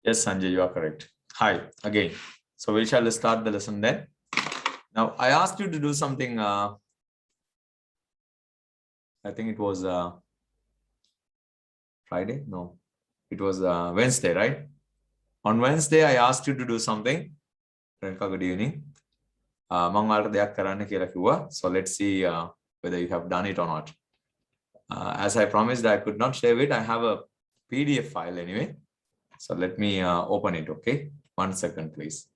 Yes, Sanjay, you are correct. Hi, again. So we shall start the lesson then. Now, I asked you to do something, I think it was Friday? No, it was Wednesday, right? On Wednesday, I asked you to do something. Renka, good evening. So let's see whether you have done it or not. As I promised, I could not share it. I have a PDF file anyway. So let me open it, okay? 1 second, please.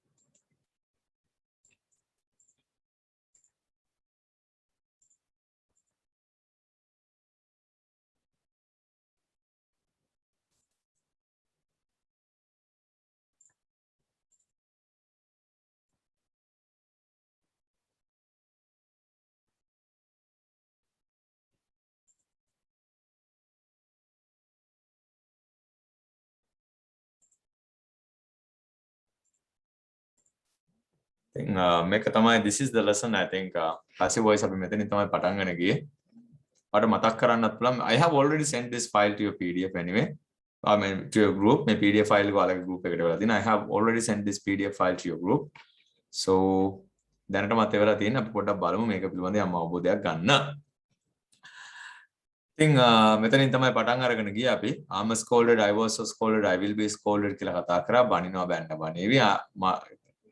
මේක තමයි this is the lesson I think passive voice අපි මෙතනින් තමයි පටන් ගන්න ගියේ. මට මතක් කරන්නත් පුළුවන් I have already sent this file to your PDF anyway. I mean to your group මේ PDF file එක ඔයාලගේ group එකට වෙලා තියෙනවා. I have already sent this PDF file to your group. So දැනට මත වෙලා තියෙන අපි පොඩ්ඩක් බලමු මේක පිළිබඳව යම් අවබෝධයක් ගන්න. ඉතින් මෙතනින් තමයි පටන් අරගෙන ගියේ අපි I'm scolded I was scolded I will be scolded කියලා කතා කරා බනිනවා බැන්න බනේවි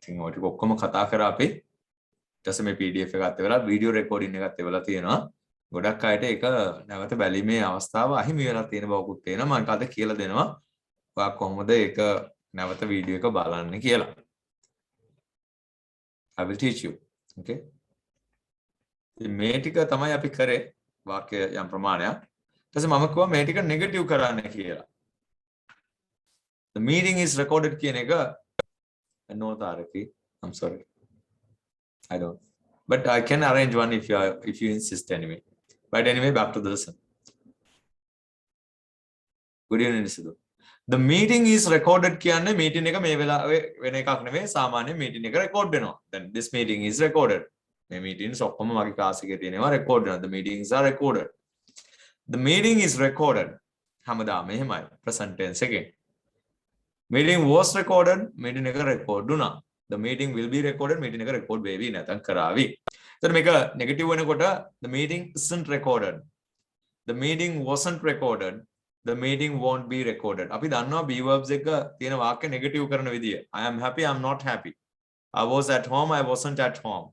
ඉතින් ඔය ටික ඔක්කොම කතා කරා අපි ඊට පස්සේ මේ PDF එකත් එවලා වීඩියෝ රෙකෝඩින් එකත් එවලා තියෙනවා ගොඩක් අයට ඒක නැවත බැලීමේ අවස්ථාව අහිමි වෙලා තියෙන බවකුත් තේනවා මම අද කියලා දෙනවා ඔයා කොහොමද ඒක නැවත වීඩියෝ එක බලන්නේ කියලා I will teach you okay ඉතින් මේ ටික තමයි අපි කරේ වාක්‍ය යම් ප්‍රමාණයක් ඊට පස්සේ මම කිව්වා මේ ටික නෙගටිව් කරන්න කියලා the meeting is recorded කියන එක no Taraki I'm sorry I don't but I can arrange one if you insist anyway but anyway back to the lesson good evening Sidhu the meeting is recorded කියන්නේ meeting එක මේ වෙලාවේ වෙන එකක් නෙවෙයි සාමාන්‍ය meeting එක record වෙනවා then this meeting is recorded මේ meetings ඔක්කොම මගේ class එකේ තියෙනවා record වෙනවා the meetings are recorded the meeting is recorded හැමදාම එහෙමයි present tense එකෙන් meeting was recorded meeting එක record වුණා the meeting will be recorded meeting එක record වෙවි නැත්නම් කරાવી එතකොට මේක negative වෙනකොට the meeting isn't recorded the meeting wasn't recorded the meeting won't be recorded අපි දන්නවා be verbs එක තියෙන වාක්‍ය negative කරන විදිය I am happy I'm not happy I was at home I wasn't at home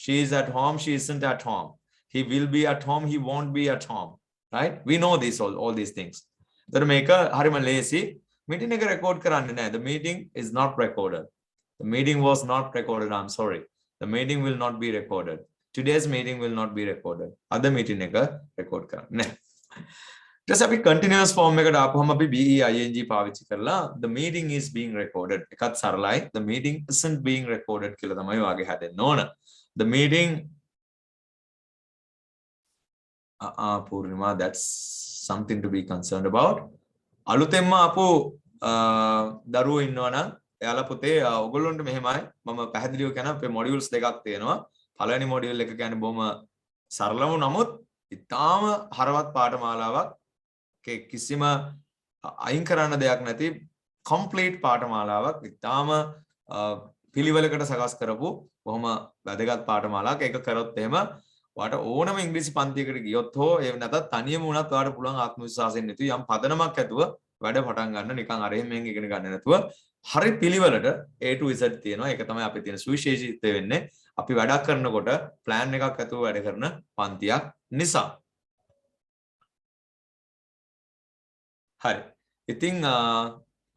she is at home she isn't at home he will be at home he won't be at home right we know this all these things එතකොට මේක හරිම ලේසි meeting එක record කරන්නේ නැහැ the meeting is not recorded the meeting was not recorded I'm sorry the meeting will not be recorded today's meeting will not be recorded other meeting එක record කරන්නේ නැහැ just අපි continuous form එකට ආපුවම අපි be ing පාවිච්චි කරලා the meeting is being recorded එකත් සරලයි the meeting isn't being recorded කියලා තමයි වාගේ හැදෙන්න ඕන the meeting Purnima that's something to be concerned about අලුතෙන්ම ආපු දරුවෝ ඉන්නවනම් එයාලා පුතේ ඔයගොල්ලන්ට මෙහෙමයි මම පැහැදිලිව කියන අපේ මොඩියුල්ස් දෙකක් තියෙනවා පළවෙනි මොඩියුල් එක කියන්නේ බොහොම සරලව නමුත් ඉතාම හරවත් පාඨමාලාවක් කිසිම අයින් කරන්න දෙයක් නැති complete පාඨමාලාවක් ඉතාම පිළිවෙලකට සකස් කරපු බොහොම වැදගත් පාඨමාලාවක් ඒක කරොත් එහෙම ඔයාට ඕනම ඉංග්‍රීසි පන්තියකට ගියොත් හෝ ඒ නැත්නම් තනියම වුණත් ඔයාට පුළුවන් ආත්ම විශ්වාසයෙන් යුතු යම් පදනමක් ඇතුව වැඩ පටන් ගන්න නිකන් අරෙන් මෙන් ඉගෙන ගන්න නැතුව හරි පිළිවෙලට A to Z තියෙනවා ඒක තමයි අපේ තියෙන සුවිශේෂීත්වය වෙන්නේ අපි වැඩක් කරනකොට plan එකක් ඇතුව වැඩ කරන පන්තියක් නිසා හරි ඉතින්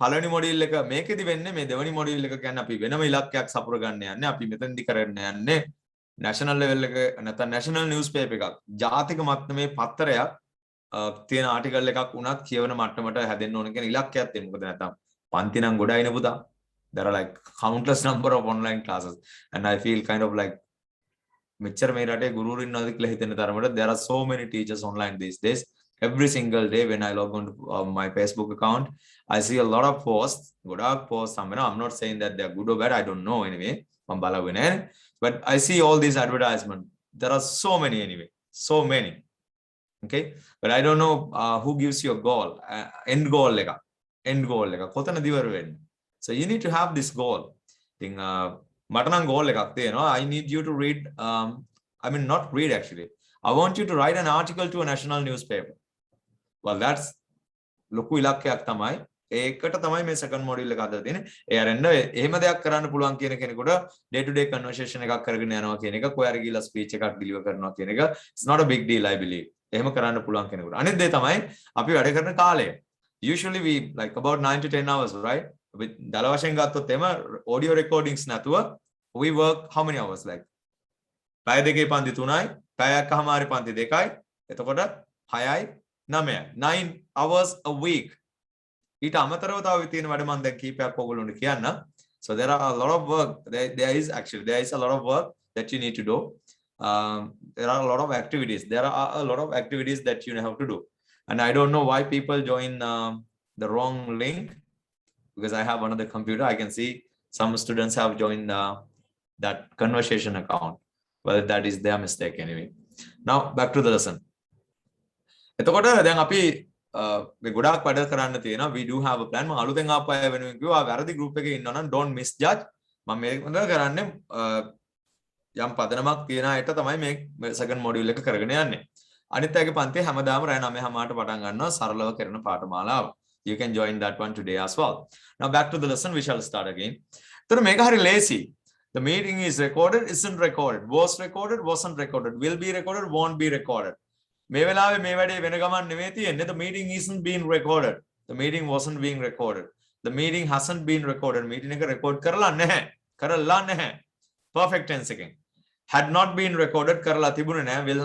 පළවෙනි මොඩියුල් එක මේකෙදි වෙන්නේ මේ දෙවෙනි මොඩියුල් එක කියන්නේ අපි වෙනම ඉලක්කයක් සපුර ගන්න යන්නේ අපි මෙතනදි කරන්න යන්නේ national level එක නැත්නම් national newspaper එකක් ජාතික මට්ටමේ පත්තරයක් තියෙන ආටිකල් එකක් වුණත් කියවන මට්ටමට හැදෙන්න ඕන කියන ඉලක්කයක් තියෙනවා මොකද නැත්නම් පන්ති නම් ගොඩයිනේ පුතා there are like countless number of online classes and I feel kind of like මෙච්චර මේ රටේ ගුරුවරු ඉන්නවද කියලා හිතෙන තරමට there are so many teachers online these days every single day when I log on to my Facebook account I see a lot of posts ගොඩාක් posts I'm not saying that they are good or bad I don't know anyway මම බලුවේ නැහැ but I see all these advertisements there are so many anyway so many okay but I don't know who gives you a goal end goal එක කොතනද ඉවර වෙන්නේ So you need to have this goal. ඉතින් මට නම් goal එකක් තියෙනවා. I need you to read I mean not read actually. I want you to write an article to a national newspaper. Well, that's ලොකු ඉලක්කයක් තමයි. ඒකට තමයි මේ second module එක අදලා තියෙන්නේ. ඒ අරෙන්න එහෙම දෙයක් කරන්න පුළුවන් කියන කෙනෙකුට day to day conversation එකක් කරගෙන යනවා කියන එක, කොහේ හරි ගිහලා speech එකක් deliver කරනවා කියන එක it's not a big deal I believe. එහෙම කරන්න පුළුවන් කෙනෙකුට. අනිත් දේ තමයි අපි වැඩ කරන කාලය. Usually we like about 9 to 10 hours, right? දල වශයෙන් ගත්තොත් එම audio recordings නැතුව we work how many hours like? පැය දෙකේ පන්ති 3යි, පැයක් අමාරි පන්ති 2යි. එතකොට 6යි 9යි. 9 hours a week. ඊට අමතරව තව තියෙන වැඩ මම දැන් කීපයක් ඔයගොල්ලොන්ට කියන්න. So there are a lot of work. There is a lot of work that you need to do. There are a lot of activities. There are a lot of activities that you have to do. And I don't know why people join the wrong link because I have another computer. I can see some students have joined that conversation account. Well, that is their mistake anyway. Now back to the lesson. එතකොට දැන් අපි මේ ගොඩාක් වැඩ කරන්න තියෙනවා. We do have a plan. මම අලුතෙන් ආපු අය වෙනුවෙන් කිව්වා වැරදි group එකේ ඉන්නවා නම් don't misjudge. මම මේක හොඳට කරන්නේ යම් පදනමක් තියෙන අයට තමයි මේ second module එක කරගෙන යන්නේ. අනිත් අයගේ පන්තියේ හැමදාම රෑ 9:00ට පටන් ගන්නවා සරලව කරන පාඨමාලාව. You can join that one today as well. Now back to the lesson. We shall start again. එතන මේක හරි lazy. The meeting is recorded, isn't recorded, was recorded, wasn't recorded, will be recorded, won't be recorded. මේ වෙලාවේ මේ වැඩේ වෙන ගමන් නෙවෙයි තියෙන්නේ. The meeting isn't being recorded. The meeting wasn't being recorded. The meeting hasn't been recorded. Meeting එක record කරලා නැහැ. කරලා නැහැ. Perfect tense එකෙන්. Had not been recorded කරලා තිබුණේ නැහැ.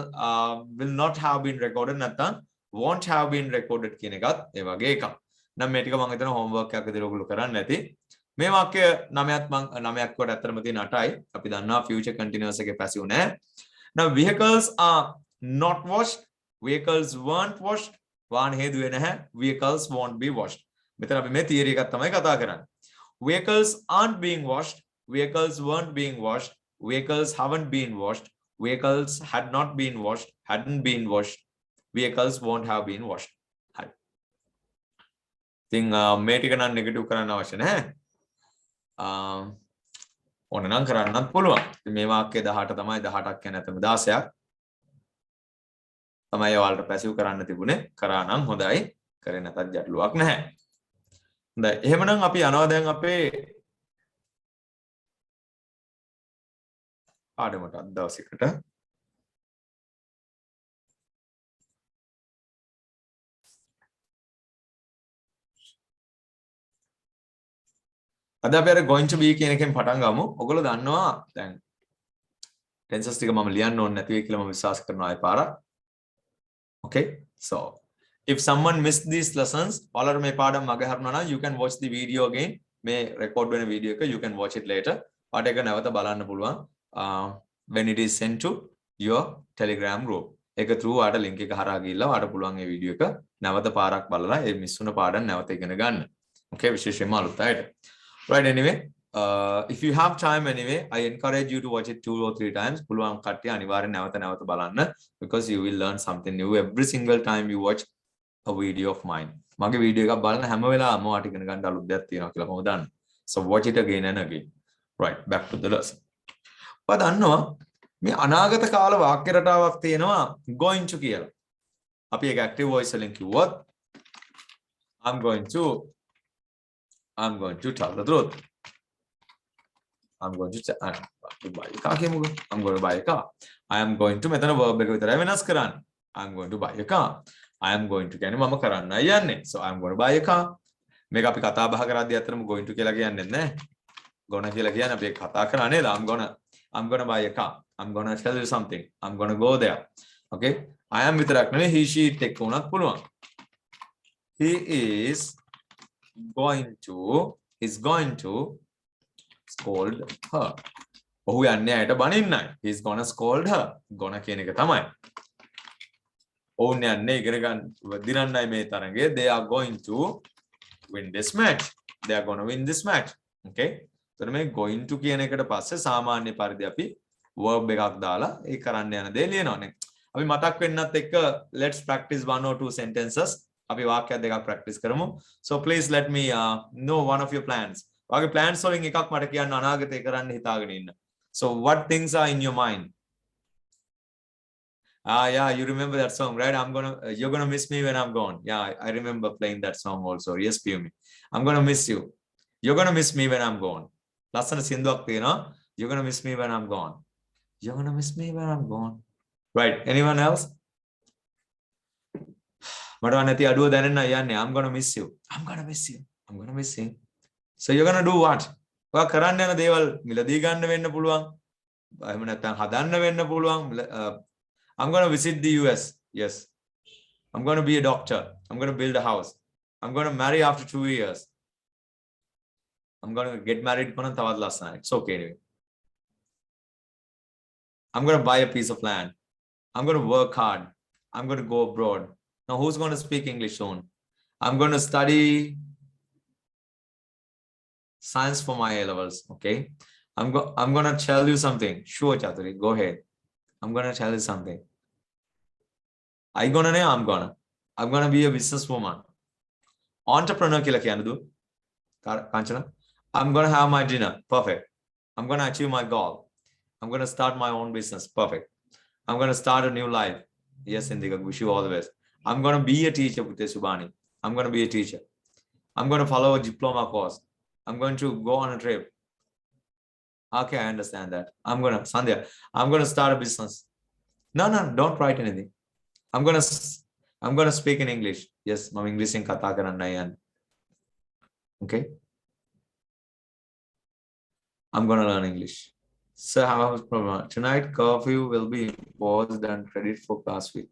Will not have been recorded නැත්නම් won't have been recorded කියන එකත් ඒ වගේ එකක්. නම් මේ ටික මම හිතන homework එකක් විදිහට ඔයගොල්ලෝ කරන්න ඇති. මේ වාක්‍ය 9ක් කොට ඇත්තටම තියෙන 8යි. අපි දන්නවා future continuous එකේ passive නැහැ. Now vehicles are not washed. Vehicles weren't washed. වාහන හේදුවේ නැහැ. Vehicles won't be washed. මෙතන අපි මේ theory එකක් තමයි කතා කරන්නේ. Vehicles aren't being washed. Vehicles weren't being washed. Vehicles haven't been washed. Vehicles had not been washed. Hadn't been washed. Vehicles won't have been washed. Hi. ඉතින් මේ ටික නම් නෙගටිව් කරන්න අවශ්‍ය නැහැ. ඕන නම් කරන්නත් පුළුවන්. ඉතින් මේ වාක්‍ය 18 තමයි 18ක් කියන්නේ නැත්නම් 16ක්. තමයි ඔයාලට පැසිව් කරන්න තිබුණේ. කරා නම් හොඳයි. කරේ නැතත් ගැටලුවක් නැහැ. හොඳයි. එහෙමනම් අපි යනවා දැන් අපේ පාඩමට අද දවසේකට. අද අපි අර going to be කියන එකෙන් පටන් ගමු. ඔයගොල්ලෝ දන්නවා දැන් tenses ටික මම ලියන්න ඕනේ නැති වෙයි කියලා මම විශ්වාස කරනවා ආයෙ පාරක්. Okay, so if someone missed these lessons, ඔයාලට මේ පාඩම මග හරිනවා නම් you can watch the video again. මේ record වෙන video එක you can watch it later. ඔයාලට ඒක නැවත බලන්න පුළුවන් when it is sent to your Telegram group. ඒක through ඔයාලට link එක හරහා ගිහිල්ලා ඔයාලට පුළුවන් මේ video එක නැවත පාරක් බලලා ඒ miss වුණ පාඩම් නැවත ඉගෙන ගන්න. Okay, විශේෂයෙන්ම අලුත් අයට. Right, anyway, if you have time anyway, I encourage you to watch it 2 or 3 times. පුළුවන් කට්ටිය අනිවාර්යෙන් නැවත බලන්න because you will learn something new every single time you watch a video of mine. මගේ video එකක් බලන හැම වෙලාවෙම ඔයාලට ඉගෙන ගන්න අලුත් දෙයක් තියෙනවා කියලා මම දන්නවා. So watch it again and again. Right, back to the lesson. ඔයා දන්නවා මේ අනාගත කාල වාක්‍ය රටාවක් තියෙනවා going to කියලා. අපි ඒක active voice වලින් කිව්වොත් I'm going to tell the truth. I'm going to buy a car. I'm going to buy a car. I am going to මෙතන verb එක විතරයි වෙනස් කරන්නේ. I'm going to buy a car. I am going to කියන්නේ මම කරන්නයි යන්නේ. So I'm going to buy a car. මේක අපි කතා බහ කරද්දී අතරම going to කියලා කියන්නේ නැහැ. gonna කියලා කියන්නේ අපි කතා කරා නේද? I'm gonna buy a car. I'm gonna tell you something. I'm gonna go there. Okay? I am විතරක් නෙවෙයි he she it එක්ක උනත් පුළුවන්. He is going to scold her. ඔහු යන්නේ ඇයට බනින්නයි. He's gonna scold her. gonna කියන එක තමයි. ඔවුන් යන්නේ ඉගෙන ගන්න දිනන්නයි මේ තරඟේ. They are going to win this match. They are gonna win this match. Okay? එතන මේ going to කියන එකට පස්සේ සාමාන්‍ය පරිදි අපි verb එකක් දාලා ඒ කරන්න යන දේ ලියනවානේ. අපි මතක් වෙන්නත් එක්ක let's practice 1 or 2 sentences. අපි වාක්‍ය දෙකක් practice කරමු. So please let me know one of your plans. ඔයාගේ plans වලින් එකක් මට කියන්න අනාගතේ කරන්න හිතාගෙන ඉන්න. So what things are in your mind? Yeah, you remember that song, right? You're gonna miss me when I'm gone. Yeah, I remember playing that song also. Yes, Piyumi. I'm gonna miss you. You're gonna miss me when I'm gone. ලස්සන සින්දුවක් තියෙනවා. You're gonna miss me when I'm gone. You're gonna miss me when I'm gone. Right. Anyone else? මට නැති අඩුව දැනෙන්න යන්නේ. I'm gonna miss you. I'm gonna miss you. I'm gonna miss you. So you're gonna do what? ඔයා කරන්න යන දේවල් මිලදී ගන්න වෙන්න පුළුවන්. එහෙම නැත්නම් හදන්න වෙන්න පුළුවන්. I'm going to visit the US. Yes. I'm going to be a doctor. I'm going to build a house. I'm going to marry after 2 years. I'm going to get married. It's okay anyway. I'm going to buy a piece of land. I'm going to work hard. I'm going to go abroad. Now, who's going to speak English soon? I'm going to study science for my A levels. Okay. I'm going to tell you something. Sure, Chaturi. Go ahead. I'm going to tell you something. I'm gonna be a businesswoman. Entrepreneur kila kiyanadu. Kanchana. I'm gonna have my dinner. Perfect. I'm gonna achieve my goal. I'm gonna start my own business. Perfect. I'm gonna start a new life. Yes, Indika, wish you all the best. I'm gonna be a teacher, Pute Subani. I'm gonna be a teacher. I'm gonna follow a diploma course. I'm going to go on a trip. Okay, I understand that. Sandhya, I'm gonna start a business. No, don't write anything. I'm gonna speak in English. Yes, I'm English in Katha karanna. Okay. I'm gonna learn English. So tonight curfew will be imposed and credit for class week.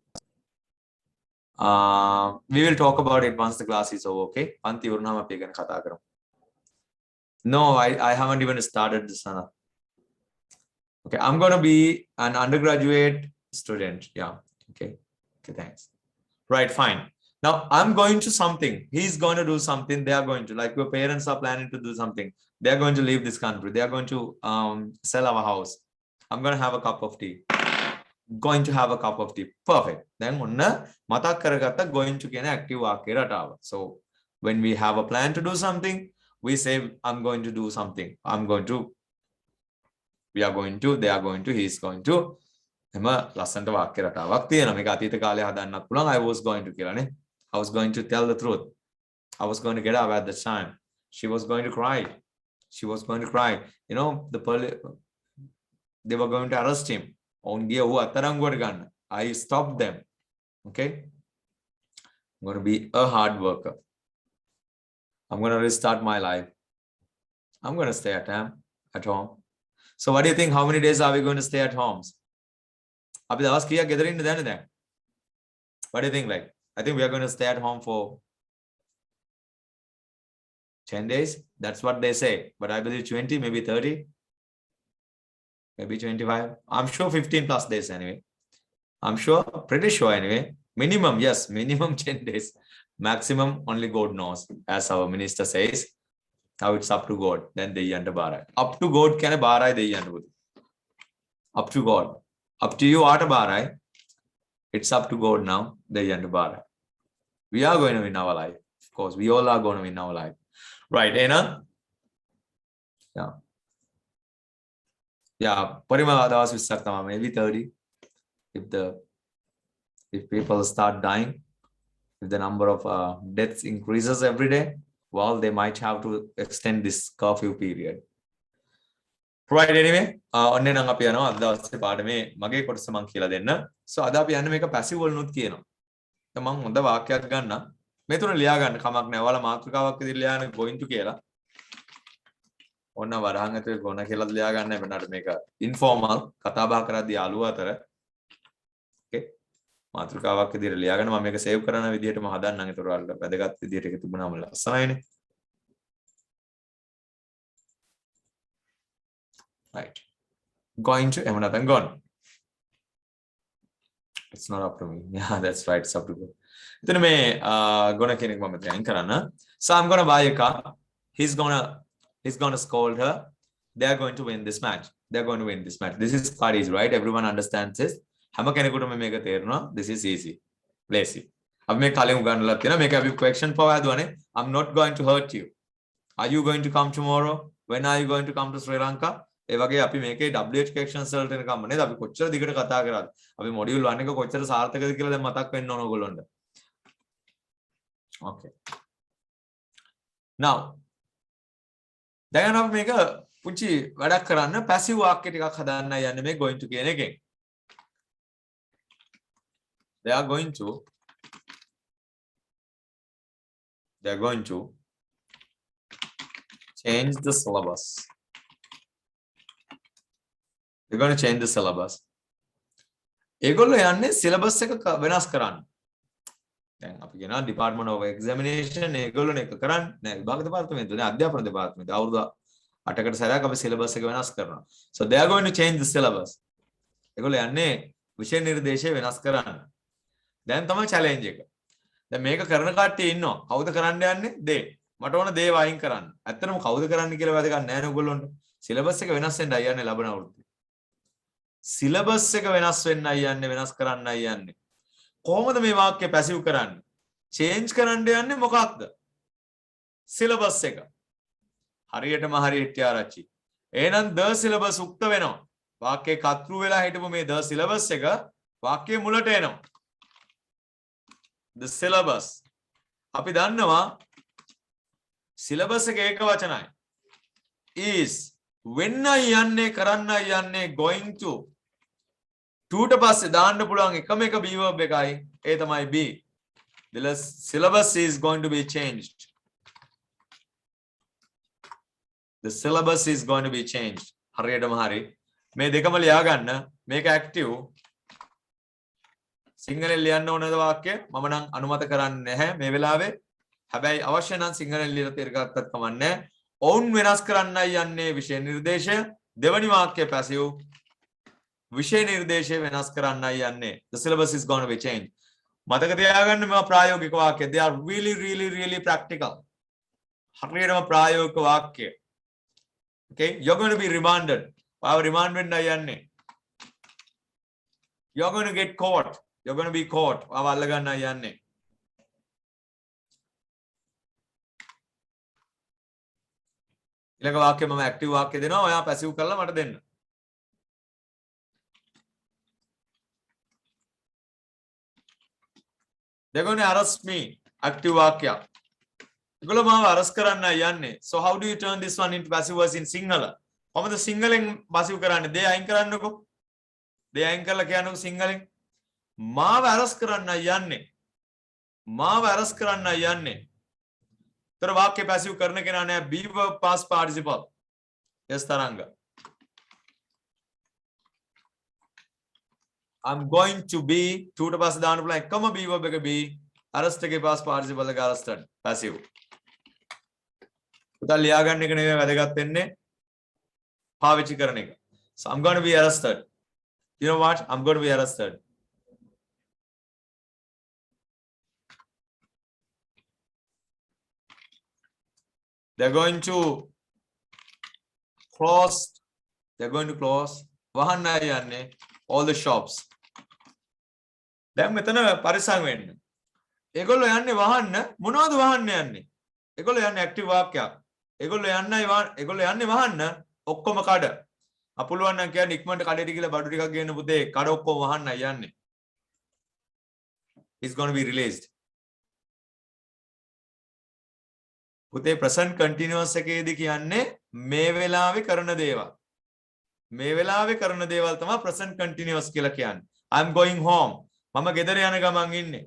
We will talk about it once the class is over. Okay. No, I haven't even started this. Okay, I'm gonna be an undergraduate student. Yeah. Okay, thanks. Right, fine. Now I'm going to something. He's going to do something. They are going to, like, your parents are planning to do something. They are going to leave this country. They are going to sell our house. I'm going to have a cup of tea. Going to have a cup of tea. Perfect. Then matak karagatta going to get active akira. So when we have a plan to do something, we say I'm going to do something. We are going to, they are going to, he is going to. I was going to kill her. I was going to tell the truth. I was going to get up at the time. She was going to cry. She was going to cry. You know, they were going to arrest him. I stopped them. Okay. I'm going to be a hard worker. I'm going to restart my life. I'm going to stay at home. So what do you think? How many days are we going to stay at homes? What do you think? Like, I think we are going to stay at home for 10 days. That's what they say. But I believe 20, maybe 30, maybe 25. I'm sure 15 plus days anyway. I'm sure, pretty sure anyway. Minimum, yes, minimum 10 days. Maximum, only God knows. As our minister says, how it's up to God. Then they yanda barai. Up to God, can a barai they yanda. Up to God. Up to you, art barai. It's up to God now. They yanda barai. We are going to win our life. Of course, we all are going to win our life. Right, Anna? Yeah. Yeah, Parimadawas Visartama, maybe 30. If people start dying, if the number of deaths increases every day, well, they might have to extend this curfew period. Right, anyway, onne nang api yanawa ada dawase paadame mage කොටස මං කියලා දෙන්න. So අද අපි යන්නේ මේක passive වලුත් කියනවා. දැන් මං හොඳ වාක්‍යයක් ගන්න. මේ තුන ලියා ගන්න කමක් නැහැ. ඔයාලා මාතෘකාවක් විදිහට ලියාගෙන going to කියලා. ඔන්න වරහන් ඇතුලේ ගොන කියලා ලියා ගන්න වෙනාට මේක informal කතා බහ කරද්දී යාළුවා අතර. Okay. මාතෘකාවක් විදිහට ලියාගෙන මම මේක save කරන විදිහටම හදන්නම්. ඒතර ඔයාලට වැදගත් විදිහට ඒක තිබුණාම ලස්සනයිනේ. Right. Going to Emanathan gone. It's not up to me. Yeah, that's right. It's up to God. Then me gonna kenik mama train karana. So I'm gonna buy a car. He's gonna scold her. They are going to win this match. They're going to win this match. This is quite easy, right? Everyone understands this. Hama kenekuta me meka theruna. This is easy. Lazy. Ab me kale uganala thena meka abi question pawa duane. I'm not going to hurt you. Are you going to come tomorrow? When are you going to come to Sri Lanka? ඒ වගේ අපි මේකේ WH questions වලට එනකම් නේද අපි කොච්චර දිගට කතා කරාද? අපි module 1 එක කොච්චර සාර්ථකද කියලා දැන් මතක් වෙන්න ඕන ඔයගොල්ලන්ට. Okay. Now දැන් අපි මේක පුංචි වැඩක් කරන්න passive වාක්‍ය ටිකක් හදාන්න යන්නේ මේ going to කියන එකෙන්. They are going to change the syllabus. They're going to change the syllabus. ඒගොල්ලෝ යන්නේ syllabus එක වෙනස් කරන්න. දැන් අපි කියනවා Department of Examination ඒගොල්ලෝනේ එක කරන්නේ නෑ විභාග දෙපාර්තමේන්තුව නේ අධ්‍යාපන දෙපාර්තමේන්තුව අවුරුදු 8කට සැරයක් අපි syllabus එක වෙනස් කරනවා. So they are going to change the syllabus. ඒගොල්ලෝ යන්නේ විෂය නිර්දේශය වෙනස් කරන්න. දැන් තමයි challenge එක. දැන් මේක කරන කට්ටිය ඉන්නවා. කවුද කරන්න යන්නේ? දේ. මට ඕන දේ වයින් කරන්න. ඇත්තටම කවුද කරන්න කියලා වැදගත් නැහැ නේ ඔයගොල්ලොන්ට. සිලබස් එක වෙනස් වෙන්නයි යන්නේ ලබන අවුරුද්දේ. සිලබස් එක වෙනස් වෙන්නයි යන්නේ වෙනස් කරන්නයි යන්නේ. කොහොමද මේ වාක්‍ය පැසිව් කරන්නේ? චේන්ජ් කරන්න යන්නේ මොකක්ද? සිලබස් එක. හරියටම හරියට ආරච්චි. එහෙනම් the syllabus උක්ත වෙනවා. වාක්‍යයේ කර්තෘ වෙලා හිටපු මේ the syllabus එක වාක්‍යයේ මුලට එනවා. The syllabus. අපි දන්නවා syllabus එක ඒක වචනයි. is වෙන්නයි යන්නේ කරන්නයි යන්නේ going to ට පස්සේ දාන්න පුළුවන් එකම එක be verb එකයි ඒ තමයි be. The syllabus is going to be changed. The syllabus is going to be changed. හරියටම හරි. මේ දෙකම ලියා ගන්න. මේක active. සිංහලෙන් ලියන්න ඕනද වාක්‍ය? මම නම් අනුමත කරන්නේ නැහැ මේ වෙලාවේ. හැබැයි අවශ්‍ය නම් සිංහලෙන් ලියලා තීරගත්තත් කමන්නේ. ඔවුන් වෙනස් කරන්නයි යන්නේ විෂය නිර්දේශය. දෙවනි වාක්‍ය පැසිව්. විෂය නිර්දේශය වෙනස් කරන්නයි යන්නේ. The syllabus is going to be changed. මතක තියාගන්න මේවා ප්‍රායෝගික වාක්‍ය. They are really practical. හරියටම ප්‍රායෝගික වාක්‍ය. Okay, you're going to be remanded. Our remand වෙන්නයි යන්නේ. You're going to get caught. You're going to be caught. ආව අල්ල ගන්නයි යන්නේ. ඊළඟ වාක්‍ය මම ඇක්ටිව් වාක්‍ය දෙනවා. ඔයා පැසිව් කරලා මට දෙන්න. They're going to arrest me. Active වාක්‍යයක්. ඒගොල්ලෝ මාව අරස් කරන්නයි යන්නේ. So how do you turn this one into passive voice in Sinhala? කොහොමද සිංහලෙන් passive කරන්නේ? දේ අයින් කරන්නකෝ. දේ අයින් කරලා කියන්නකෝ සිංහලෙන්. මාව අරස් කරන්නයි යන්නේ. මාව අරස් කරන්නයි යන්නේ. තර වාක්‍ය passive කරන කෙනා නෑ be verb past participle. yes තරංග. I'm going to be ට පස්සේ දාන්න පුළුවන් එකම be verb එක be arrest එකේ past participle එක arrested passive. පුතා ලියා ගන්න එක නෙවෙයි වැදගත් වෙන්නේ පාවිච්චි කරන එක. So I'm going to be arrested. You know what? I'm going to be arrested. They're going to close. They're going to close. වහන්නයි යන්නේ all the shops. දැන් මෙතන පරිස්සම් වෙන්න. ඒගොල්ලෝ යන්නේ වහන්න මොනවද වහන්න යන්නේ? ඒගොල්ලෝ යන්නේ ඇක්ටිව් වාක්‍යයක්. ඒගොල්ලෝ යන්නේ වහන්න ඔක්කොම කඩ. අපුලුවන් නම් කියන්නේ ඉක්මනට කඩේට ගිහලා බඩු ටිකක් ගේන්න පුතේ කඩ ඔක්කොම වහන්නයි යන්නේ. It's going to be released. පුතේ present continuous එකේදී කියන්නේ මේ වෙලාවේ කරන දේවල්. මේ වෙලාවේ කරන දේවල් තමයි present continuous කියලා කියන්නේ. I'm going home. මම ගෙදර යන ගමන් ඉන්නේ.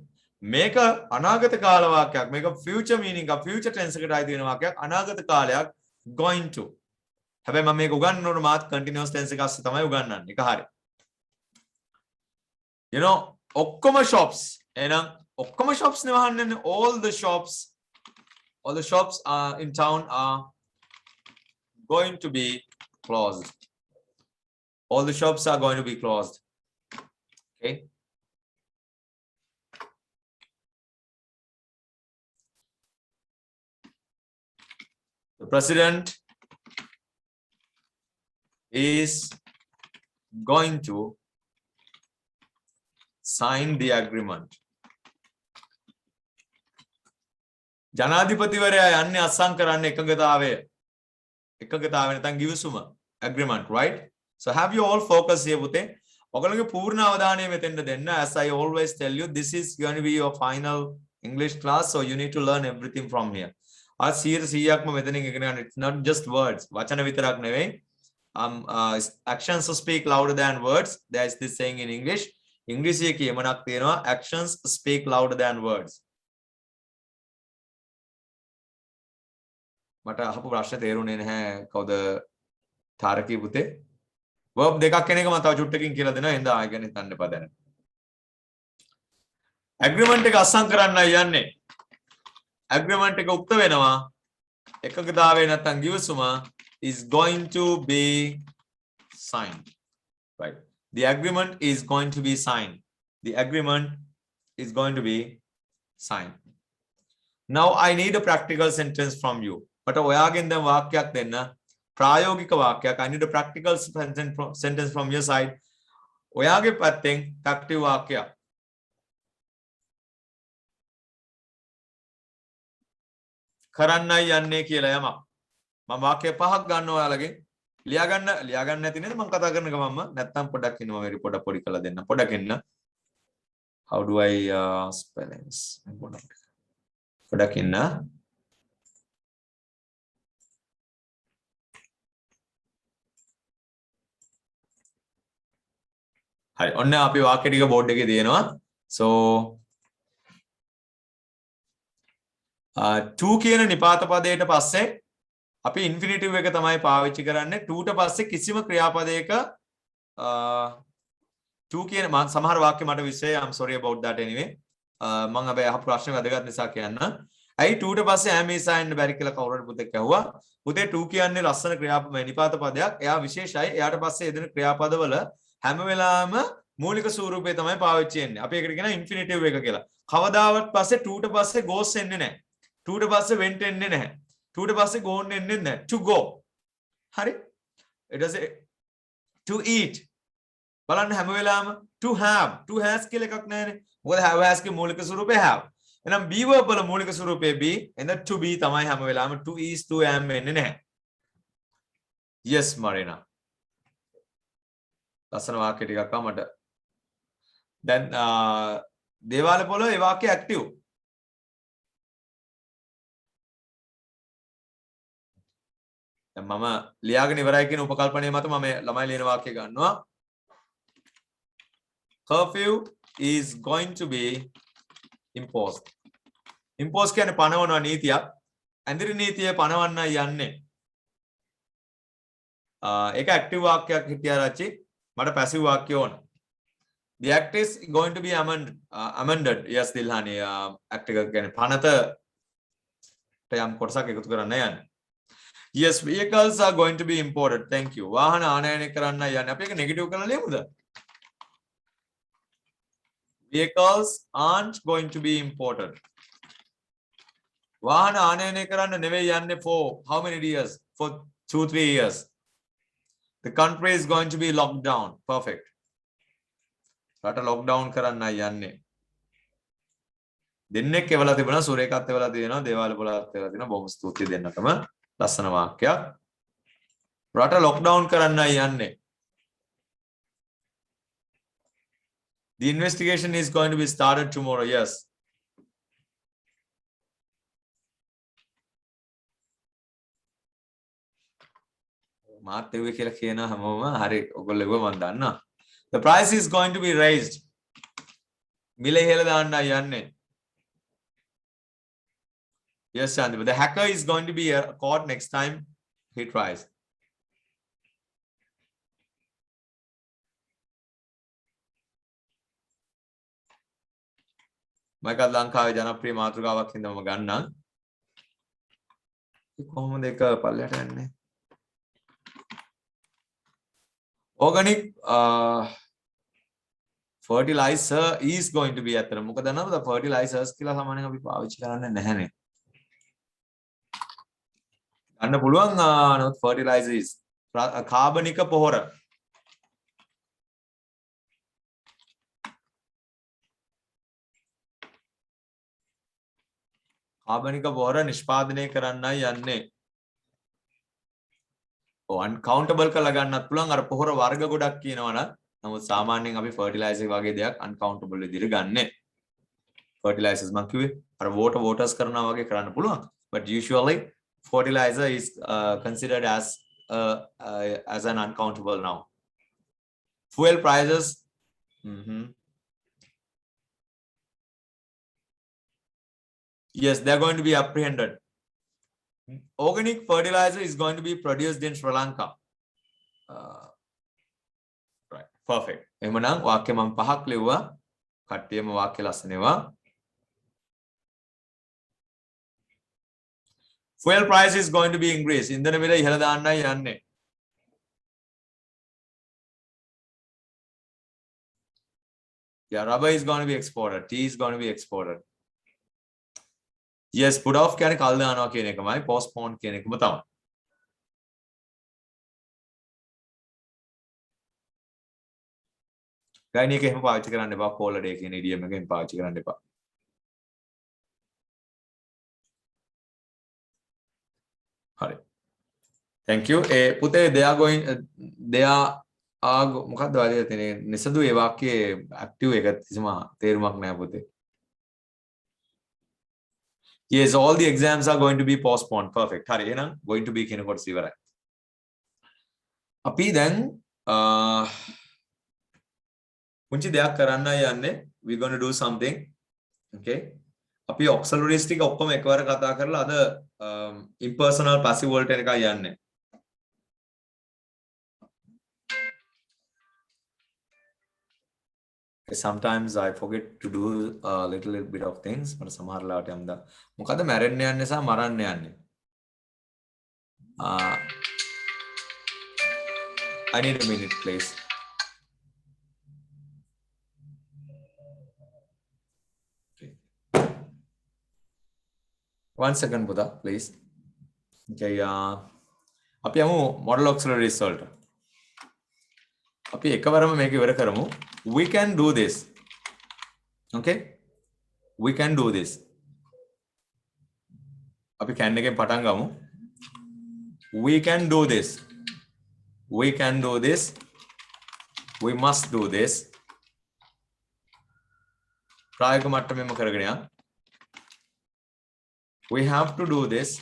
මේක අනාගත කාල වාක්‍යයක්. මේක future meaning එක future tense එකට අයිති වෙන වාක්‍යයක්. අනාගත කාලයක් going to. හැබැයි මම මේක උගන්වනකොට මාත් continuous tense එක අස්සේ තමයි උගන්වන්නේ. ඒක හරි. You know ඔක්කොම shops එහෙනම් ඔක්කොම shops නේ වහන්නේ. all the shops are in town are going to be closed. All the shops are going to be closed. Okay. The president is going to sign the agreement. ජනාධිපතිවරයා යන්නේ අත්සන් කරන්න එකඟතාවය නැත්නම් givisuma agreement, right? So have you all focus here පුතේ. ඔයගොල්ලෝගේ පූර්ණ අවධානය මෙතෙන්ට දෙන්න. As I always tell you, this is going to be your final English class, so you need to learn everything from here. ආ 100%ක්ම මෙතනින් ඉගෙන ගන්න. It's not just words. වචන විතරක් නෙවෙයි. Actions speak louder than words. There is this saying in English. ඉංග්‍රීසියේ කියමනක් තියෙනවා, actions speak louder than words. මට අහපු ප්‍රශ්නේ තේරුනේ නැහැ කවුද තාරකී පුතේ. verb දෙකක් කෙන එක මම තව චුට්ටකින් කියලා දෙනවා. එහෙනම් ආයෙ ගැන හිතන්න එපා දැන්. agreement එක අස්සම් කරන්නයි යන්නේ. agreement එක උක්ත වෙනවා. එකකතාවේ නැත්නම් givisuma is going to be signed. Right. The agreement is going to be signed. The agreement is going to be signed. Now I need a practical sentence from you. But ඔයාගෙන් දැන් වාක්‍යයක් දෙන්න. ප්‍රායෝගික වාක්‍යයක්. I need a practical sentence from your side. ඔයාගේ පැත්තෙන් practical වාක්‍යයක්. කරන්නයි යන්නේ කියලා යමක්. මම වාක්‍ය පහක් ගන්නවා ඔයාලගෙන්. ලියා ගන්න නැති නේද මම කතා කරන ගමන්ම නැත්තම් පොඩක් ඉන්නවා මෙරි පොඩි කරලා දෙන්න. පොඩක් ඉන්න. How do I spellings? පොඩක් ඉන්න. හරි. ඔන්න අපි වාක්‍ය ටික බෝඩ් එකේ තියෙනවා. So to කියන නිපාත පදයට පස්සේ අපි ඉන්ෆිනිටිව් එක තමයි පාවිච්චි කරන්නේ. to ට පස්සේ කිසිම ක්‍රියාපදයක to කියන සමහර වාක්‍ය මට විශ්ේ I'm sorry about that anyway. මම හැබැයි අහපු ප්‍රශ්න වැදගත් නිසා කියන්න. ඇයි 2 ට පස්සේ am is in බැරි කියලා කවුරුහරි පුතෙක් ඇහුවා. පුතේ 2 කියන්නේ ලස්සන නිපාත පදයක්. එයා විශේෂයි. එයාට පස්සේ යෙදෙන ක්‍රියාපදවල හැම වෙලාවෙම මූලික ස්වරූපය තමයි පාවිච්චි වෙන්නේ. අපි ඒකට කියනවා ඉන්ෆිනිටිව් එක කියලා. කවදාවත් පස්සේ 2 ට පස්සේ goes එන්නේ නැහැ. 2 ට පස්සේ went එන්නේ නැහැ. 2 ට පස්සේ gone එන්නේ නැහැ. to go. හරි? ඊට පස්සේ to eat. බලන්න හැම වෙලාවෙම to have. to has කියලා එකක් නැහැනේ. මොකද have has ගේ මූලික ස්වරූපය have. එහෙනම් be verb වල මූලික ස්වරූපය be. එහෙනම් to be තමයි හැම වෙලාවෙම to is to am එන්නේ නැහැ. yes Marina. ලස්සන වාක්‍ය ටිකක් ආ මට. දැන් දේවාල පොළොවේ ඒ වාක්‍ය ඇක්ටිව්. දැන් මම ලියාගෙන ඉවරයි කියන උපකල්පනය මත මම ළමයි ලියන වාක්‍ය ගන්නවා. Curfew is going to be imposed. Imposed කියන්නේ පනවන නීතියක්. ඇඳිරි නීතිය පනවන්න යන්නේ. ඒක ඇක්ටිව් වාක්‍යයක් හිටියා රචි. මට පැසිව් වාක්‍ය ඕන. The act is going to be amended. Yes Dilhani. act එක කියන්නේ පනත යම් කොටසක් එකතු කරන්න යන්නේ. Yes, vehicles are going to be imported. Thank you. වාහන ආනයනය කරන්න යන්නේ. අපි ඒක නෙගටිව් කරලා ලියමුද? Vehicles aren't going to be imported. වාහන ආනයනය කරන්න නෙවෙයි යන්නේ for how many years? For 2-3 years. The country is going to be locked down. Perfect. රට lockdown කරන්න යන්නේ. දෙන්නෙක් එවලා තිබුණා, සූර්යකත් එවලා තියෙනවා, දේවාල පොළත් එවලා තියෙනවා. බොහොම ස්තුතියි දෙන්නටම. ලස්සන වාක්‍යයක්. රට lockdown කරන්න යන්නේ. The investigation is going to be started tomorrow. Yes. මාත් එව්වේ කියලා කියනවා හැමෝම. හරි ඔයගොල්ලෝ එව්ව මම දන්නවා. The price is going to be raised. මිල ඉහළ දාන්න යන්නේ. Yes, Chandra. But the hacker is going to be caught next time he tries. Michael ලංකාවේ ජනප්‍රිය මාතෘකාවක් හින්දා මම ගන්නම්. කොහොමද ඒක පල්ලයට යන්නේ? Organic fertilizer is going to be අතර මොකද නේද fertilizers කියලා සාමාන්‍යයෙන් අපි පාවිච්චි කරන්නේ නැහැනේ. ගන්න පුළුවන් නමුත් fertilizers කාබනික පොහොර. කාබනික පොහොර නිෂ්පාදනය කරන්නයි යන්නේ. uncountable කරලා ගන්නත් පුළුවන් අර පොහොර වර්ග ගොඩක් කියනවනම්. නමුත් සාමාන්‍යයෙන් අපි fertilizer වගේ දෙයක් uncountable විදිහට ගන්නෙ. fertilizers මම කිව්වේ අර waters කරනවා වගේ කරන්න පුළුවන්. But usually fertilizer is considered as an uncountable noun. Fuel prices. Yes, they are going to be apprehended. Organic fertilizer is going to be produced in Sri Lanka. Right, perfect. එහෙමනම් වාක්‍ය මම පහක් ලිව්වා. කට්ටියම වාක්‍ය ලස්සනේවා. Fuel price is going to be increased. ඉන්ධන මිල ඉහළ දාන්නයි යන්නේ. Yeah, rubber is going to be exported. Tea is going to be exported. Yes, put off කියන්නේ කල් දානවා කියන එකමයි, postpone කියන එකම තමයි. ගයිනි එක එහෙම පාවිච්චි කරන්න එපා, call a day කියන idiom එකෙන් පාවිච්චි කරන්න එපා. හරි. Thank you. පුතේ they are මොකක්ද වාදිය තියෙන්නේ? නිසදු ඒ වාක්‍යයේ active එක කිසිම තේරුමක් නැහැ පුතේ. Yes, all the exams are going to be postponed. Perfect. හරි එහෙනම් going to be කියන කොටස ඉවරයි. අපි දැන් පුංචි දෙයක් කරන්නයි යන්නේ. We going to do something. Okay. අපි auxiliaries ටික ඔක්කොම එකවර කතා කරලා අද impersonal passive වලට එකයි යන්නේ. Sometimes I forget to do a little bit of things. මට සමහර ලාට යම්දා මොකද මැරෙන්න යන්නේ සහ මරන්න යන්නේ. I need a minute please. Okay. 1 second Buddha please. Okay, අපි යමු model auxiliaries වලට. අපි එකවරම මේක ඉවර කරමු. We can do this. Okay? We can do this. අපි can එකෙන් පටන් ගමු. We can do this. We can do this. We must do this. ප්‍රායෝගික මට්ටමෙන්ම කරගෙන යන්න. We have to do this.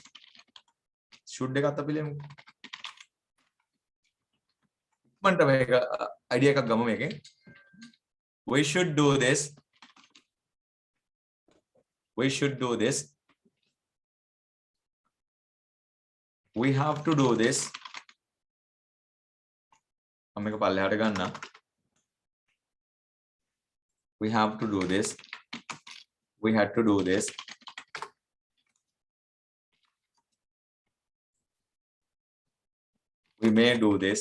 should එක අත පිළියමු. මන්ට මේක අයිඩියා එකක් ගමු මේකෙන්. We should do this. We should do this. We have to do this. මම මේක පල්ලෙහාට ගන්න. We have to do this. We had to do this. We may do this.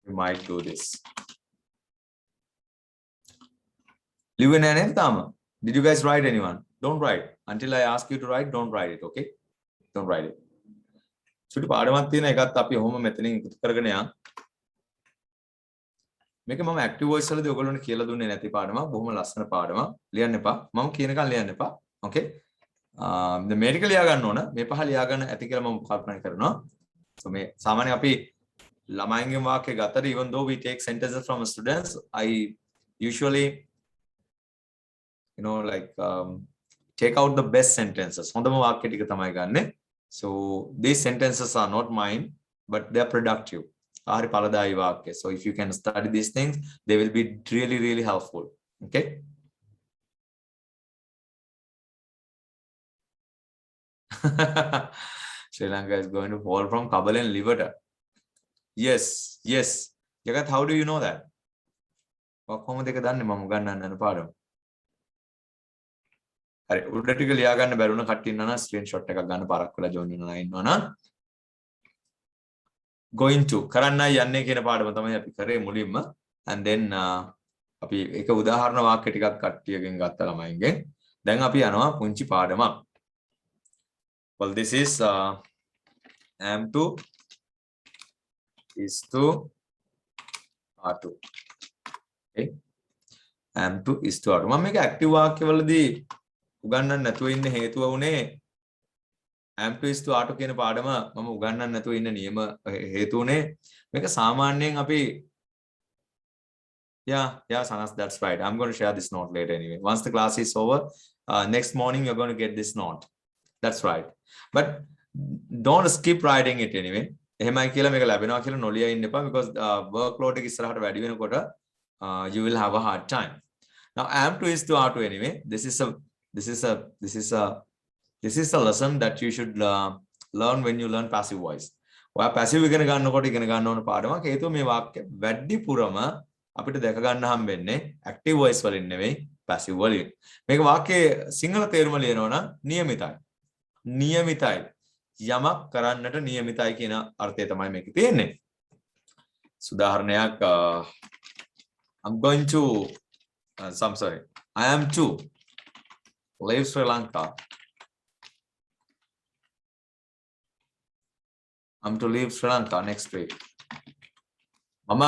We might do this. Live in an Tama. Did you guys write anyone? Don't write. Until I ask you to write, don't write it, okay? Don't write it. චුටි පාඩමක් තියෙන එකත් අපි ඔහොම මෙතනින් ඉක්තු කරගෙන යන්න. මේක මම ඇක්ටිව් වොයිස් වලදී ඔයගොල්ලන්ට කියලා දුන්නේ නැති පාඩමක්. බොහොම ලස්සන පාඩමක්. ලියන්න එපා. මම කියනකම් ලියන්න එපා. Okay? දැන් මේක ලියා ගන්න ඕන. මේ පහ ලියා ගන්න ඇති කියලා මම කල්පනා කරනවා. So මේ සාමාන්‍යයෙන් අපි ළමයින්ගේ වාක්‍ය ගතට even though we take sentences from students, I usually like take out the best sentences. හොඳම වාක්‍ය ටික තමයි ගන්නෙ. So these sentences are not mine, but they are productive. හරි පළදායි වාක්‍ය. So if you can study these things, they will be really, really helpful. Okay? Sri Lanka is going to fall from Kabul and Livata. Yes, yes. Jagat, how do you know that? කොහොමද ඒක දන්නේ මම ගන්නන්න යන පාඩම? හරි උඩ ටික ලියා ගන්න බැරුණ කට්ටිය ඉන්නවා නම් ස්ක්‍රීන්ෂොට් එකක් ගන්න පාරක් වෙලා ජොයින් වෙනවා ඉන්නවා නම් going to කරන්නයි යන්නේ කියන පාඩම තමයි අපි කරේ මුලින්ම and then අපි එක උදාහරණ වාක්‍ය ටිකක් කට්ටියගෙන් ගත්ත ළමයින්ගෙන් දැන් අපි යනවා පුංචි පාඩමක්. Well, this is am to is to are to. Okay? Am to is to are to. මම මේක ඇක්ටිව් වාක්‍යවලදී උගන්වන්න නැතුව ඉන්න හේතුව උනේ am to is to are to කියන පාඩම මම උගන්වන්න නැතුව ඉන්න නියම හේතු උනේ මේක සාමාන්‍යයෙන් අපි yeah Sanas, that's right. I'm going to share this note later anyway. Once the class is over, next morning you're going to get this note. That's right. But don't skip writing it anyway. එහෙමයි කියලා මේක ලැබෙනවා කියලා නොලියා ඉන්න එපා because workload එක ඉස්සරහට වැඩි වෙනකොට you will have a hard time. Now am to is to are to anyway. This is a lesson that you should learn when you learn passive voice. ඔයා passive ඉගෙන ගන්නකොට ඉගෙන ගන්න ඕන පාඩමක්. හේතුව මේ වාක්‍ය වැඩිපුරම අපිට දැක ගන්න හම්බෙන්නේ active voice වලින් නෙවෙයි passive වලින්. මේක වාක්‍යයේ සිංහල තේරුම ලියනවා නම් නියමිතයි. නියමිතයි. යමක් කරන්නට නියමිතයි කියන අර්ථය තමයි මේකේ තියෙන්නේ. උදාහරණයක් I'm going to I'm sorry. I am to leave Sri Lanka. I'm to leave Sri Lanka next week. මම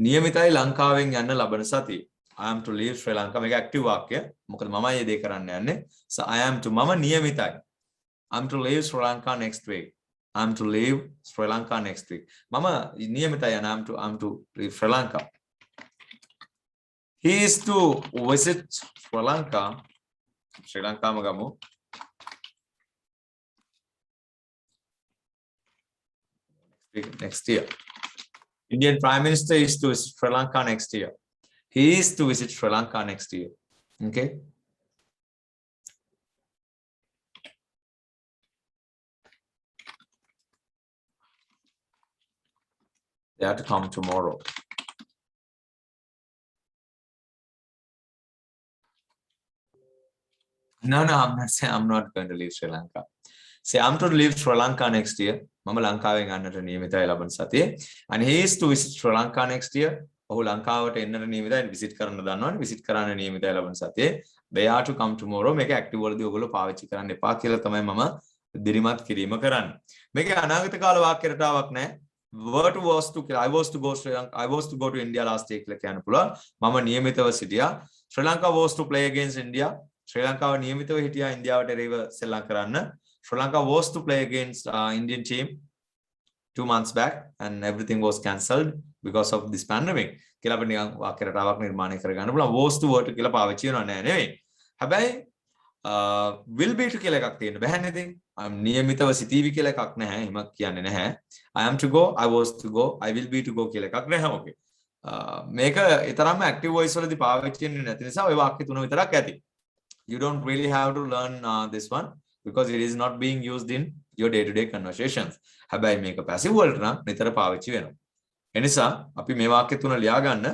නියමිතයි ලංකාවෙන් යන්න ලබන සතියේ. I am to leave Sri Lanka මේක ඇක්ටිව් වාක්‍ය. මොකද මමයි මේ දේ කරන්න යන්නේ. So I am to මම නියමිතයි. I'm to leave Sri Lanka next week. I'm to leave Sri Lanka next week. මම නියමිතයි and I'm to leave Sri Lanka. He is to visit Sri Lanka. Sri Lanka මගමු. Next year. Indian Prime Minister is to visit Sri Lanka next year. He is to visit Sri Lanka next year. Okay. They have to come tomorrow. No, I'm not saying I'm not going to leave Sri Lanka. Say I'm to leave Sri Lanka next year. මම ලංකාවෙන් යන්නට නියමිතයි ලබන සතියේ. And he is to visit Sri Lanka next year. ඔහු ලංකාවට එන්නට නියමිතයි visit කරන්න දන්නවනේ. visit කරන්න නියමිතයි ලබන සතියේ. They are to come tomorrow. මේක active වලදී ඔයගොල්ලෝ පාවිච්චි කරන්න එපා කියලා තමයි මම දිරිමත් කිරීම කරන්නේ. මේකේ අනාගත කාල වාක්‍ය රටාවක් නැහැ. Were to was to I was to go Sri Lanka. I was to go to India last year කියලා කියන්න පුළුවන්. මම නියමිතව සිටියා. Sri Lanka was to play against India. ශ්‍රී ලංකාව නියමිතව හිටියා ඉන්දියාවට එරෙහිව සෙල්ලම් කරන්න. Sri Lanka was to play against Indian team 2 months back and everything was cancelled because of this pandemic. කියලා අපිට නිකන් වාක්‍ය රටාවක් නිර්මාණය කරගන්න පුළුවන්. was to were to කියලා පාවිච්චි වෙනව නෑ නෙවෙයි. හැබැයි will be to කියලා එකක් තියෙන්න බෑනේ ඉතින්. නියමිතව සිටීවි කියලා එකක් නැහැ. එහෙම කියන්නේ නැහැ. I am to go, I was to go, I will be to go කියලා එකක් නැහැ ඔකේ. මේක ඊතරම්ම active voice වලදී පාවිච්චි වෙන්නේ නැති නිසා ওই වාක්‍ය තුන විතරක් ඇති. You don't really have to learn this one because it is not being used in your day-to-day conversations. හැබැයි මේක passive වලට නම් නිතර පාවිච්චි වෙනවා. එනිසා අපි මේ වාක්‍ය තුන ලියා ගන්න.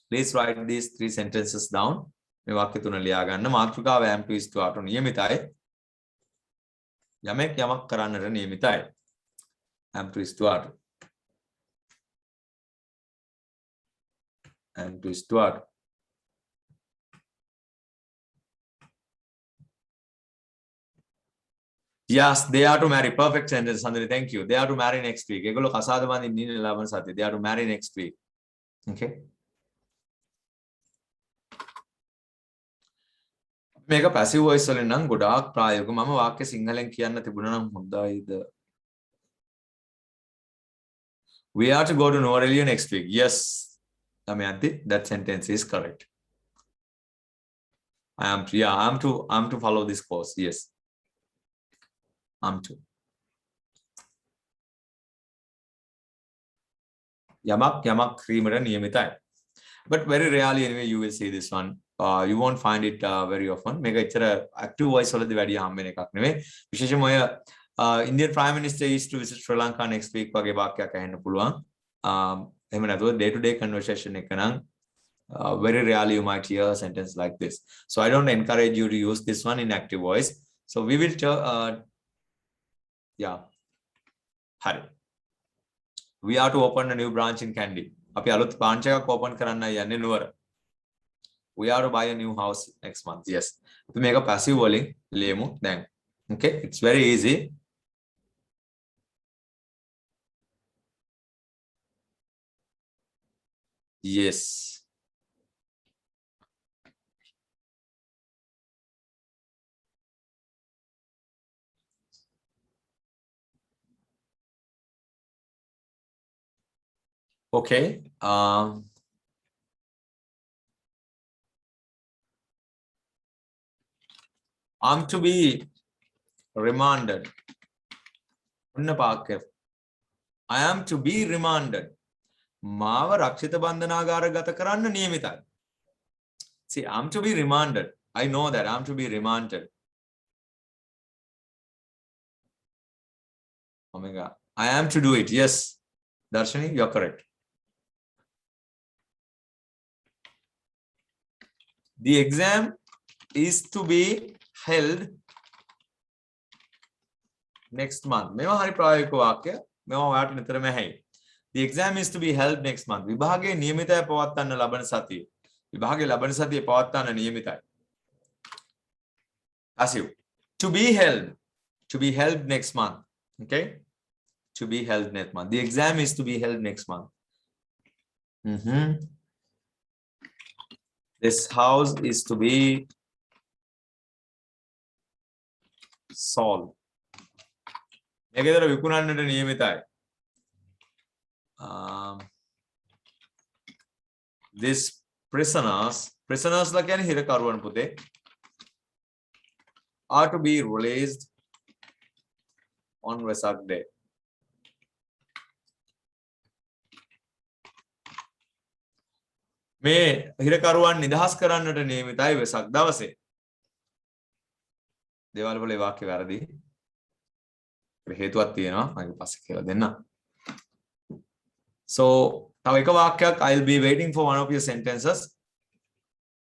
Please write these 3 sentences down. මේ වාක්‍ය තුන ලියා ගන්න. මාතෘකාව am to is to are to නියමිතයි. යමෙක් යමක් කරන්නට නියමිතයි. am to is to are to. am to is to are to. Yes, they are to marry. Perfect sentence, Sandri. Thank you. They are to marry next week. Egolo kasada bandi nini laban sati. They are to marry next week. Okay. මේක passive voice වලින් නම් ගොඩාක් ප්‍රායෝගික. මම වාක්‍ය සිංහලෙන් කියන්න තිබුණා නම් හොඳයිද? We are to go to Nuwara Eliya next week. Yes, Damayanti, that sentence is correct. I'm to follow this course. Yes. I'm to. Yamak creamer niyamitai. But very rarely anyway you will see this one. You won't find it very often. Mega ichara active voice වලදී වැඩි හම්බෙන එකක් නෙවෙයි. විශේෂයෙන්ම ඔය Indian Prime Minister is to visit Sri Lanka next week වගේ වාක්‍යයක් අහන්න පුළුවන්. එහෙම නැතුව day to day conversation එක නම් very rarely you might hear a sentence like this. So I don't encourage you to use this one in active voice. So we will yeah. Hari. We are to open a new branch in Kandy. අපි අලුත් branch එකක් open කරන්න යන්නේ නුවර. We are to buy a new house next month. Yes. අපි මේක passive වලින් ලියමු දැන්. Okay, it's very easy. Yes. Okay. I'm to be remanded. I am to be remanded. මාව රක්ෂිත බන්ධනාගාරගත කරන්න නියමිතයි. See, I'm to be remanded. I know that I'm to be remanded. Omega. I am to do it. Yes. Darshani, you're correct. The exam is to be held next month. මේවා හරි ප්‍රායෝගික වාක්‍ය. මේවා ඔයාලට නිතරම ඇහෙයි. The exam is to be held next month. විභාගයේ නියමිතව පවත්වන්න ලබන සතිය. විභාගයේ ලබන සතියේ පවත්වන්න නියමිතයි. Passive. To be held. To be held next month. Okay? To be held next month. The exam is to be held next month. This house is to be sold. මේකේතර විකුණන්නට නියමිතයි. This prisoners ලා කියන්නේ හිරකරුවන් පුතේ are to be released on Vesak day. මේ හිරකරුවන් නිදහස් කරන්නට නියමිතයි වෙසක් දවසේ. දේවල් වල වාක්‍ය වැරදි. හේතුවක් තියෙනවා මම පස්සේ කියලා දෙන්න. So තව එක වාක්‍යයක් I'll be waiting for one of your sentences.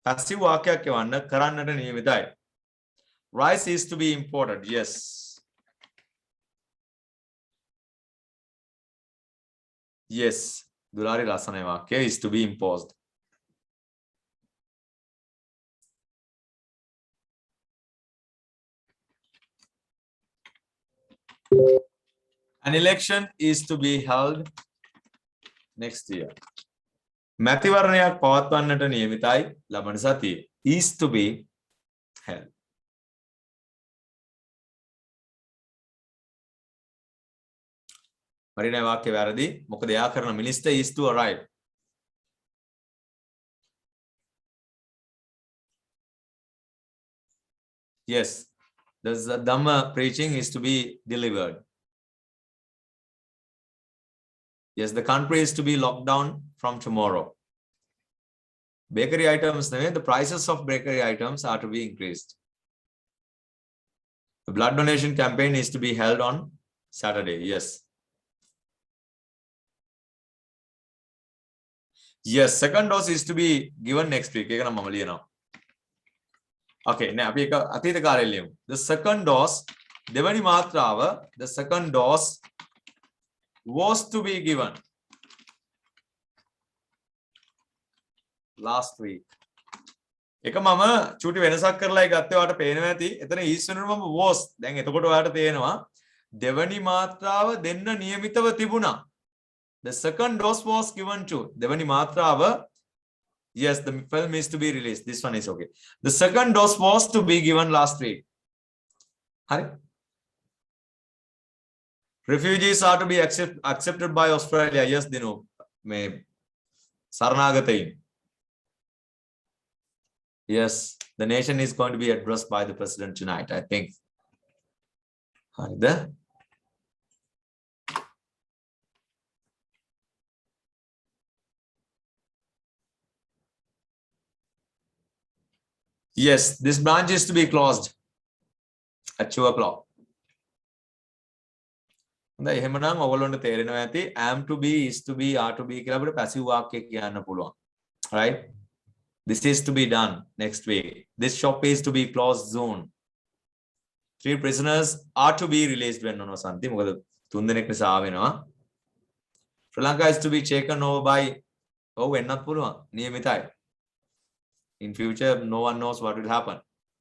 passive වාක්‍යයක් එවන්න කරන්නට නියමිතයි. Rice is to be imported. Yes. Yes. දුලාරි ලස්සනයි වාක්‍යය is to be imposed. An election is to be held next year. මැතිවරණයක් පවත්වන්නට නියමිතයි ලබන සතියේ. Is to be held. මරිනා වාක්‍ය වැරදි. මොකද එයා කරන minister is to arrive. Yes. The Dhamma preaching is to be delivered. Yes, the country is to be locked down from tomorrow. Bakery items, the prices of bakery items are to be increased. The blood donation campaign is to be held on Saturday. Yes. Yes, second dose is to be given next week. Okay, now the second dose, දෙවනි මාත්‍රාව, the second dose was to be given last week. එක මම චූටි වෙනසක් කරලා ගත්තේ ඔයාලට පේනවා ඇති. එතන ඊස් වෙනුවට මම was. දැන් එතකොට ඔයාලට තේනවා දෙවනි මාත්‍රාව දෙන්න නියමිතව තිබුණා. The second dose was given to. දෙවනි මාත්‍රාව, yes, the film is to be released. This one is okay. The second dose was to be given last week. Hari? Refugees are to be accepted by Australia. Yes, Dinu. Me Sarnagatain. Yes, the nation is going to be addressed by the president tonight, I think. There. Yes, this branch is to be closed at 2 o'clock. හොඳයි එහෙමනම් ඔයගොල්ලන්ට තේරෙනවා ඇති am to be, is to be, are to be කියලා අපිට passive වාක්‍ය කියන්න පුළුවන්. Right? This is to be done next week. This shop is to be closed soon. 3 prisoners are to be released වෙන්න ඕන සන්ති. මොකද 3 දෙනෙක් නිසා ආවෙනවා. Sri Lanka is to be taken over by වෙන්නත් පුළුවන්. නියමිතයි. In future, no one knows what will happen.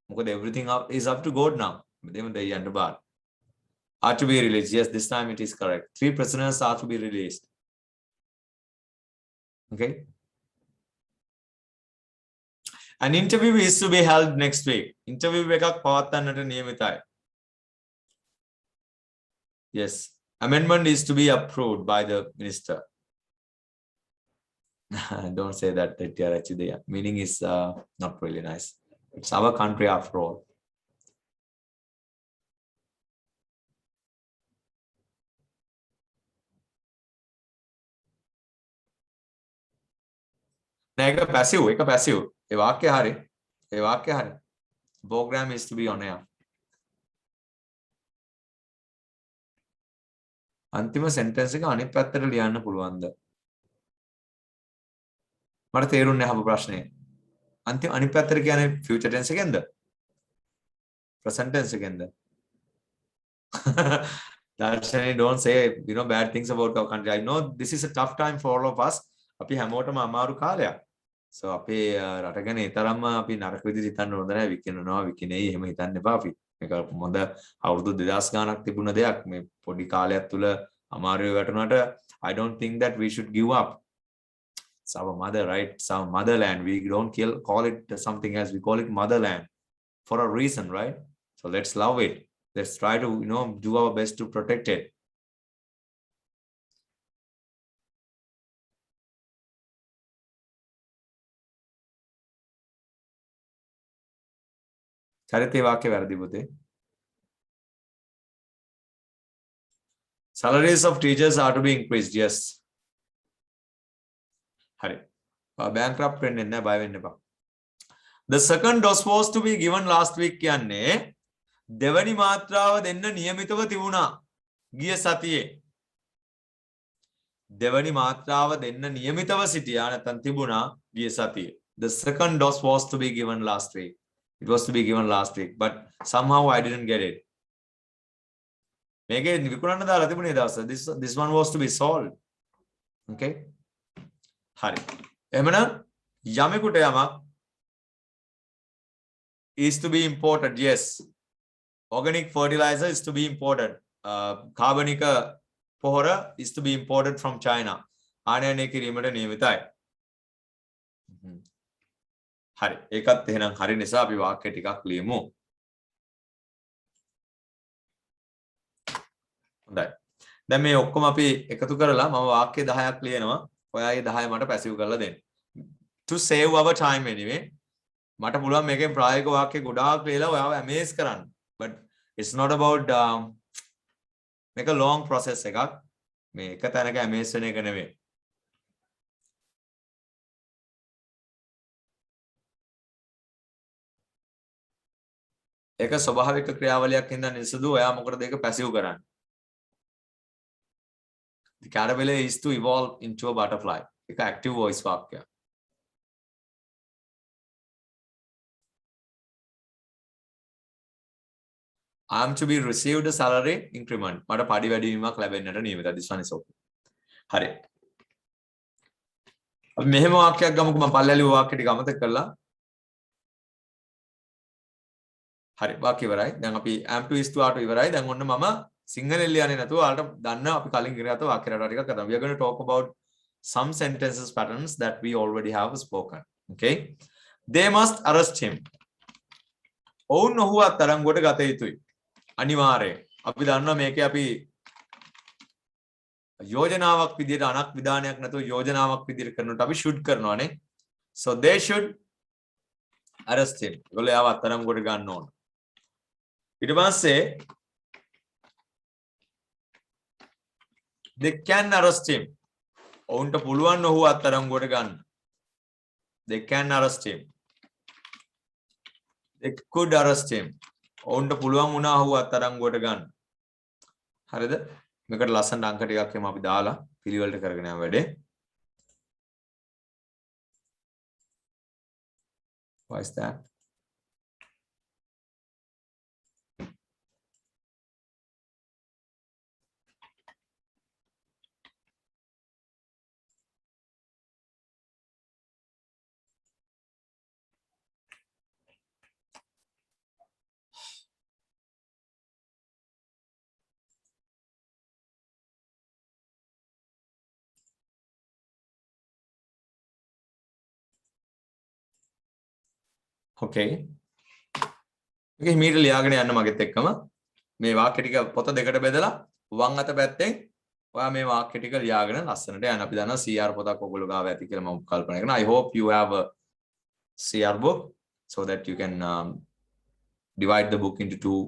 Because everything is up to God now. Are to be released. Yes, this time it is correct. 3 prisoners are to be released. Okay. An interview is to be held next week. Interview එකක් පවත්වන්නට නියමිතයි. Yes. Amendment is to be approved by the minister. Don't say that, actually. Meaning is not really nice. It's our country after all. නෑ එක passive. ඒ වාක්‍ය හරි. ඒ වාක්‍ය හරි. Program is to be on air. අන්තිම sentence එක අනිත් පැත්තට ලියන්න පුළුවන්ද? මට තේරුන්නේ නැහැ අපේ ප්‍රශ්නේ. අන්තිම අනිත් පැත්තට කියන්නේ future tense එකෙන්ද? Present tense එකෙන්ද? Darshani, don't say bad things about our country. I know this is a tough time for all of us. අපි හැමෝටම අමාරු කාලයක්. So අපේ රට ගැන තරම්ම අපි නරක විදිහට හිතන්න හොඳ නැහැ. විකිනනවා විකිනෙයි එහෙම හිතන්න එපා අපි. මේක මොඳ අවුරුදු 2000 ගානක් තිබුණ දෙයක්. මේ පොඩි කාලයක් තුල අමාරුවේ වැටුණාට I don't think that we should give up. It's our mother, right? It's our motherland. We don't call it something else. We call it motherland for a reason, right? So let's love it. Let's try to do our best to protect it. චරිතේ වාක්‍ය වැරදි පුතේ. Salaries of teachers are to be increased. Yes. හරි. bankrupt වෙන්නේ නැහැ, බය වෙන්න එපා. The second dose was to be given last week කියන්නේ දෙවනි මාත්‍රාව දෙන්න නියමිතව තිබුණා ගිය සතියේ. දෙවනි මාත්‍රාව දෙන්න නියමිතව සිටියා නැත්නම් තිබුණා ගිය සතියේ. The second dose was to be given last week. It was to be given last week, but somehow I didn't get it. මේකේ විකුණන්න දාලා තිබුණේ දවස්. This one was to be sold. Okay? හරි. එහෙමනම් යමෙකුට යමක් is to be imported. Yes. Organic fertilizer is to be imported. Carbonic පොහොර is to be imported from China. ආනයනය කිරීමට නියමිතයි. හරි. ඒකත් එහෙනම් හරි නිසා අපි වාක්‍ය ටිකක් ලියමු. හොඳයි. දැන් මේ ඔක්කොම අපි එකතු කරලා මම වාක්‍ය 10ක් ලියනවා. ඔයාගේ 10 මට පැසිව් කරලා දෙන්න. To save our time anyway. මට පුළුවන් මේකෙන් ප්‍රායෝගික වාක්‍ය ගොඩාක් ලියලා ඔයාව amaze කරන්න. But it's not about මේක long process එකක්. මේ එක තැනක amaze වෙන එක නෙවෙයි. ඒක ස්වභාවික ක්‍රියාවලියක් හින්දා නිසදු ඔයා මොකටද ඒක පැසිව් කරන්නේ? The caterpillar is to evolve into a butterfly. ඒක active voice වාක්‍යයක්. I am to be received a salary increment. මට පඩි වැඩිවීමක් ලැබෙන්නට නියමිතයි. This one is okay. හරි. අපි මෙහෙම වාක්‍යයක් ගමුකෝ. මම පල්ලෙලි වාක්‍ය ටික අමතක කරලා. හරි. වාක්‍ය ඉවරයි. දැන් අපි am to is to are to ඉවරයි. දැන් ඔන්න මම සිංහලෙන් ලියන්නේ නැතුව ඔයාලට දන්න අපි කලින් ඉගෙන ගත්ත වාක්‍ය රටාව ටිකක් කරමු. We are going to talk about some sentences patterns that we already have spoken. Okay? They must arrest him. ඔවුන් ඔහුව අත්අඩංගුවට ගත යුතුයි. අනිවාර්යයෙන්. අපි දන්නවා මේකේ අපි යෝජනාවක් විදිහට අනක් විධානයක් නැතුව යෝජනාවක් විදිහට කරනකොට අපි should කරනවානේ. So they should arrest him. ඒගොල්ලෝ යාව අත්අඩංගුවට ගන්න ඕන. ඊට පස්සේ they can arrest him. ඔවුන්ට පුළුවන් ඔහුව අත්අඩංගුවට ගන්න. They can arrest him. They could arrest him. ඔවුන්ට පුළුවන් වුණා ඔහුව අත්අඩංගුවට ගන්න. හරිද? මේකට ලස්සන අංක ටිකක් එම අපි දාලා පිළිවෙලට කරගෙන යන වැඩේ. Why is that? Okay. මේක හිමීට ලියාගෙන යන්න මගෙත් එක්කම මේ වාක්‍ය ටික පොත දෙකට බෙදලා වම් අත පැත්තෙන් ඔයා මේ වාක්‍ය ටික ලියාගෙන ලස්සනට යන්න. අපි දන්නවා CR පොතක් ඔයගොල්ලෝ ගාව ඇති කියලා මම කල්පනා කරනවා. I hope you have a CR book so that you can divide the book into two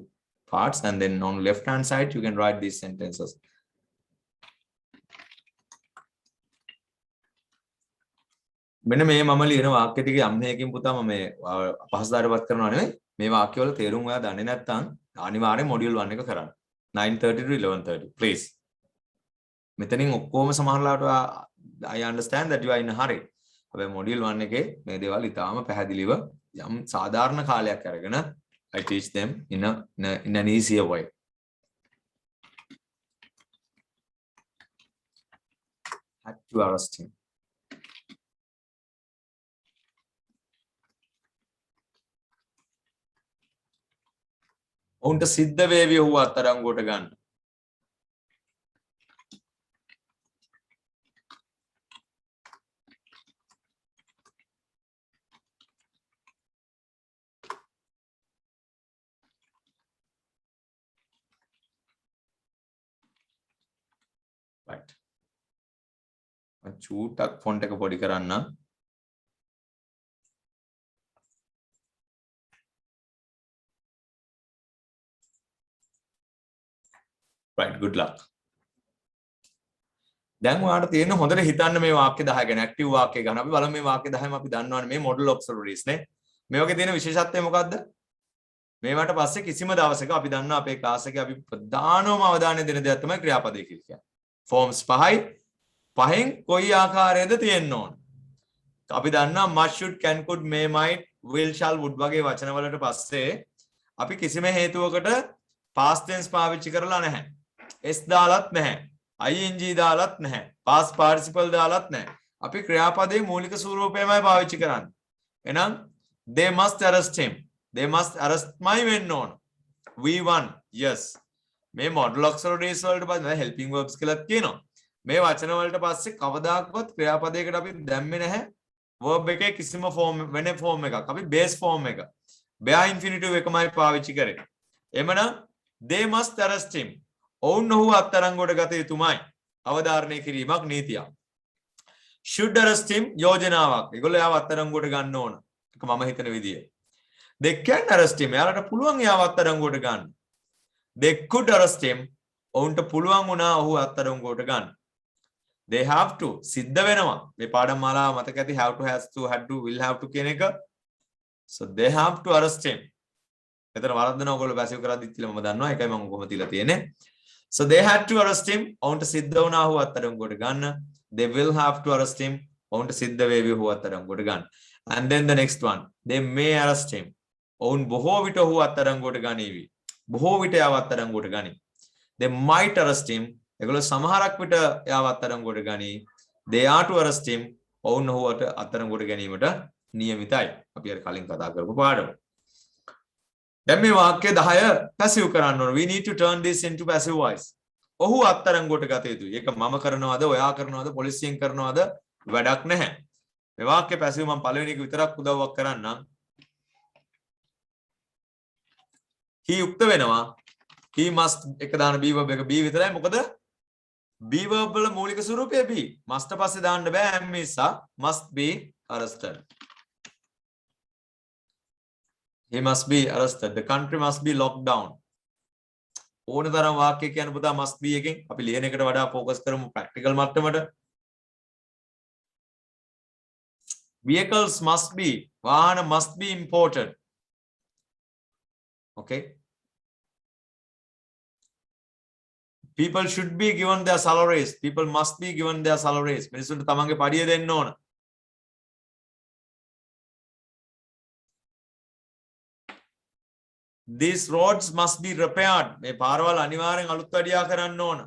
parts, and then on left hand side you can write these sentences. මෙන්න මේ මම ලියන වාක්‍ය ටික යම් හේකින් පුතා මම මේ අපහසුතාවයටපත් කරනවා නෙවෙයි. මේ වාක්‍ය වල තේරුම් ඔයා දන්නේ නැත්නම් අනිවාර්යෙන් මොඩියුල් 1 එක කරන්න. 9:30 to 11:30 please. මෙතනින් ඔක්කොම සමහරලාට I understand that you are in a hurry. හැබැයි මොඩියුල් 1 එකේ මේ දේවල් ඉතාම පැහැදිලිව යම් සාධාරණ කාලයක් අරගෙන I teach them in an easier way. Had to arrest him. උන්ට සිද්ධ වේවි ඔහු අත්අඩංගුවට ගන්න. right. චූටක් ෆොන්ට් එක පොඩි කරන්න. right, good luck. දැන් ඔයාලට තියෙන හොඳට හිතන්න මේ වාක්‍ය 10 ගැන ඇක්ටිව් වාක්‍ය ගන්න. අපි බලමු මේ වාක්‍ය 10ම අපි දන්නවනේ මේ මොඩල් ඔක්සිලරිස් නේ. මේ වගේ තියෙන විශේෂත්වය මොකද්ද? මේවට පස්සේ කිසිම දවසක අපි දන්නවා අපේ ක්ලාස් එකේ අපි ප්‍රධානම අවධානය දෙන දෙයක් තමයි ක්‍රියාපදේ කියලා කියන්නේ. ෆෝම්ස් 5යි. පහෙන් කොයි ආකාරයේද තියෙන්න ඕන. අපි දන්නවා must should can could may might will shall would වගේ වචන වලට පස්සේ අපි කිසිම හේතුවකට past tense පාවිච්චි කරලා නැහැ. s දාලත් නැහැ. ing දාලත් නැහැ. past participle දාලත් නැහැ. අපි ක්‍රියාපදයේ මූලික ස්වරූපයමයි පාවිච්චි කරන්නේ. එහෙනම් they must arrest him. they must arrest my වෙන්න ඕන. we won. yes. මේ model auxiliaries වලට පස්සේ helping verbs කියලා කියනවා. මේ වචන වලට පස්සේ කවදාකවත් ක්‍රියාපදයකට අපි දැම්මේ නැහැ verb එකේ කිසිම form වෙන form එකක්. අපි base form එක. bare infinitive එකමයි පාවිච්චි කරේ. එමනම් they must arrest him. ඔවුන් ඔහු අත්අඩංගුවට ගත යුතුමයි. අවධාරණය කිරීමක් නීතියක්. should arrest him යෝජනාවක්. ඒගොල්ලෝ යාව අත්අඩංගුවට ගන්න ඕන. ඒක මම හිතන විදිය. they can arrest him. යාලට පුළුවන් යාව අත්අඩංගුවට ගන්න. they could arrest him. ඔවුන්ට පුළුවන් වුණා ඔහු අත්අඩංගුවට ගන්න. they have to සිද්ධ වෙනවා. මේ පාඩම් මාලාව මතක ඇති have to has to had to will have to කියන එක. so they have to arrest him. එතන වරද්දන ඔයගොල්ලෝ පැසිව් කරද්දිත් කියලා මම දන්නවා. ඒකයි මම කොහොම තියලා තියෙන්නේ. so they had to arrest him. ඔවුන්ට සිද්ධ වුණා ඔහු අත්අඩංගුවට ගන්න. they will have to arrest him. ඔවුන්ට සිද්ධ වේවි ඔහු අත්අඩංගුවට ගන්න. and then the next one they may arrest him. ඔවුන් බොහෝ විට ඔහු අත්අඩංගුවට ගනීවි. බොහෝ විට යාව අත්අඩංගුවට ගනී. they might arrest him. ඒගොල්ලෝ සමහරක් විට යාව අත්අඩංගුවට ගනී. they are to arrest him. ඔවුන් ඔහුට අත්අඩංගුවට ගැනීමට නියමිතයි. අපි අර කලින් කතා කරපු පාඩම. දැන් මේ වාක්‍ය 10 පැසිව් කරන්න ඕන. we need to turn this into passive voice. ඔහු අත්අඩංගුවට ගත යුතුයි. ඒක මම කරනවද, ඔයා කරනවද, පොලිසියෙන් කරනවද වැඩක් නැහැ. මේ වාක්‍ය පැසිව් මම පළවෙනි එක විතරක් උදව්වක් කරන්නම්. he යුක්ත වෙනවා. he must එක දාන be verb එක be විතරයි. මොකද be verb වල මූලික ස්වරූපය be. must පස්සේ දාන්න බෑ. am නිසා must be arrested. he must be arrested. the country must be locked down. ඕන තරම් වාක්‍ය කියන්න පුතා must be එකෙන් අපි ලියන එකට වඩා ફોකස් කරමු ප්‍රැක්ටිකල් මට්ටමට. vehicles must be වාහන must be imported. okay. people should be given their salaries. people must be given their salaries. මිනිස්සුන්ට තමන්ගේ පඩිය දෙන්න ඕන. these roads must be repaired. මේ පාරවල් අනිවාර්යෙන් අලුත් වැඩියා කරන්න ඕන.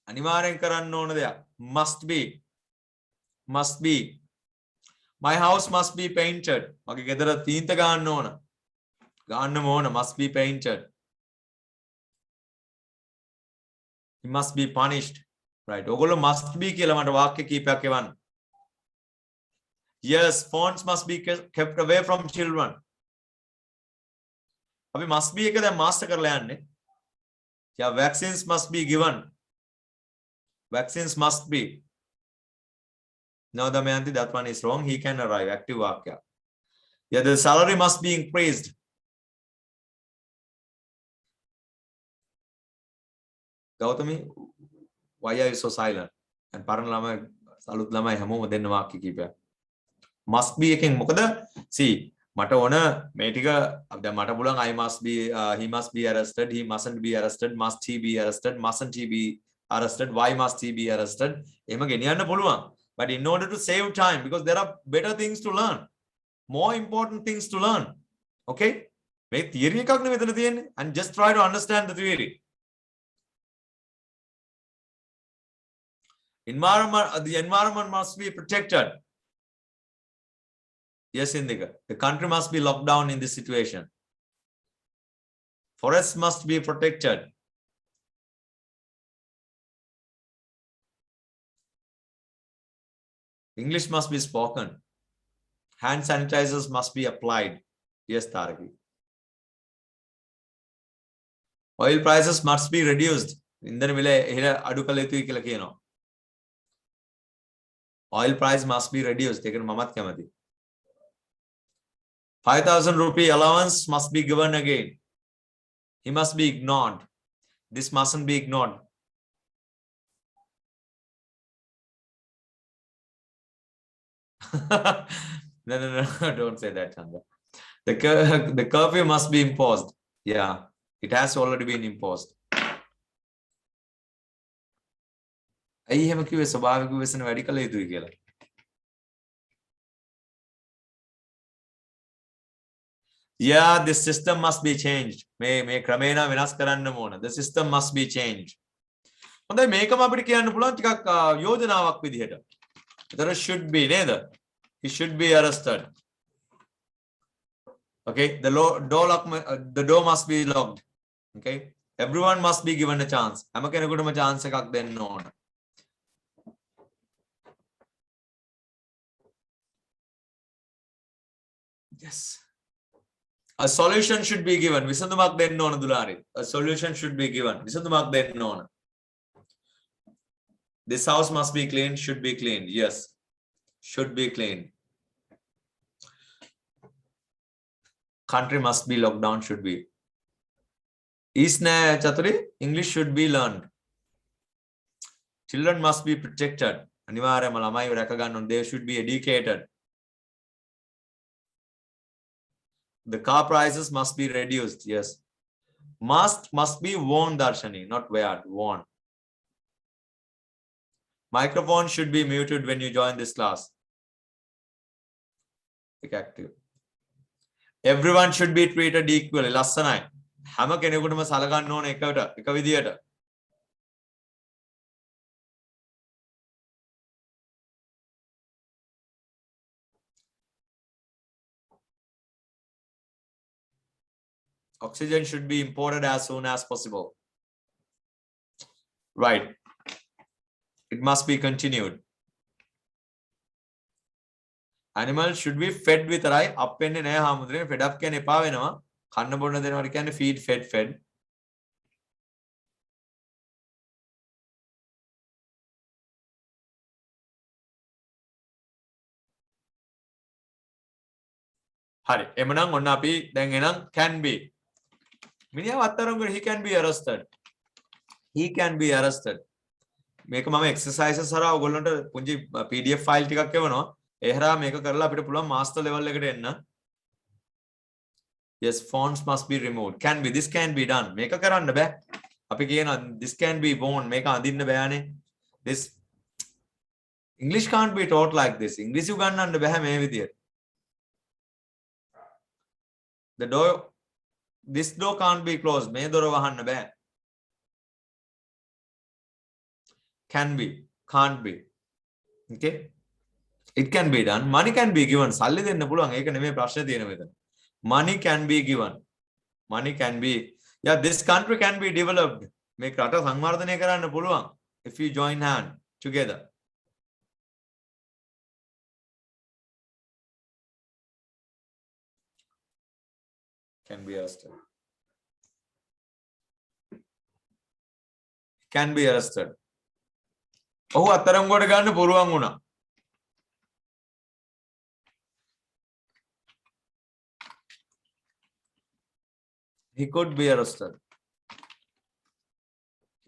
අනිවාර්යෙන් කරන්න ඕන දෙයක්. must be. must be. my house must be painted. මගේ ගෙදර තීන්ත ගන්න ඕන. ගන්නම ඕන. must be painted. he must be punished. right. ඔයගොල්ලෝ must be කියලා මට වාක්‍ය කීපයක් එවන්න. yes, phones must be kept away from children. අපි must be එක දැන් මාස්ටර් කරලා යන්නේ. yeah, vaccines must be given. Vaccines must be. No, Damayanti, that one is wrong. He can arrive. Active Vakya. Yeah, the salary must be increased. Gautami, why are you so silent? And Paran Lama, Salut Lama, Hamu, then Vaki keeper. Must be a king. Mukada, see, Mataona, Metika, the Matabulang, I must be, he must be arrested, he mustn't be arrested, must he be arrested, mustn't he be arrested, why must he be arrested? But in order to save time, because there are better things to learn, more important things to learn. Okay? Make theory and just try to understand the theory. Environment, the environment must be protected. Yes, Indika. The country must be locked down in this situation. Forests must be protected. English must be spoken. Hand sanitizers must be applied. Yes, Taraki. Oil prices must be reduced. Oil price must be reduced. 5,000 rupee allowance must be given again. He must be ignored. This mustn't be ignored. No, don't say that, Chandra. The curfew must be imposed. Yeah, it has already been imposed. Yeah, this system must be changed. The system must be changed. There should be neither. He should be arrested. Okay, the door must be locked. Okay, everyone must be given a chance. Yes. A solution should be given. A solution should be given. This house must be cleaned, should be cleaned. Yes, should be cleaned. Country must be locked down, should be. Isna Chaturi, English should be learned. Children must be protected. They should be educated. The car prices must be reduced. Yes. Must be worn, Darshani, not wear, worn. Microphone should be muted when you join this class. Active. Everyone should be treated equally. Lassanai. Hama kenegudama salaganna one එක විදියට. Oxygen should be imported as soon as possible. Right. It must be continued. Animals should be fed with right. Up and නෑ හාමුදුරනේ fed up කියන්නේ එපා වෙනවා. කන්න බොන්න දෙනවට කියන්නේ feed fed. හරි. එමනම් ඔන්න අපි දැන් එනම් can be. මිනිහා අත්තරංගුවේ he can be arrested. He can be arrested. මේක මම exercises හරහා ඔයගොල්ලන්ට පුංචි PDF file ටිකක් එවනවා. ඒ හරහා මේක කරලා අපිට පුළුවන් master level එකට එන්න. Yes, fonts must be removed. Can be. This can be done. මේක කරන්න බෑ. අපි කියනවා this can be worn. මේක අඳින්න බෑනේ. This English can't be taught like this. English උගන්වන්න බෑ මේ විදියට. The door, this door can't be closed. මේ දොර වහන්න බෑ. Can be, can't be. Okay, it can be done. Money can be given. සල්ලි දෙන්න පුළුවන්. ඒක නෙමෙයි ප්‍රශ්නේ තියෙන මෙතන. Money can be given. Money can be. Yeah, this country can be developed. මේක රට සංවර්ධනය කරන්න පුළුවන්. If you join hand together. Can be arrested. Can be arrested. ඔහු අත්අඩංගුවට ගන්න පුරුවන් වුණා. He could be arrested.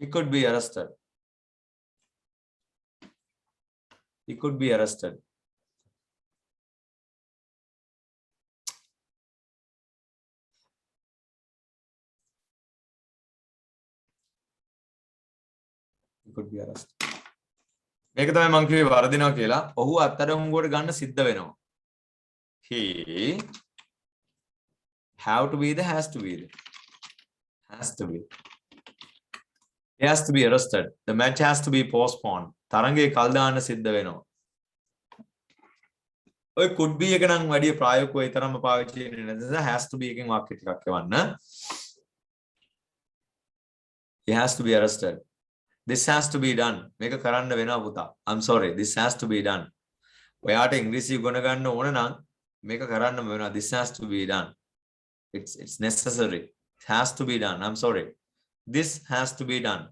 He could be arrested. He could be arrested. He could be arrested. මේක තමයි මම කිව්වේ වරදිනවා කියලා. ඔහු අත්අඩංගුවට ගන්න සිද්ධ වෙනවා. He have to be the has to be the has to be. He has to be arrested. The match has to be postponed. තරඟේ කල් දාන්න සිද්ධ වෙනවා. ඔය could be එක නම් වැඩි ප්‍රායෝගිකව ඒ තරම්ම පාවිච්චි වෙන්නේ නැද්ද? has to be එකෙන් වාක්‍ය ටිකක් එවන්න. He has to be arrested. This has to be done. මේක කරන්න වෙනවා පුතා. I'm sorry. This has to be done. ඔයාට ඉංග්‍රීසි ඉගෙන ගන්න ඕන නම් මේක කරන්නම වෙනවා. This has to be done. It's necessary. It has to be done. I'm sorry. This has to be done.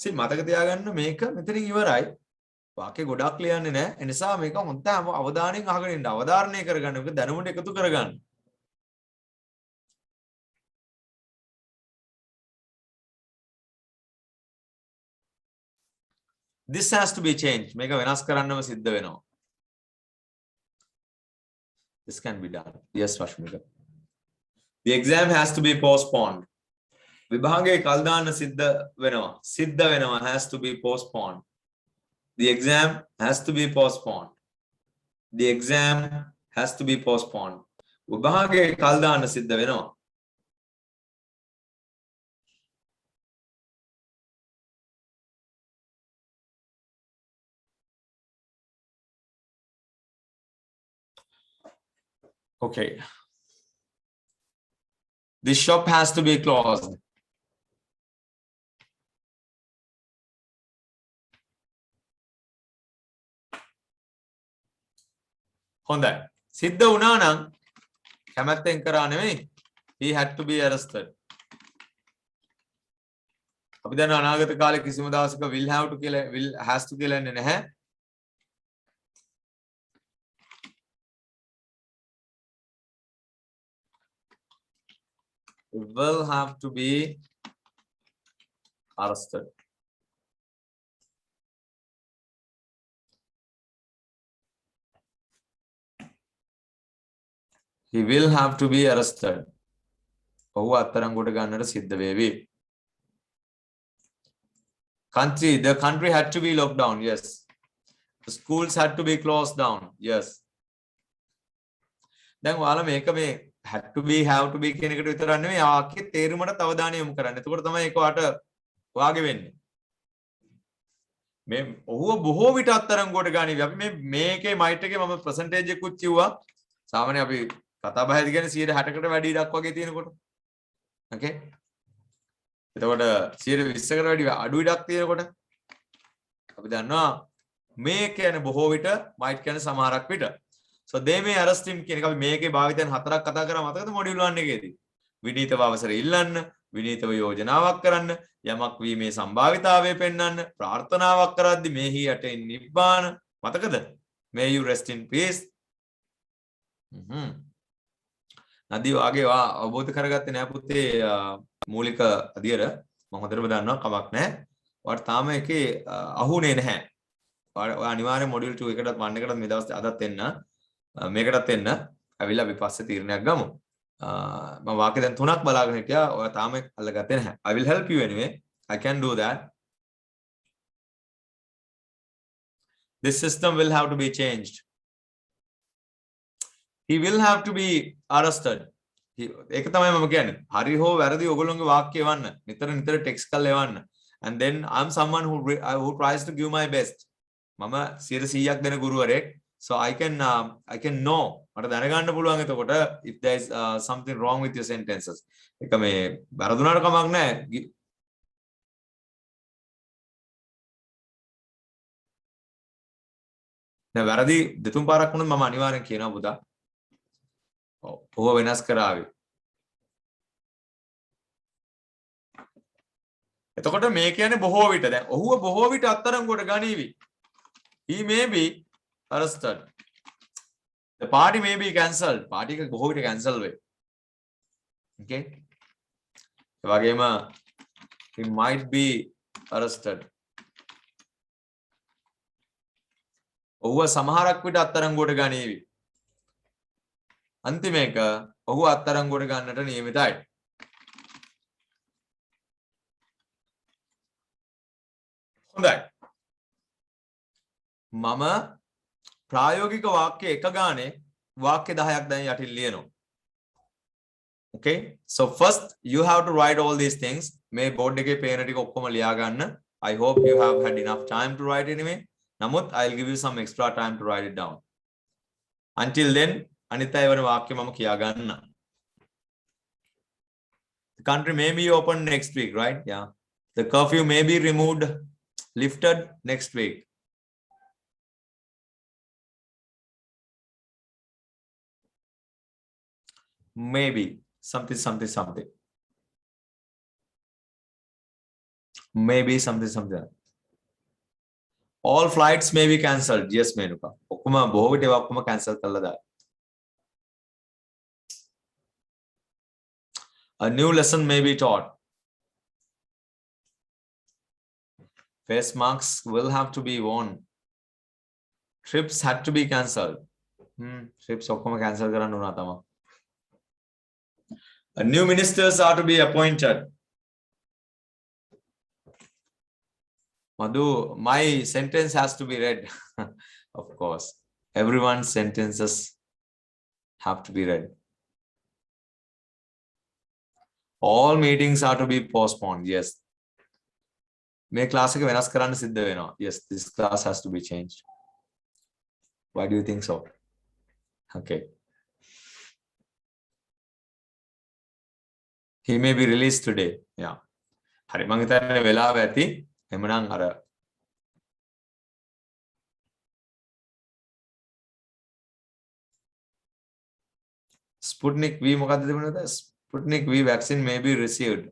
See මතක තියාගන්න මේක මෙතනින් ඉවරයි. වාක්‍ය ගොඩක් ලියන්නේ නැහැ. ඒ නිසා මේක හොඳට අවධානයෙන් අහගෙන ඉන්න. අවධාරණය කරගන්න. මේක දැනුමට එකතු කරගන්න. This has to be changed. මේක වෙනස් කරන්නම සිද්ධ වෙනවා. This can be done. Yes, Rashmika. The exam has to be postponed. විභාගයේ කල් දාන්න සිද්ධ වෙනවා. සිද්ධ වෙනවා has to be postponed. The exam has to be postponed. The exam has to be postponed. විභාගයේ කල් දාන්න සිද්ධ වෙනවා. Okay. This shop has to be closed. හොඳයි. සිද්ධ වුණා නම් කැමැත්තෙන් කරා නෙමෙයි. He had to be arrested. අපි දැන් අනාගත කාලේ කිසිම දවසක will have to කියලා will has to කියලා එන්නේ නැහැ. Will have to be arrested. He will have to be arrested. ඔහු අත්අඩංගුවට ගන්නට සිද්ධ වේවි. The country had to be locked down. Yes. The schools had to be closed down. Yes. දැන් ඔයාලා මේක මේ had to be have to be කියන එකට විතරක් නෙමෙයි ආකේ තේරුමට අවධානය යොමු කරන්න. එතකොට තමයි ඒක වාට වාගේ වෙන්නේ. මේ ඔහුව බොහෝ විට අත්අඩංගුවට ගනිවි. අපි මේකේ මයිට් එකේ මම percentage එකකුත් කිව්වා. සාමාන්‍ය අපි කතා බහදී කියන්නේ 60%කට වැඩි ඉඩක් වගේ තියෙනකොට. Okay. එතකොට 120කට වැඩි අඩු ඉඩක් තියෙනකොට අපි දන්නවා මේ කියන්නේ බොහෝ විට මයිට් කියන්නේ සමහරක් විට. So they may arrest him කියන එක අපි මේකේ භාවිතයන් හතරක් කතා කරා මතකද මොඩියුල් 1 එකේදී. විනීතව අවසර ඉල්ලන්න, විනීතව යෝජනාවක් කරන්න, යමක් වීමේ සම්භාවිතාවය පෙන්වන්න, ප්‍රාර්ථනාවක් කරද්දී මේහි යටින් නිබ්බාන මතකද? May you rest in peace. නදී වාගේ අවබෝධ කරගත්තේ නෑ පුතේ මූලික අධියර මම හොඳටම දන්නවා කමක් නෑ. ඔයාලට තාම ඒකේ අහුනේ නැහැ. ඔයා අනිවාර්යෙන් මොඩියුල් 2 එකටත් 1 එකටත් මේ දවස් අදත් එන්න මේකටත් එන්න අවිලා අපි පස්සේ තීරණයක් ගමු. මම වාක්‍ය දැන් තුනක් බලාගෙන හිටියා. ඔයා තාම අල්ලගත්තේ නැහැ. I will help you anyway. I can do that. This system will have to be changed. He will have to be arrested. ඒක තමයි මම කියන්නේ. හරි හෝ වැරදි ඔයගොල්ලෝගේ වාක්‍ය එවන්න. නිතර ටෙක්ස්ට් කරලා එවන්න. And then I'm someone who tries to give my best. මම 100%ක් දෙන ගුරුවරයෙක්. So I can know. මට දැනගන්න පුළුවන් එතකොට if there is something wrong with your sentences. ඒක මේ වැරදුනාට කමක් නැහැ. දැන් වැරදි දෙතුන් පාරක් වුණොත් මම අනිවාර්යෙන් කියනවා පුතා. ඔව් වෙනස් කරાવી. එතකොට මේ කියන්නේ බොහෝ විට දැන් ඔහුව බොහෝ විට අත්අඩංගුවට ගනීවි. He may be arrested. The party may be cancelled. party එක බොහෝ විට cancel වෙයි. Okay? ඒ වගේම he might be arrested. ඔහුව සමහරක් විට අත්අඩංගුවට ගනීවි. අන්තිම එක ඔහුව අත්අඩංගුවට ගන්නට නියමිතයි. හොඳයි. මම ප්‍රායෝගික වාක්‍ය එක ගානේ වාක්‍ය 10ක් දැන් යටින් ලියනවා. Okay? So first you have to write all these things. මේ බෝඩ් එකේ පේන ටික ඔක්කොම ලියා ගන්න. I hope you have had enough time to write anyway. නමුත් I'll give you some extra time to write it down. Until then අනිත් අය වෙන වාක්‍ය මම කියා ගන්න. The country may be open next week, right? Yeah. The curfew may be removed, lifted next week. Maybe something. Maybe something. All flights may be cancelled. Yes, Menuka. ඔක්කොම බොහෝ විට ඒවා ඔක්කොම cancel කරලා දායි. A new lesson may be taught. Face masks will have to be worn. Trips had to be cancelled. Trips ඔක්කොම cancel කරන්න උනා තමයි. New ministers are to be appointed. Madhu, my sentence has to be read. Of course. Everyone's sentences have to be read. All meetings are to be postponed. Yes. මේ class එක වෙනස් කරන්න සිද්ධ වෙනවා. Yes, this class has to be changed. Why do you think so? Okay. He may be released today. Yeah. හරි මං හිතන්නේ වෙලාව ඇති. එමනම් අර Sputnik V මොකක්ද තිබුණේද? Sputnik V vaccine may be received.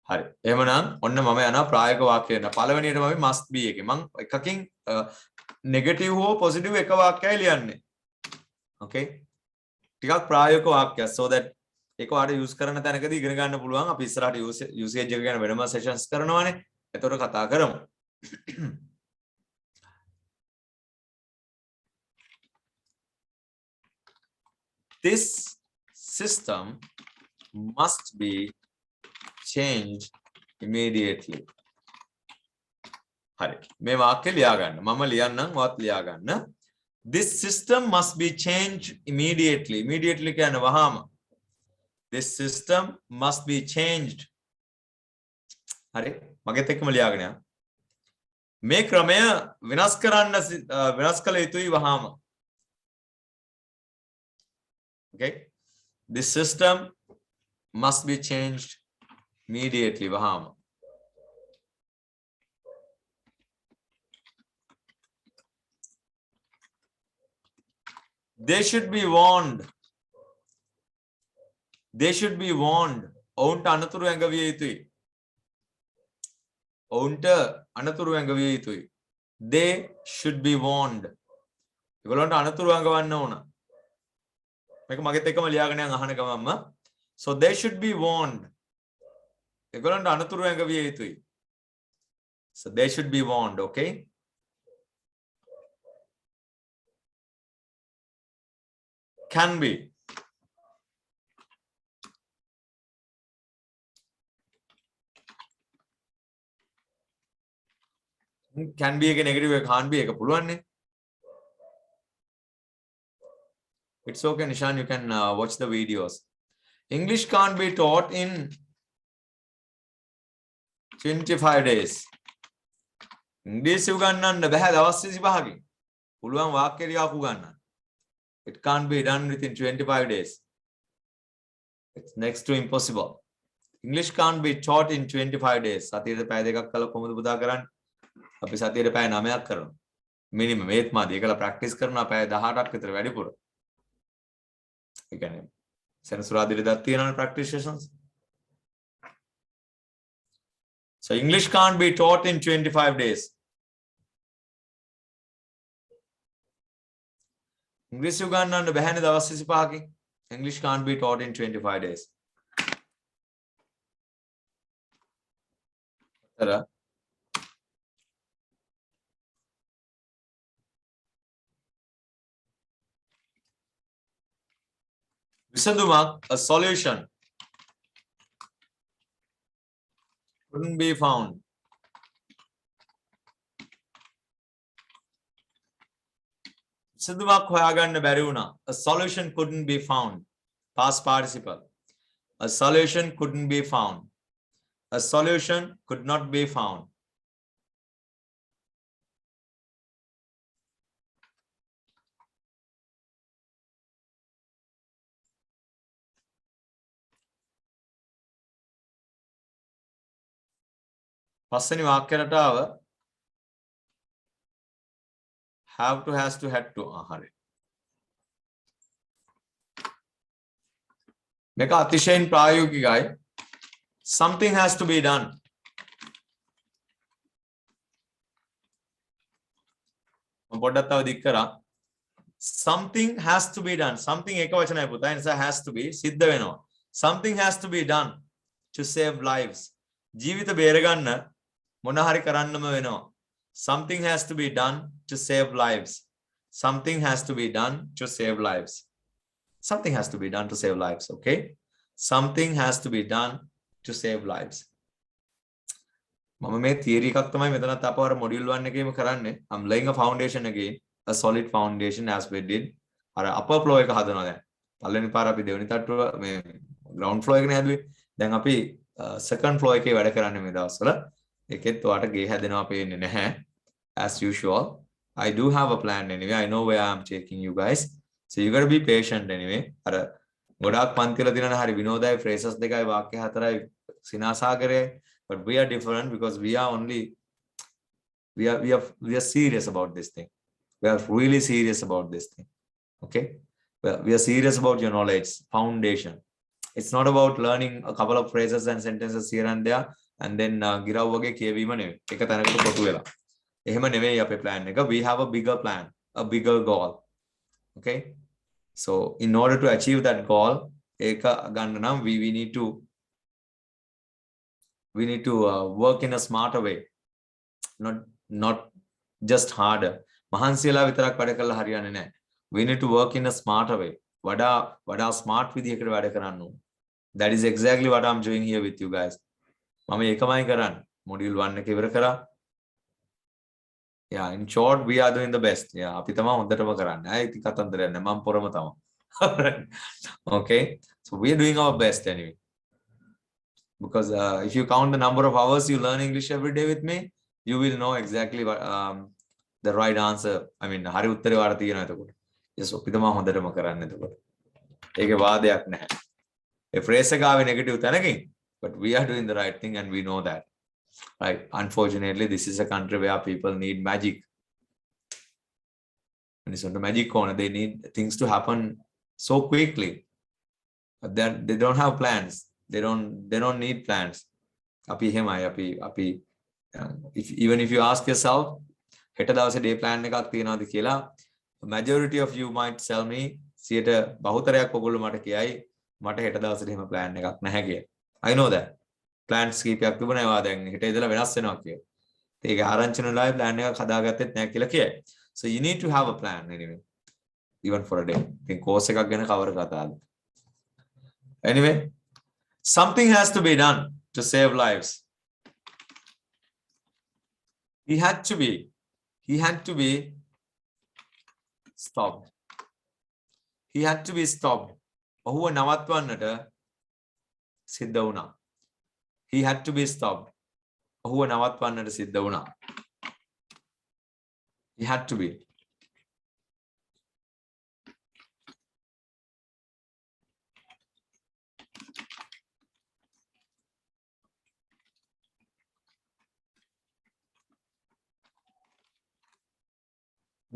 හරි. එහෙමනම් ඔන්න මම යනවා ප්‍රායෝගික වාක්‍යයට. පළවෙනියටම අපි must be එකේ. මං එකකින් නෙගටිව් හෝ පොසිටිව් එක වාක්‍යයයි ලියන්නේ. Okay? ටිකක් ප්‍රායෝගික වාක්‍යයක් so that ඒක ඔයාලට යූස් කරන තැනකදී ඉගෙන ගන්න පුළුවන්. අපි ඉස්සරහට යූසේජ් එක ගැන වෙනම සෙෂන්ස් කරනවානේ. එතකොට කතා කරමු. This system must be changed immediately. හරි. මේ වාක්‍ය ලියා ගන්න. මම ලියන්නම් ඔයත් ලියා ගන්න. This system must be changed immediately. Immediately කියන්නේ වහාම. This system must be changed. හරි. මගෙත් එක්කම ලියාගෙන යන්න. මේ ක්‍රමය වෙනස් කළ යුතුයි වහාම. Okay? This system must be changed immediately වහාම. They should be warned. They should be warned. ඔවුන්ට අනතුරු ඇඟවිය යුතුයි. ඔවුන්ට අනතුරු ඇඟවිය යුතුයි. They should be warned. ඒගොල්ලන්ට අනතුරු ඇඟවන්න ඕන. මේක මගෙත් එක්කම ලියාගෙන යන් අහන ගමන්ම. So they should be warned. ඒගොල්ලන්ට අනතුරු ඇඟවිය යුතුයි. So they should be warned, okay? Can be. Can be එක negative එක can't be එක පුළුවන් නේ. It's okay Nishan, you can watch the videos. English can't be taught in 25 days. ඉංග්‍රීසි උගන්වන්න බෑ දවස් 25කින්. පුළුවන් වාක්‍ය ටිකක් උගන්වන්න. It can't be done within 25 days. It's next to impossible. English can't be taught in 25 days. සතියේ පැය දෙකක් කළා කොහොමද පුතා කරන්නේ? අපි සතියේ පැය 9ක් කරනවා. මිනිමම් ඒත් මාදි ඒකලා ප්‍රැක්ටිස් කරනවා පැය 18ක් විතර වැඩිපුර. ඒ කියන්නේ සෙනසුරාදිරේ දත් තියෙනවනේ practice sessions. So English can't be taught in 25 days. English උගන්වන්න බැහැනේ දවස් 25කින්. English can't be taught in 25 days. විසඳුමක්, a solution couldn't be found. විසඳුමක් හොයාගන්න බැරි වුණා. A solution couldn't be found. Past participle. A solution couldn't be found. A solution could not be found. පස්වෙනි වාක්‍ය රටාව have to, has to, had to. හරි. මේක අතිශයින් ප්‍රායෝගිකයි. Something has to be done. මම පොඩ්ඩක් තව දික් කරා. Something has to be done. Something එක වචනයි පුතා. ඒ නිසා has to be සිද්ධ වෙනවා. Something has to be done to save lives. ජීවිත බේරගන්න මොන හරි කරන්නම වෙනවා. Something has to be done to save lives. Something has to be done to save lives. Something has to be done to save lives. Okay? Something has to be done to save lives. මම මේ theory එකක් තමයි මෙතනත් අපව අර module 1 එකේම කරන්නේ. I'm laying a foundation again, a solid foundation as we did. අර upper floor එක හදනවා දැන්. පළවෙනි පාර අපි දෙවෙනි තට්ටුව මේ ground floor එකනේ හැදුවේ. දැන් අපි second floor එකේ වැඩ කරන්නේ මේ දවස්වල. ඒකෙත් ඔයාට ගේ හැදෙනවා පේන්නේ නැහැ. As usual, I do have a plan anyway. I know where I'm taking you guys. So you got to be patient anyway. අර ගොඩාක් පන්ති වල දිනන හරි විනෝදයි phrases දෙකයි වාක්‍ය හතරයි සිනාසාගරේ. But we are different because we are only we are serious about this thing. We are really serious about this thing. Okay? We are serious about your knowledge foundation. It's not about learning a couple of phrases and sentences here and there and then ගිරව් වගේ කියවීම නෙවෙයි. එක තැනකට කොටු වෙලා. එහෙම නෙවෙයි අපේ plan එක. We have a bigger plan, a bigger goal. Okay? So in order to achieve that goal, ඒක ගන්න නම් we need to work in a smarter way. Not just harder. මහන්සියලා විතරක් වැඩ කරලා හරියන්නේ නැහැ. We need to work in a smarter way. වඩා smart විදිහකට වැඩ කරන්න ඕනේ. That is exactly what I'm doing here with you guys. මම ඒකමයි කරන්නේ. module 1 එක ඉවර කරා. Yeah, in short we are doing the best. Yeah, අපි තමයි හොඳටම කරන්නේ. ආයි ඉතින් කතන්දරයක් නැහැ. මම පොරම තමයි. Okay? So we are doing our best anyway. Because if you count the number of hours you learn English every day with me, you will know exactly what the right answer. I mean, හරි උත්තරේ වාර තියෙනවා එතකොට. Yes, අපි තමයි හොඳටම කරන්නේ එතකොට. ඒකේ වාදයක් නැහැ. ඒ phrase එක ආවේ negative තැනකින්, but we are doing the right thing and we know that. Right? Unfortunately, this is a country where people need magic. When it's on the magic corner, they need things to happen so quickly. But then they don't have plans. They don't need plans. Even if you ask yourself, හෙට දවසේ day plan එකක් තියනවාද කියලා, majority of you might tell me, සියට බහුතරයක් ඔයගොල්ලෝ මට කියයි මට හෙට දවසේ එහෙම plan එකක් නැහැ කියලා. I know that. Plans කීපයක් තිබුණා ඒවා දැන් හෙට ඉඳලා වෙනස් වෙනවා කියලා. ඒක ආරංචි නුලායි plan එකක් හදාගත්තෙත් නැහැ කියලා කියයි. So you need to have a plan anyway. Even for a day. ඉතින් course එකක් ගැන cover කතාවද. Anyway, something has to be done to save lives. He had to be stopped. He had to be stopped. ඔහුව නවත්වන්නට සිද්ධ වුණා. He had to be stopped. ඔහුව නවත්වන්නට සිද්ධ වුණා. He had to be.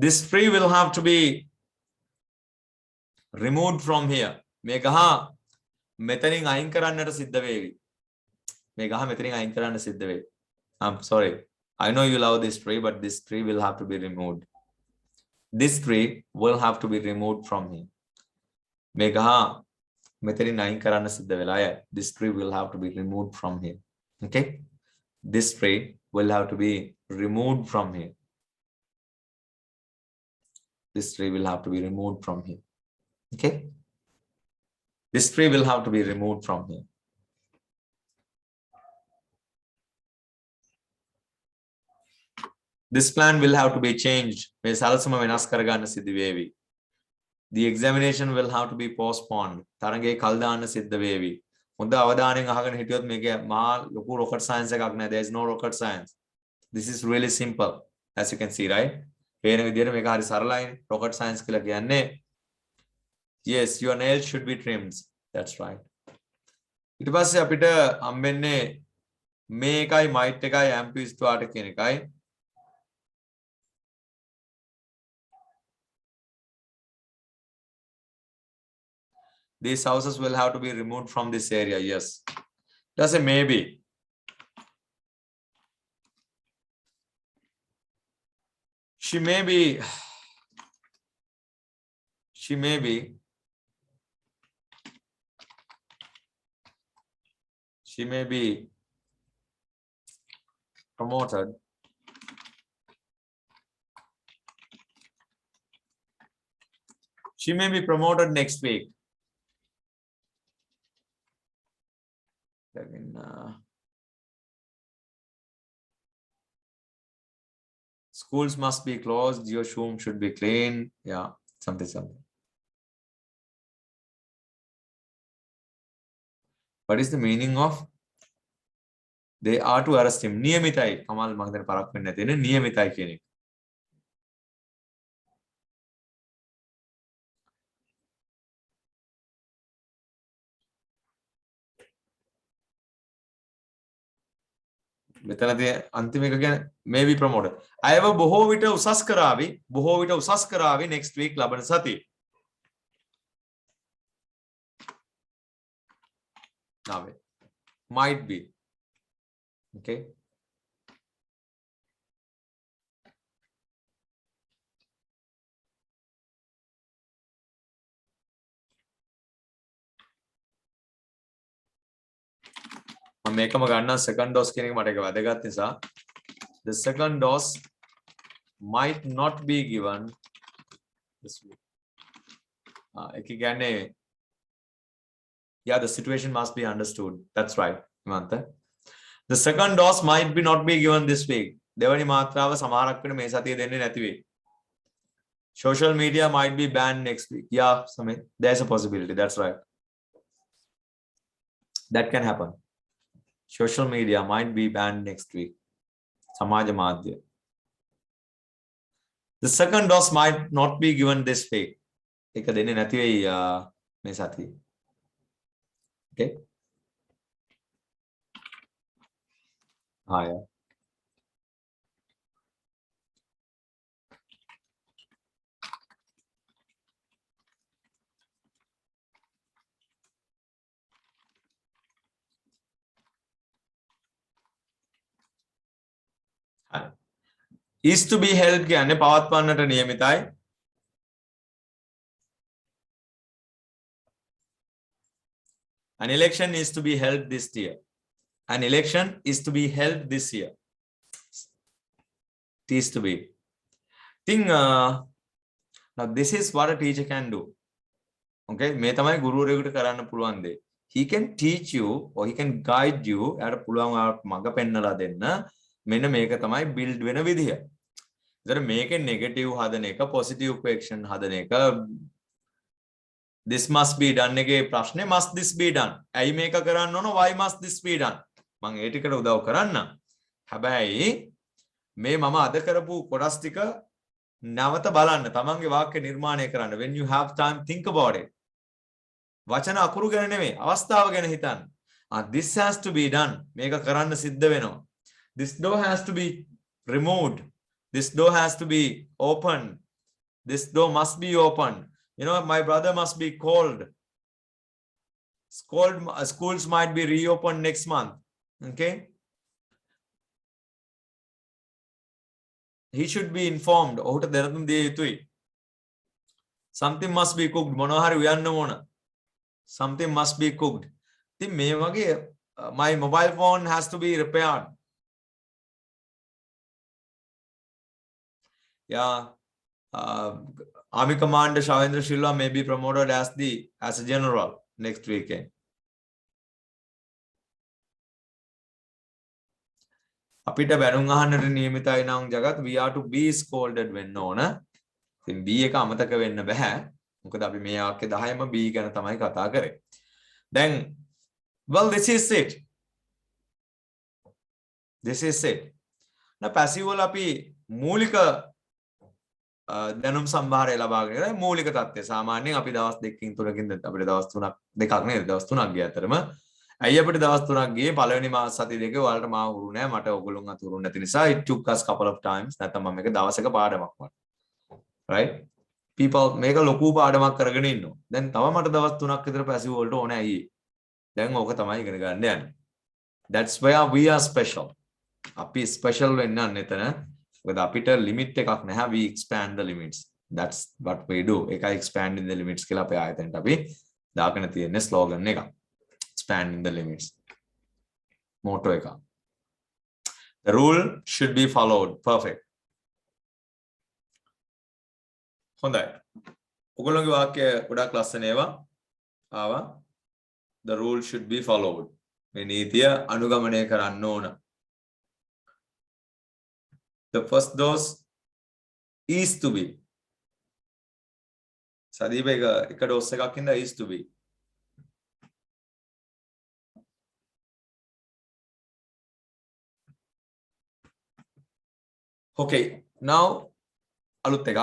This tree will have to be removed from here. මේ ගහ මෙතනින් අයින් කරන්නට සිද්ධ වේවි. මේ ගහ මෙතනින් අයින් කරන්න සිද්ධ වෙයි. I'm sorry. I know you love this tree, but this tree will have to be removed. This tree will have to be removed from here. Megha, meteri nain karana siddha velaya. This tree will have to be removed from here. Okay? This tree will have to be removed from here. This tree will have to be removed from here. Okay? This tree will have to be removed from here. This plan will have to be changed. The examination will have to be postponed. There's no rocket science. This is really simple, as you can see, right? Rocket science. Yes, your nails should be trimmed. That's right. It was a bit make I might take I am to start. These houses will have to be removed from this area. Yes. That's a maybe. She may be promoted. She may be promoted next week. Schools must be closed. Your room should be clean. Yeah, something. What is the meaning of? They are to arrest him. Niyamitai. Kamal Magdan parak penna tene niyamitai kene. May be promoted. I have a bohovita usaskaravi next week laban sati. Might be. Okay. Make a second dose. The second dose might not be given this week. Yeah, the situation must be understood. That's right, Himanta. The second dose might be not be given this week. Devani Matrava Samarak me sati denne nathi week. Social media might be banned next week. Yeah, Samit, there's a possibility. That's right. That can happen. Social media might be banned next week. Samaja Madhya. The second dose might not be given this week. Eka denne nathi week me sati. Okay. Yeah. Is to be held කියන්නේ පවත්වන්නට නියමිතයි. An election is to be held this year. An election is to be held this year. It is to be. Think now this is what a teacher can do. Okay, මේ තමයි ගුරුවරයෙකුට කරන්න පුළුවන් දේ. He can teach you or he can guide you. එයාට පුළුවන් මඟ පෙන්නලා දෙන්න. මෙන්න මේක තමයි build වෙන විදිය. ඒතර මේකේ negative හදන එක positive equation හදන එක this must be done එකේ ප්‍රශ්නේ must this be done. ඇයි මේක කරන්න ඕන? Why must this be done? මම ඒ ටිකට උදව් කරන්න. හැබැයි මේ මම අද කරපු කොටස් ටික නැවත බලන්න. තමන්ගේ වාක්‍ය නිර්මාණය කරන්න. When you have time, think about it. වචන අකුරු ගැන නෙමෙයි අවස්ථාව ගැන හිතන්න. This has to be done. මේක කරන්න සිද්ධ වෙනවා. This door has to be removed. This door has to be opened. This door must be opened. You know, my brother must be called. Schools might be reopened next month. Okay. he should be informed ඔහුට දැනුම් දිය යුතුයි something must be cooked මොනවා හරි උයන්න ඕන something must be cooked ඉතින් මේ වගේ my mobile phone has to be repaired yeah Army Commander Shavendra Shilwa may be promoted as a general next weekend අපිට බැනුම් අහන්නට නියමිතයි නම් Jagath we are to be scolded වෙන්න ඕන. ඉතින් B එක අමතක වෙන්න බෑ. මොකද අපි මේ වාක්‍ය 10ම B ගැන තමයි කතා කරේ. දැන් well this is it. This is it. now passive වල අපි මූලික දැනුම් සම්භාරය ලබාගෙන ඉවරයි. මූලික தත්ත්වය සාමාන්‍යයෙන් අපි දවස් දෙකකින් තුනකින් අපිට දවස් 3ක් දෙකක් නේද දවස් 3ක් ගිය අතරම ඇයි අපිට දවස් 3ක් ගියේ පළවෙනි මාස සති දෙකේ ඔයාලට මාව හුරු නෑ මට ඔයගොල්ලොන් අත හුරු නැති නිසා it took us couple of times නැත්නම් මම මේක දවසක පාඩමක් වань right people මේක ලොකු පාඩමක් කරගෙන ඉන්නවා දැන් තව මට දවස් 3ක් විතර පැසිව් වලට ඕනේ ඇයි දැන් ඕක තමයි ඉගෙන ගන්න යන්නේ that's where we are special අපි special වෙන්න එතන මොකද අපිට limit එකක් නැහැ we expand the limits that's what we do ඒකයි expanding the limits කියලා අපේ ආයතනට අපි දාගෙන තියෙන ස්ලෝගන් එක expanding the limits motto එක the rule should be followed perfect හොඳයි ඔයගොල්ලෝගේ වාක්‍ය ගොඩක් ලස්සන ඒවා ආවා the rule should be followed මේ නීතිය අනුගමනය කරන්න ඕන the first dose is to be Sadeepa එක ඩෝස් එකක් ඉඳලා is to be okay now අලුත් එකක්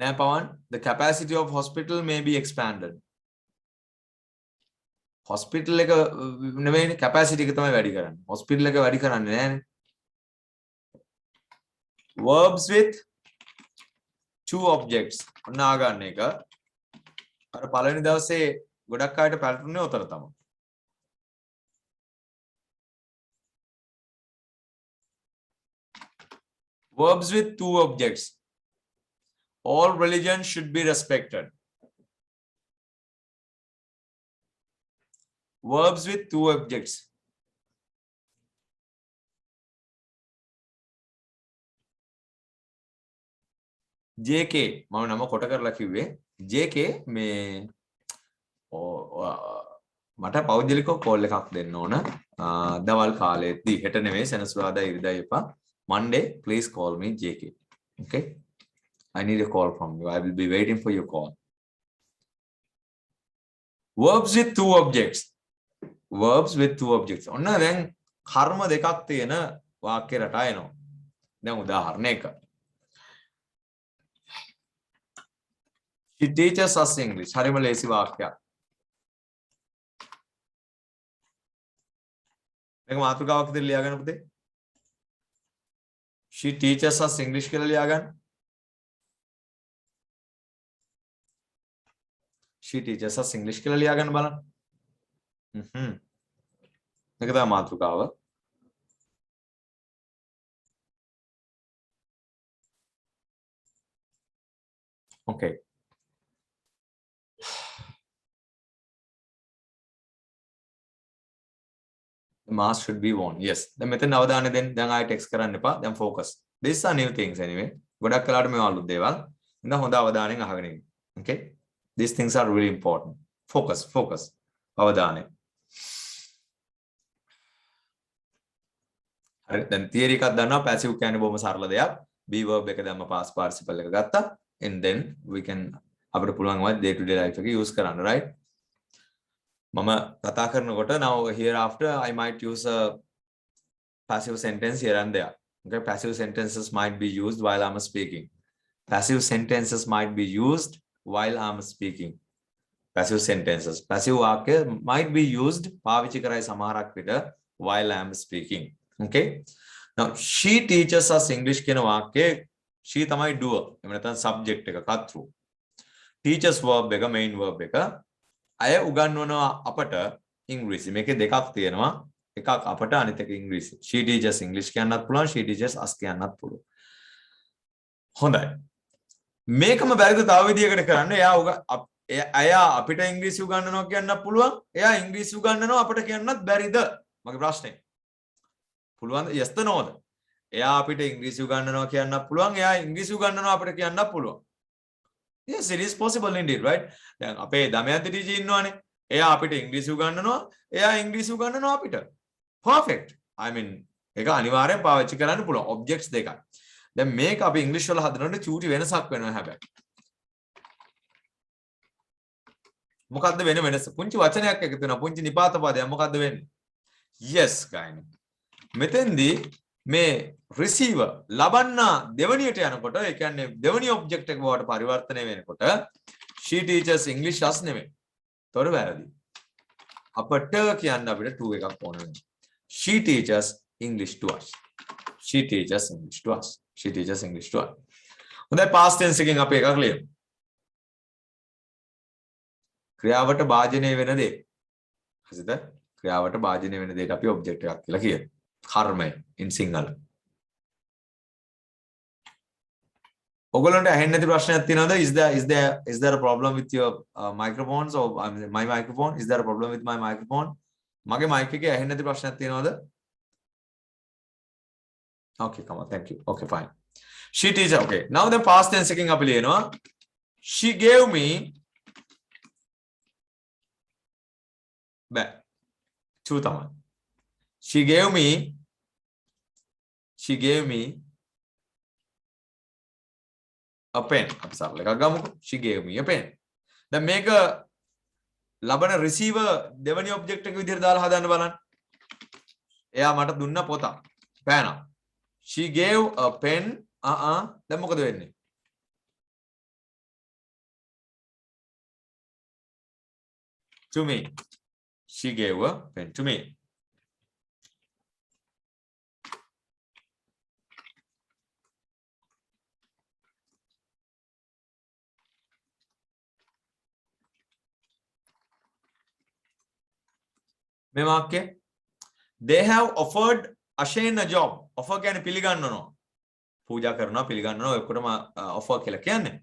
now Pawan the capacity of hospital may be expanded hospital එක නෙවෙයිනේ capacity එක තමයි වැඩි කරන්නේ hospital එක වැඩි කරන්නේ නෑනේ verbs with two objects ඔන්න ආගන්න එක අර පළවෙනි දවසේ ගොඩක් අයට පැටළුනේ උතර තමයි. Verbs with two objects. All religions should be respected. Verbs with two objects. JK මම නම කොට කරලා කිව්වේ JK මේ මට පෞද්ගලිකව කෝල් එකක් දෙන්න ඕන දවල් කාලෙදී හෙට නෙමෙයි සෙනසුරාදා ඉරිදා එපා Monday please call me JK okay I need a call from you I will be waiting for your call verbs with two objects ඔන්න දැන් කර්ම දෙකක් තියෙන වාක්‍ය රටා එනවා දැන් උදාහරණයක She teaches us English. හරිම ලේසි වාක්‍යයක්. මේක මාතෘකාවක් විදිහට ලියාගන්න පුතේ. She teaches us English කියලා ලියාගන්න. She teaches us English කියලා ලියාගන්න බලන්න. මේක තමයි මාතෘකාව. Okay. The mask should be worn. Yes. දැන් මෙතන අවධානය දෙන්න. දැන් ආයෙ ටෙක්ස්ට් කරන්න එපා. දැන් focus. These are new things anyway. ගොඩක් කලාට මේවා අලුත් දේවල්. ඉතින් හොඳ අවධානයෙන් අහගෙන ඉන්න. Okay? These things are really important. Focus. අවධානය. හරි. දැන් theory එකක් දන්නවා passive කියන්නේ බොහොම සරල දෙයක්. be verb එක දැම්ම past participle එක ගත්තා. And then we can අපිට පුළුවන් වත් day to day life එක use කරන්න, right? මම කතා කරනකොට now hereafter I might use a passive sentence here and there. Okay, passive sentences might be used while I'm speaking. Passive sentences might be used while I'm speaking. Passive sentences. Passive වාක්‍ය might be used පාවිච්චි කරයි සමහරක් විට while I'm speaking. Okay? Now she teaches us English කියන වාක්‍යයේ she තමයි doer. එහෙම නැත්නම් subject එක කර්තෘ. teachers verb එක main verb එක අය උගන්වනවා අපට ඉංග්‍රීසි. මේකේ දෙකක් තියෙනවා. එකක් අපට අනිත් එක ඉංග්‍රීසි. she teaches English කියන්නත් පුළුවන්, she teaches us කියන්නත් පුළුවන්. හොඳයි. මේකම බැරිද තව විදියකට කරන්න? එයා අපිට ඉංග්‍රීසි උගන්වනවා කියන්නත් පුළුවන්. එයා ඉංග්‍රීසි උගන්වනවා අපට කියන්නත් බැරිද? මගේ ප්‍රශ්නේ. පුළුවන්ද? yes ද no ද? එයා අපිට ඉංග්‍රීසි උගන්වනවා කියන්නත් පුළුවන්. එයා ඉංග්‍රීසි උගන්වනවා අපිට කියන්නත් පුළුවන්. yes it is possible indeed, right? දැන් අපේ දමයන්ති ටීචර් ඉන්නවනේ. එයා අපිට ඉංග්‍රීසි උගන්වනවා. එයා ඉංග්‍රීසි උගන්වනවා අපිට. perfect. I mean ඒක අනිවාර්යෙන් පාවිච්චි කරන්න පුළුවන්. objects දෙකයි. දැන් මේක අපි ඉංග්‍රීසි වල හදනකොට චූටි වෙනසක් වෙනවා හැබැයි. මොකද්ද වෙන වෙනස? පුංචි වචනයක් එකතු වෙනවා. පුංචි නිපාත පදයක් මොකද්ද වෙන්නේ? yes ගයින්. මෙතෙන්දී මේ receiver ලබන්න දෙවණියට යනකොට ඒ කියන්නේ දෙවණි ඔබ්ජෙක්ට් එක බවට පරිවර්තනය වෙනකොට she teaches English us නෙමෙයි. තොර වැරදි. අපට කියන්න අපිට to එකක් ඕන වෙනවා. she teaches English to us. she teaches English to us. she teaches English to us. හොඳයි past tense එකෙන් අපි එකක් ලියමු. ක්‍රියාවට භාජනය වෙන දේ. හරිද? ක්‍රියාවට භාජනය වෙන දෙයට අපි ඔබ්ජෙක්ට් එකක් කියලා කියනවා. කර්මය in sinhala. ඔයගොල්ලන්ට ඇහෙන්නේ නැති ප්‍රශ්නයක් තියෙනවද? Is there a problem with your microphones or my microphone? Is there a problem with my microphone? මගේ mic එකේ ඇහෙන්නේ නැති ප්‍රශ්නයක් තියෙනවද? Okay, come on. Thank you. Okay, fine. She teaches. Okay. Now the past tense එකෙන් අපි ලියනවා. She gave me two තමයි. She gave me a pen. අපි සරල එකක් ගමුකෝ. She gave me a pen. දැන් මේක ලබන receiver දෙවනි object එක විදිහට දාලා හදන්න බලන්න. එයා මට දුන්න පොතක්. පෑනක්. She gave a pen. දැන් මොකද වෙන්නේ? To me. She gave a pen to me. මේ වාක්‍ය they have offered Ashen a job. offer කියන්නේ පිළිගන්නනවා. පූජා කරනවා පිළිගන්නනවා ඔක්කොටම offer කියලා කියන්නේ.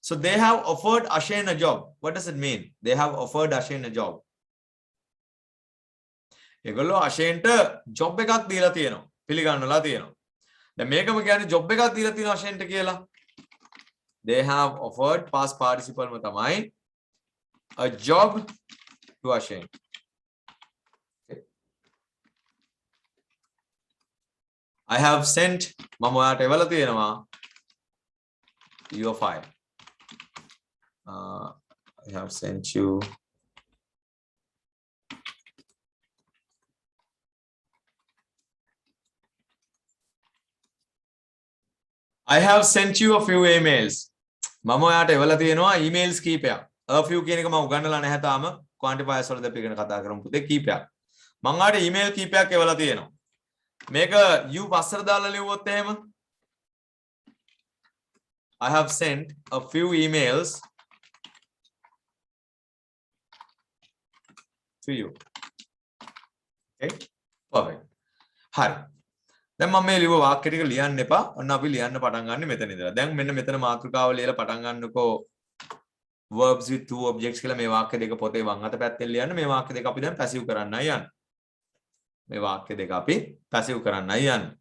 So they have offered Ashen a job. What does it mean? They have offered Ashen a job. ඒගොල්ලෝ අෂේන්ට job එකක් දීලා තියෙනවා. පිළිගන්නලා තියෙනවා. දැන් මේකම කියන්නේ ජොබ් එකක් දීලා තියෙනවා අෂේන්ට කියලා. They have offered past participle ම තමයි a job to Ashen. I have sent මම ඔයාට එවලා තියෙනවා your file. I have sent you I have sent you a few emails. මම ඔයාට එවලා තියෙනවා emails කීපයක්. a few කියන එක මම උගන්වලා නැහැ තාම. quantifiers වලද අපි ඉගෙන කතා කරමු පුතේ කීපයක්. මම ඔයාට email කීපයක් එවලා තියෙනවා. මේක you පස්සට දාලා ලියුවොත් එහෙම I have sent a few emails to you. Okay? Perfect. හරි. දැන් මම මේ ලියුව වාක්‍ය ටික ලියන්න එපා. ඔන්න අපි ලියන්න පටන් ගන්න මෙතන ඉඳලා. දැන් මෙන්න මෙතන මාතෘකාව ලියලා පටන් ගන්නකෝ verbs with two objects කියලා මේ වාක්‍ය දෙක පොතේ වම් අත පැත්තෙන් ලියන්න. මේ වාක්‍ය දෙක අපි දැන් පැසිව් කරන්නයි යන්නේ. මේ වාක්‍ය දෙක අපි පැසිව් කරන්නයි යන්නේ.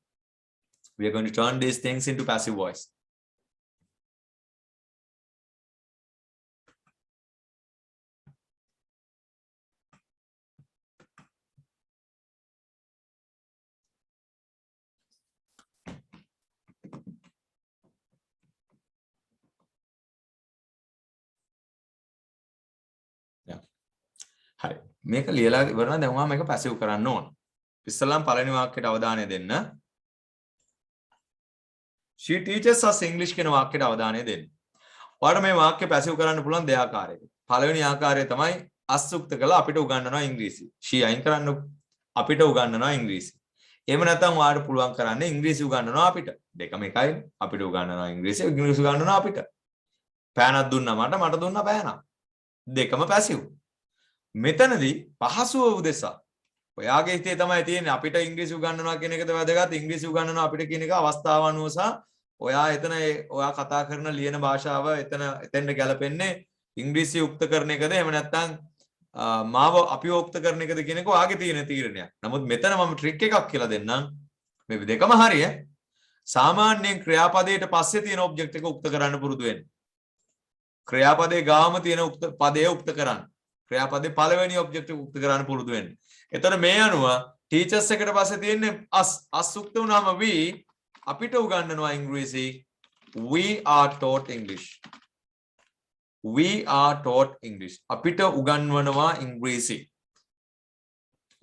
We are going to turn these things into passive voice. හරි. මේක ලියලා ඉවරනා දැන් ඔයා මේක පැසිව් කරන්න ඕන. ඉස්සෙල්ලාම පළවෙනි වාක්‍යයට අවධානය දෙන්න. She teaches us English කියන වාක්‍යයට අවධානය දෙන්න. ඔයාලට මේ වාක්‍ය පැසිව් කරන්න පුළුවන් දෙආකාරයකට. පළවෙනි ආකාරය තමයි අසුක්ත කළා අපිට උගන්වනවා ඉංග්‍රීසි. she අයින් කරන්න අපිට උගන්වනවා ඉංග්‍රීසි. එහෙම නැත්නම් ඔයාලට පුළුවන් කරන්නේ ඉංග්‍රීසි උගන්වනවා අපිට. දෙකම එකයි. අපිට උගන්වනවා ඉංග්‍රීසි උගන්වනවා අපිට. පෑනක් දුන්නා මට දුන්නා පෑනක්. දෙකම පැසිව්. මෙතනදී පහසුව උදෙසා ඔයාගේ හිතේ තමයි තියෙන්නේ අපිට ඉංග්‍රීසි උගන්වනවා කියන එකද වැදගත්. ඉංග්‍රීසි උගන්වනවා අපිට කියන එක අවස්ථාව අනුව සහ ඔයා එතන ඔයා කතා කරන ලියන භාෂාව එතෙන්ට ගැලපෙන්නේ ඉංග්‍රීසි උක්ත කරන එකද එහෙම නැත්නම් මාව අපිව උක්ත කරන එකද කියන එක ඔයාගේ තියෙන තීරණයක්. නමුත් මෙතන මම ට්‍රික් එකක් කියලා දෙන්නම්. මේ දෙකම හරිය. සාමාන්‍යයෙන් ක්‍රියාපදයට පස්සේ තියෙන ඔබ්ජෙක්ට් එක උක්ත කරන්න පුරුදු වෙන්න. ක්‍රියාපදයේ ගාම තියෙන උක්ත පදයේ උක්ත කරන්න. ක්‍රියාපදයේ පළවෙනි ඔබ්ජෙක්ට් එක උක්ත කරන්න පුරුදු වෙන්න. එතන මේ අනුව ටීචර්ස් එකට පස්සේ තියෙන්නේ අස් උක්ත වුණාම we අපිට උගන්වනවා ඉංග්‍රීසි. We are taught English. We are taught English. අපිට උගන්වනවා ඉංග්‍රීසි.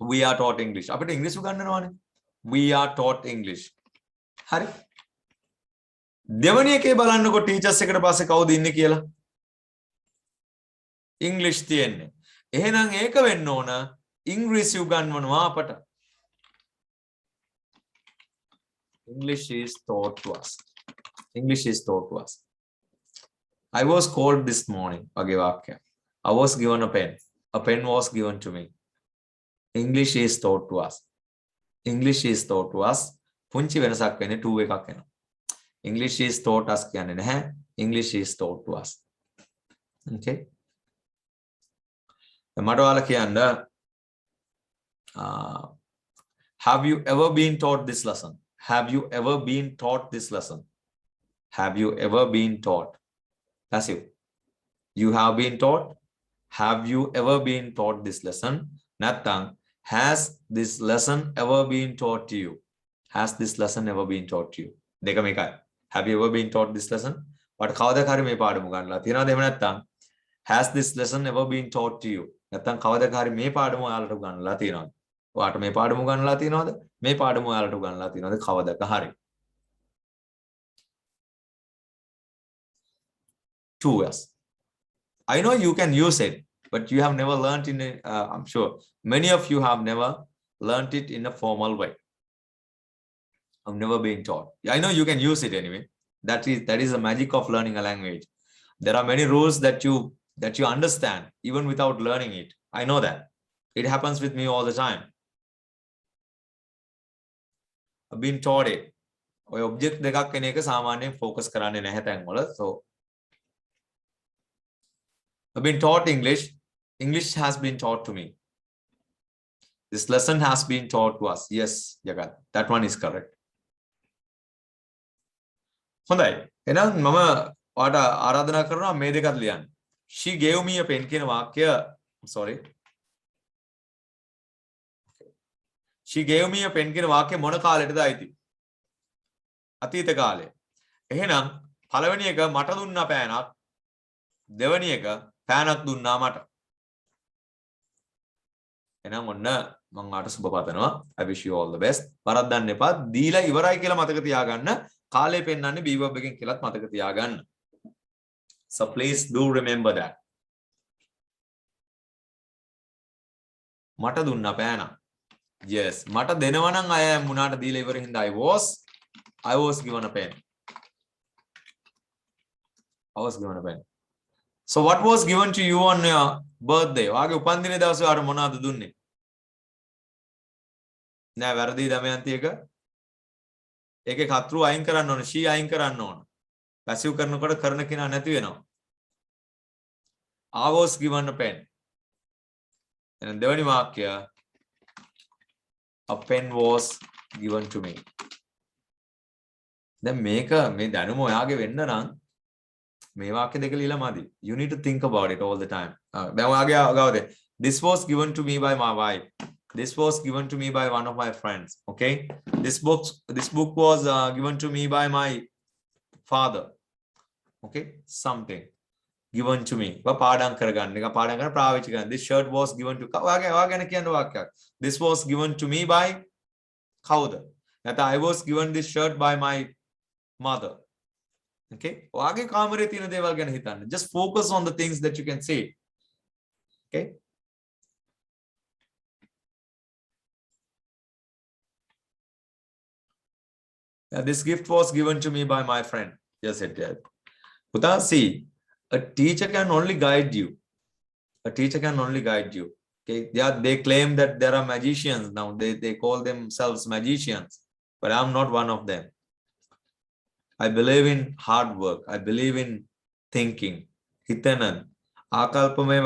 We are taught English. අපිට ඉංග්‍රීසි උගන්වනවානේ. We are taught English. හරි. දෙවැනි එකේ බලන්නකො ටීචර්ස් එකට පස්සේ කවුද ඉන්නේ කියලා. ඉංග්‍රීසි තියෙන්නේ. එහෙනම් ඒක වෙන්න ඕන ඉංග්‍රීසි උගන්වනවා අපට. English is taught to us. English is taught to us. I was called this morning. වගේ වාක්‍යයක්. I was given a pen. A pen was given to me. English is taught to us. English is taught to us. පුංචි වෙනසක් වෙන්නේ 2 එකක් එනවා. English is taught us කියන්නේ නැහැ. English is taught to us. Okay. මට ඔයාලා කියන්න have you ever been taught this lesson? Have you ever been taught this lesson? Have you ever been taught? That's you. You have been taught. Have you ever been taught this lesson? නැත්නම් has this lesson ever been taught to you? Has this lesson ever been taught to you? දෙකම එකයි. Have you ever been taught this lesson? වට කවදාද හරි මේ පාඩම ගන්නලා තියෙනවද එහෙම නැත්නම් has this lesson ever been taught to you? නැත්නම් කවදාද හරි මේ පාඩම ඔයාලට ගන්නලා තියෙනවද? ඔයාට මේ පාඩම ගන්නලා තියෙනවද? මේ පාඩම ඔයාලට ගන්නලා තියෙනවද කවදාක හරි? 2 years. I know you can use it, but you have never learnt in it. I'm sure many of you have never learnt it in a formal way. I've never been taught. I know you can use it anyway. That is the magic of learning a language. There are many rules that you understand even without learning it. I know that. It happens with me all the time. I've been taught it. ඔය object දෙකක් වෙන එක සාමාන්‍යයෙන් focus කරන්නේ නැහැ තැන් වල. So I've been taught English. English has been taught to me. This lesson has been taught to us. Yes, Jagat. That one is correct. හොඳයි. එහෙනම් මම ඔයාලට ආරාධනා කරනවා මේ දෙකත් ලියන්න. She gave me a pen කියන වාක්‍ය sorry. She gave me a pen කියන වාක්‍ය මොන කාලෙටද අයිති? අතීත කාලය. එහෙනම් පළවෙනි එක මට දුන්නා පෑනක්. දෙවෙනි එක පෑනක් දුන්නා මට. එහෙනම් ඔන්න මම ආට සුබ පතනවා. I wish you all the best. වරද්දන්න එපා. දීලා ඉවරයි කියලා මතක තියාගන්න. කාලය පෙන්නන්නේ B-verb එකෙන් කියලාත් මතක තියාගන්න. So please do remember that. මට දුන්නා පෑනක්. Yes. මට දෙනවා නම් අය මුණාට දීලා ඉවර හින්දා I was given a pen. I was given a pen. So what was given to you on your birthday? ඔයාගේ උපන්දින දවසේ ඔයාට මොනවද දුන්නේ? නෑ වැරදි දමයන්ති එක. ඒකේ කතරු අයින් කරන්න ඕන. she අයින් කරන්න ඕන. පැසිව් කරනකොට කරන කෙනා නැති වෙනවා. I was given a pen. එහෙනම් දෙවෙනි වාක්‍යය a pen was given to me. දැන් මේක මේ දැනුම ඔයාගේ වෙන්න නම් මේ වාක්‍ය දෙක ලියලා මදි. You need to think about it all the time. දැන් ඔයාගේ ගාවද this was given to me by my wife. This was given to me by one of my friends. Okay, this book was given to me by my father. Okay, something given to me. පාඩම් කරගන්න එක පාඩම් කරන පාවිච්චි කරන්න. This shirt was given to ඔයාගෙන කියන වාක්‍යයක්. This was given to me by කවුද? නැත්නම් I was given this shirt by my mother. Okay, ඔයාගේ කාමරේ තියෙන දේවල් ගැන හිතන්න. Just focus on the things that you can see. Okay. This gift was given to me by my friend. Yes, it did. පුතා see. A teacher can only guide you. A teacher can only guide you. Okay, they claim that there are magicians now. They call themselves magicians, but I'm not one of them. I believe in hard work. I believe in thinking. හිතන ආකල්පමය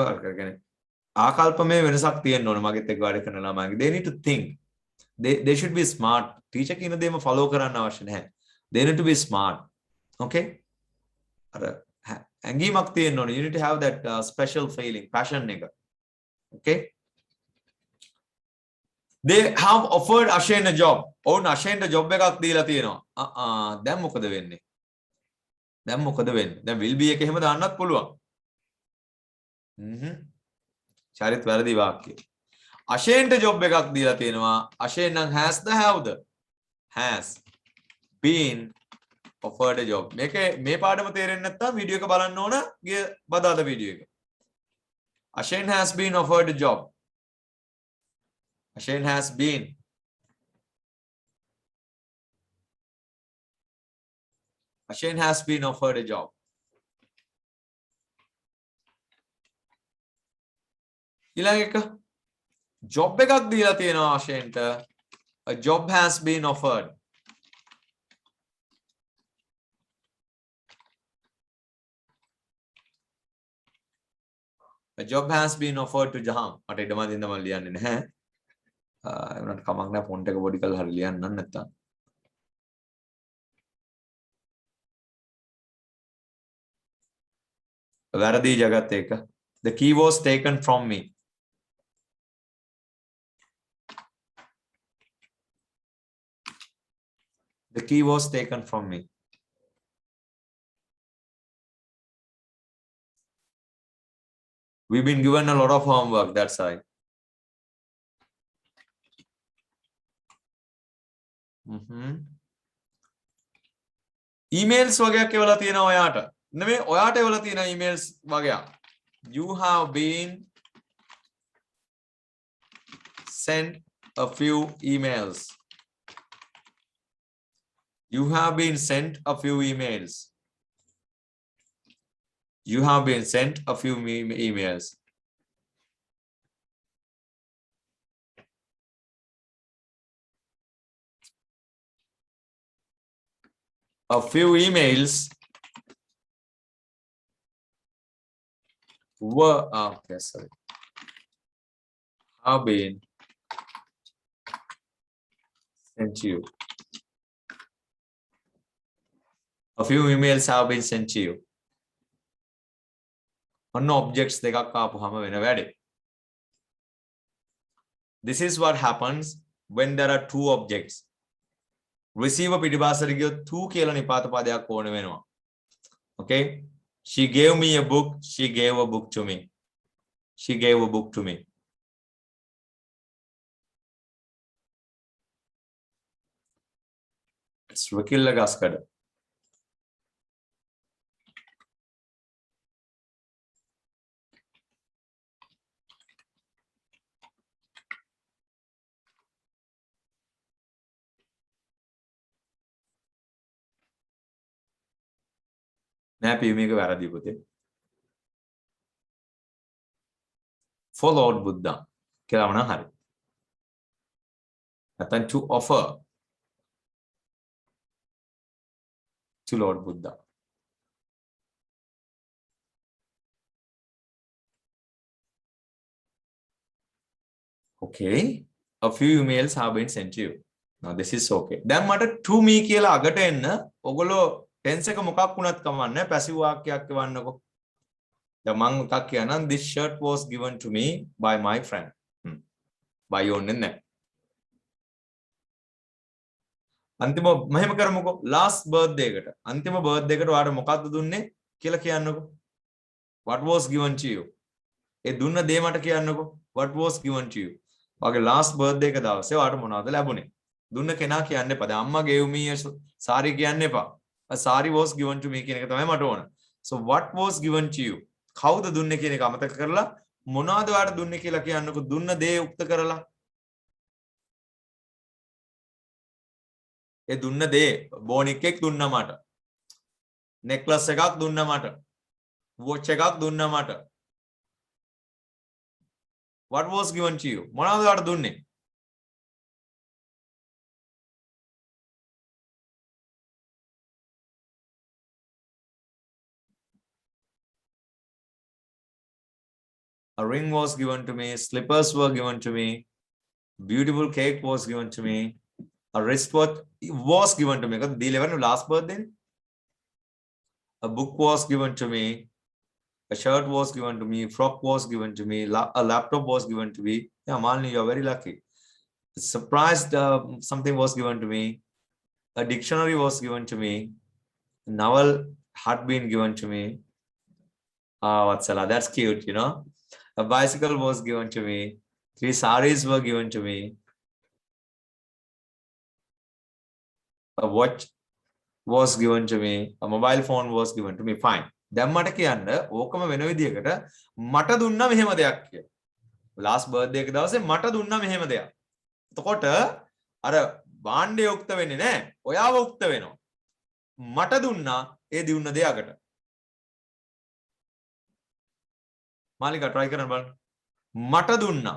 ආකල්පමය වෙනසක් තියෙන්න ඕන මගෙත් එක්ක වැඩ කරන ළමයිගේ. They need to think. They should be smart. Teacher කියන දේම follow කරන්න අවශ්‍ය නැහැ. They need to be smart. Okay? අර ඇඟීමක් තියෙන්න ඕන. You need to have that special feeling, passion එක. Okay? They have offered Ashen a job. ඔවුන් Ashenට job එකක් දීලා තියෙනවා. දැන් මොකද වෙන්නේ? දැන් මොකද වෙන්නේ? දැන් will be එක එහෙම දාන්නත් පුළුවන්. චරිත වැරදි වාක්‍යය. Ashenට job එකක් දීලා තියෙනවා. Ashen නම් has the have the has been offered a job. මේකේ මේ පාඩම තේරෙන්නේ නැත්නම් වීඩියෝ එක බලන්න ඕන. ගිය බදාද වීඩියෝ එක. Ashen has been offered a job. Ashen has been. Ashen has been offered a job. ඊළඟ එක job එකක් දීලා තියෙනවා Ashenට. A job has been offered. A job has been offered to Jaham. මට ඉඩම දින්න මම ලියන්නේ නැහැ. ඒකට කමක් නැහැ ෆොන්ට් එක පොඩි කරලා හරි ලියන්න නැත්තම්. වැරදි ජගත් එක. The key was taken from me. The key was taken from me. We've been given a lot of homework, that's why. Emails වගේක් එවලා තියෙනවා ඔයාට. නෙමෙයි ඔයාට එවලා තියෙන emails වගේක්. You have been sent a few emails. You have been sent a few emails. You have been sent a few emails. A few emails were okay, sorry. Have been sent to you. A few emails have been sent to you. On objects දෙකක් ආපුවම වෙන වැඩේ. This is what happens when there are two objects. Receiver පිටිපස්සට ගියොත් two කියලා නිපාත පදයක් ඕන වෙනවා. Okay? She gave me a book. She gave a book to me. She gave a book to me. It's Vakil Gaskada. නෑ පියුමේක වැරදි පුතේ. For Lord Buddha කියලා වුණා හරි. නැත්නම් to offer to Lord Buddha. Okay, a few emails have been sent to you. Now this is okay. දැන් මට to me කියලා අගට එන්න ඔයගොල්ලෝ tense එක මොකක් වුණත් කමන්නේ passive වාක්‍යයක් එවන්නකෝ. දැන් මම මොකක් කියනනම් this shirt was given to me by my friend. by ඕනේ නැහැ. අන්තිම මෙහෙම කරමුකෝ last birthday එකට. අන්තිම birthday එකට ඔයාලට මොකක්ද දුන්නේ කියලා කියන්නකෝ. what was given to you. ඒ දුන්න දේ මට කියන්නකෝ. what was given to you. ඔයාගේ last birthday එක දවසේ ඔයාලට මොනවද ලැබුණේ? දුන්න කෙනා කියන්න එපා. දැන් අම්මා gave me a saree කියන්න එපා. A saree was given to me කියන එක තමයි මට ඕන. So what was given to you? කවුද දුන්නේ කියන එක අමතක කරලා මොනවද ඔයාලට දුන්නේ කියලා කියන්නකෝ. දුන්න දේ උක්ත කරලා. ඒ දුන්න දේ බෝනික් එකක් දුන්නා මට. necklace එකක් දුන්නා මට. watch එකක් දුන්නා මට. What was given to you? මොනවද ඔයාලට දුන්නේ? A ring was given to me, slippers were given to me, beautiful cake was given to me, a wristwatch was given to me. Because the 11 last birthday, a book was given to me, a shirt was given to me, frock was given to me, a laptop was given to me. Yeah, Malini, you're very lucky. Surprised, something was given to me, a dictionary was given to me, a novel had been given to me. Vatsala, that's cute, you know. A bicycle was given to me, 3 saris were given to me, a watch was given to me, a mobile phone was given to me. Fine. දැන් මට කියන්න ඕකම වෙන විදියකට මට දුන්නා මෙහෙම දෙයක් කියලා. last birthday එක දවසේ මට දුන්නා මෙහෙම දෙයක්. එතකොට අර භාණ්ඩය උක්ත වෙන්නේ නැහැ. ඔයාව උක්ත වෙනවා. මට දුන්නා ඒ දුන්න දෙයකට. මාලිකා try කරන්න බලන්න. මට දුන්නා.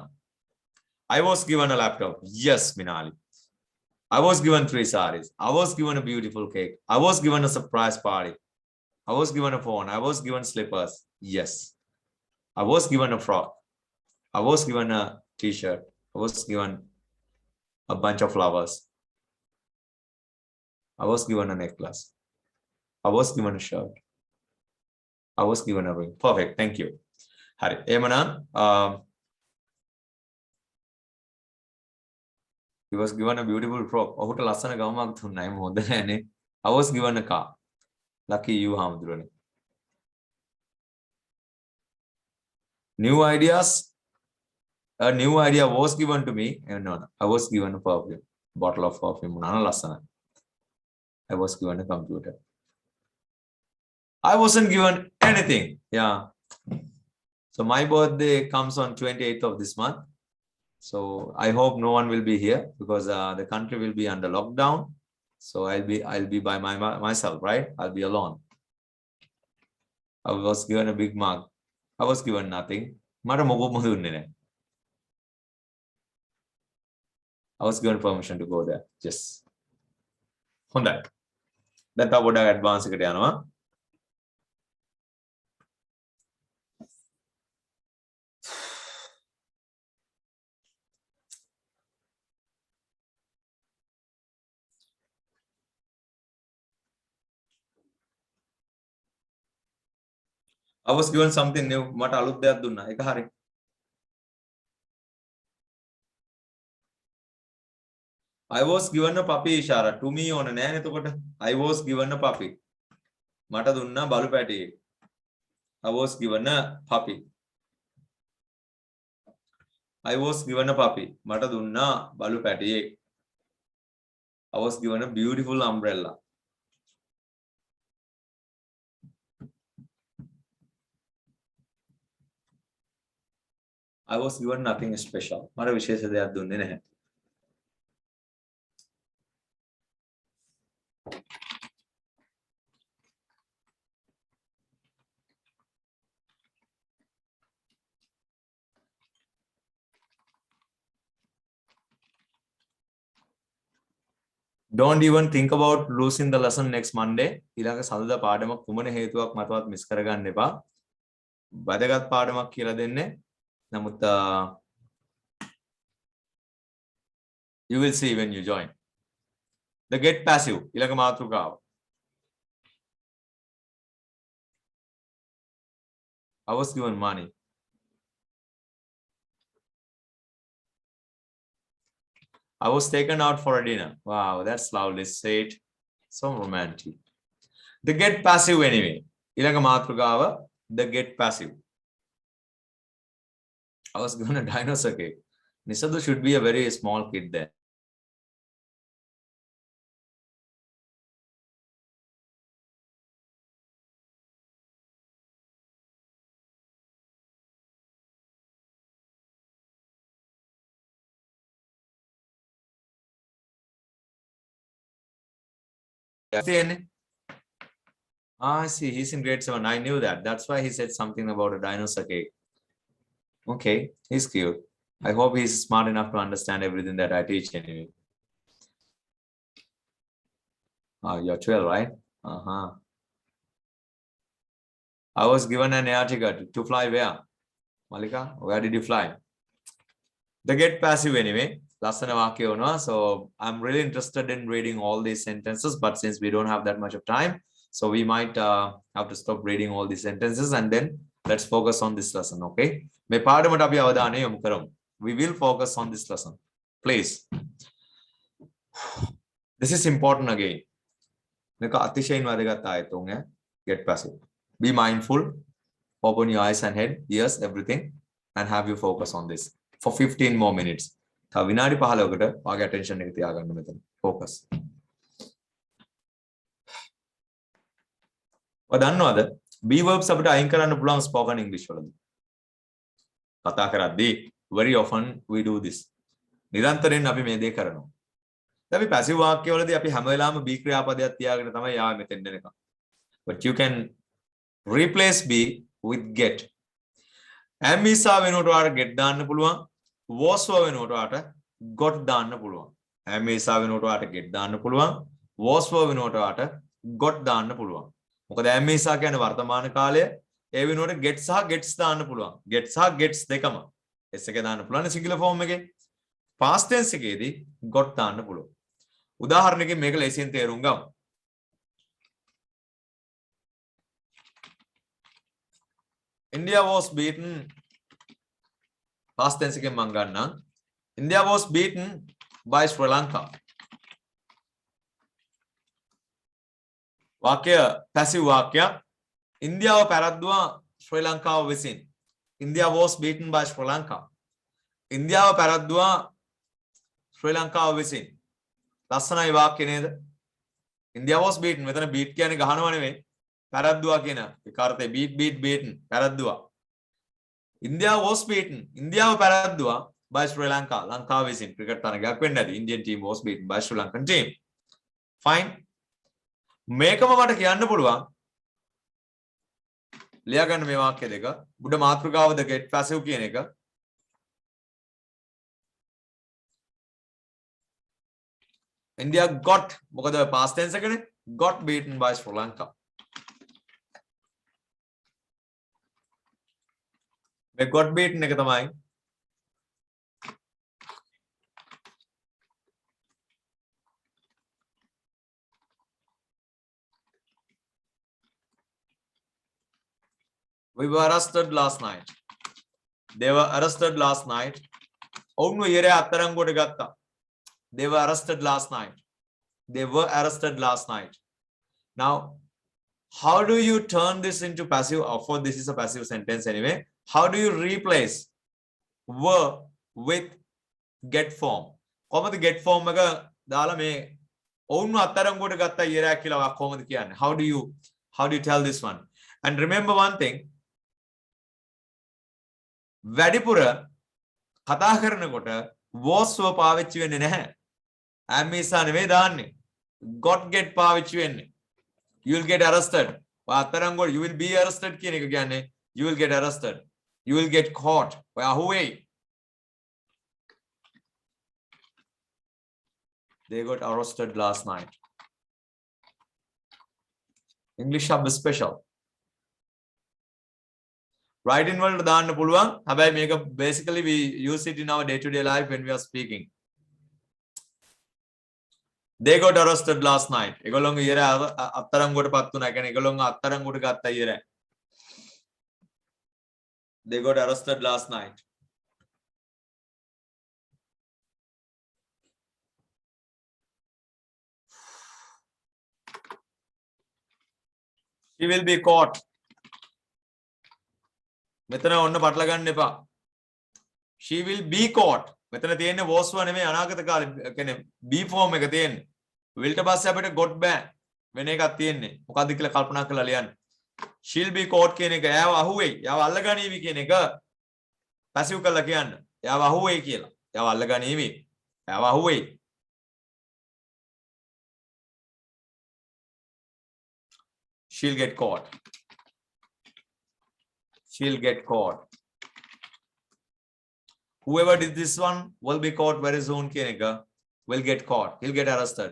I was given a laptop. Yes, Minali. I was given 3 saris. I was given a beautiful cake. I was given a surprise party. I was given a phone. I was given slippers. Yes. I was given a frock. I was given a t-shirt. I was given a bunch of flowers. I was given a necklace. I was given a shirt. I was given a ring. Perfect. Thank you. Hari. He was given a beautiful frock. ඔහුට ලස්සන ගවුමක් දුන්නා. එහෙම හොඳ නෑනේ. I was given a car. Lucky you, Hamdurani. New ideas. A new idea was given to me. No. I was given a perfume. Bottle of perfume. Nana lasana. I was given a computer. I wasn't given anything. Yeah. So my birthday comes on 28th of this month. So I hope no one will be here because the country will be under lockdown. So I'll be by myself, right? I'll be alone. I was given a big mug. I was given nothing. I was given permission to go there. Yes. Honda. Then I would advance it. I was given something new. What alud දෙයක් දුන්නා. ඒක හරි. I was given a puppy Ishara. To me ඕන නෑ එතකොට. I was given a puppy. මට දුන්නා බලු පැටියෙක්. I was given a puppy. I was given a puppy. මට දුන්නා බලු පැටියෙක්. I was given a beautiful umbrella. I was given nothing special. මට විශේෂ දෙයක් දුන්නේ නැහැ. Don't even think about losing the lesson next Monday. ඊළඟ සඳුදා පාඩමක් කුමන හේතුවක් මතවත් මිස් කරගන්න එපා. වැදගත් පාඩමක් කියලා දෙන්නේ. නමුත් you will see when you join. The get passive ඊළඟ මාතෘකාව. I was given money. I was taken out for a dinner. Wow, that's lovely. Say it. So romantic. The get passive anyway. ඊළඟ මාතෘකාව the get passive. I was given a dinosaur cake. Nisadu should be a very small kid there. Ah, I see. He's in grade 7. I knew that. That's why he said something about a dinosaur cake. Okay, he's cute. I hope he's smart enough to understand everything that I teach anyway. You're 12, right? Uh-huh. I was given an air ticket to fly where? Malika, where did you fly? The get passive anyway. Lasana vakya. So I'm really interested in reading all these sentences, but since we don't have that much of time, so we might have to stop reading all these sentences and then let's focus on this lesson, okay? We will focus on this lesson. Please. This is important again. Get passive. Be mindful. Open your eyes and head, ears, everything, and have you focus on this for 15 more minutes. Vinadi pahalokata, page attention එක තියාගන්න මෙතන. Focus. ඔය දන්නවද? B verbs අපිට අයින් කරන්න පුළුවන් spoken English වලදී. කතා කරද්දී very often we do this. නිරන්තරයෙන් අපි මේ දේ කරනවා. දැන් අපි passive වාක්‍ය වලදී අපි හැම වෙලාවෙම B ක්‍රියාපදයක් තියාගෙන තමයි යාවෙ මෙතෙන් එනකම්. But you can replace B with get. am is වෙනුවට ඔයාලට get දාන්න පුළුවන්. was වෙනුවට ඔයාලට got දාන්න පුළුවන්. am is වෙනුවට ඔයාලට get දාන්න පුළුවන්. was වෙනුවට ඔයාලට got දාන්න පුළුවන්. මොකද am is කියන්නේ වර්තමාන කාලය. ඒ වෙනුවට get සහ gets දාන්න පුළුවන්. get සහ gets දෙකම. s එක දාන්න පුළුවන් singular form එකේ. past tense එකේදී got දාන්න පුළුවන්. උදාහරණයකින් මේක ලේසියෙන් තේරුම් ගමු. India was beaten. Past tense එකෙන් මම ගන්නම්. India was beaten by Sri Lanka. වාක්‍ය passive වාක්‍යයක්. ඉන්දියාව පැරද්දුවා ශ්‍රී ලංකාව විසින්. India was beaten by Sri Lanka. ඉන්දියාව පැරද්දුවා ශ්‍රී ලංකාව විසින්. ලස්සනයි වාක්‍ය නේද? India was beaten. මෙතන beat කියන්නේ ගහනව නෙවෙයි. පැරද්දුවා කියන විකාරතේ beaten පැරද්දුවා. India was beaten. ඉන්දියාව පැරද්දුවා by Sri Lanka. ලංකාව විසින් ක්‍රිකට් තරගයක් වෙන්න ඇති. Indian team was beaten by Sri Lankan team. Fine. මේකම මට කියන්න පුළුවන්. ලියා ගන්න මේ වාක්‍ය දෙක. බුඩ මාතෘකාවද get passive කියන එක. India got මොකද past tense එකනේ. Got beaten by Sri Lanka. මේ got beaten එක තමයි we were arrested last night. They were arrested last night. ඔවුන්ව ඊරේ අත්අඩංගුවට ගත්තා. They were arrested last night. They were arrested last night. Now, how do you turn this into passive? Of course, this is a passive sentence anyway. How do you replace were with get form? කොහොමද get form එක දාලා මේ ඔවුන්ව අත්අඩංගුවට ගත්තා ඊරේ කියලා කොහොමද කියන්නේ? How do you tell this one? And remember one thing. වැඩිපුර කතා කරනකොට was පාවිච්චි වෙන්නේ නැහැ. am is නෙවෙයි දාන්නේ. got get පාවිච්චි වෙන්නේ. You will get arrested. අත්අඩංගුවට you will be arrested කියන එක කියන්නේ you will get arrested. You will get caught. Who? They got arrested last night. English shab special. Right in වලට දාන්න පුළුවන්. හැබැයි මේක basically we use it in our day to day life when we are speaking. They got arrested last night. ඒගොල්ලෝගේ ඊර අත්අඩංගුවට පත් වුණා. කියන්නේ ඒගොල්ලෝගේ අත්අඩංගුවට ගත්තා ඊර. They got arrested last night. She will be caught. මෙතන ඔන්න පටල ගන්න එපා. She will be caught. මෙතන තියෙන්නේ was ව නෙමෙයි අනාගත කාලේ කියන්නේ be form එක තියෙන්නේ. will ට පස්සේ අපිට got බෑ. වෙන එකක් තියෙන්නේ. මොකද්ද කියලා කල්පනා කරලා ලියන්න. She'll be caught කියන එක එයාව අහුවෙයි. එයාව අල්ලගනීවි කියන එක passive කරලා කියන්න. එයාව අහුවෙයි කියලා. එයාව අල්ලගනීවි. එයාව අහුවෙයි. she'll get caught. She'll get caught. Whoever did this one will be caught very soon. Will get caught. He'll get arrested.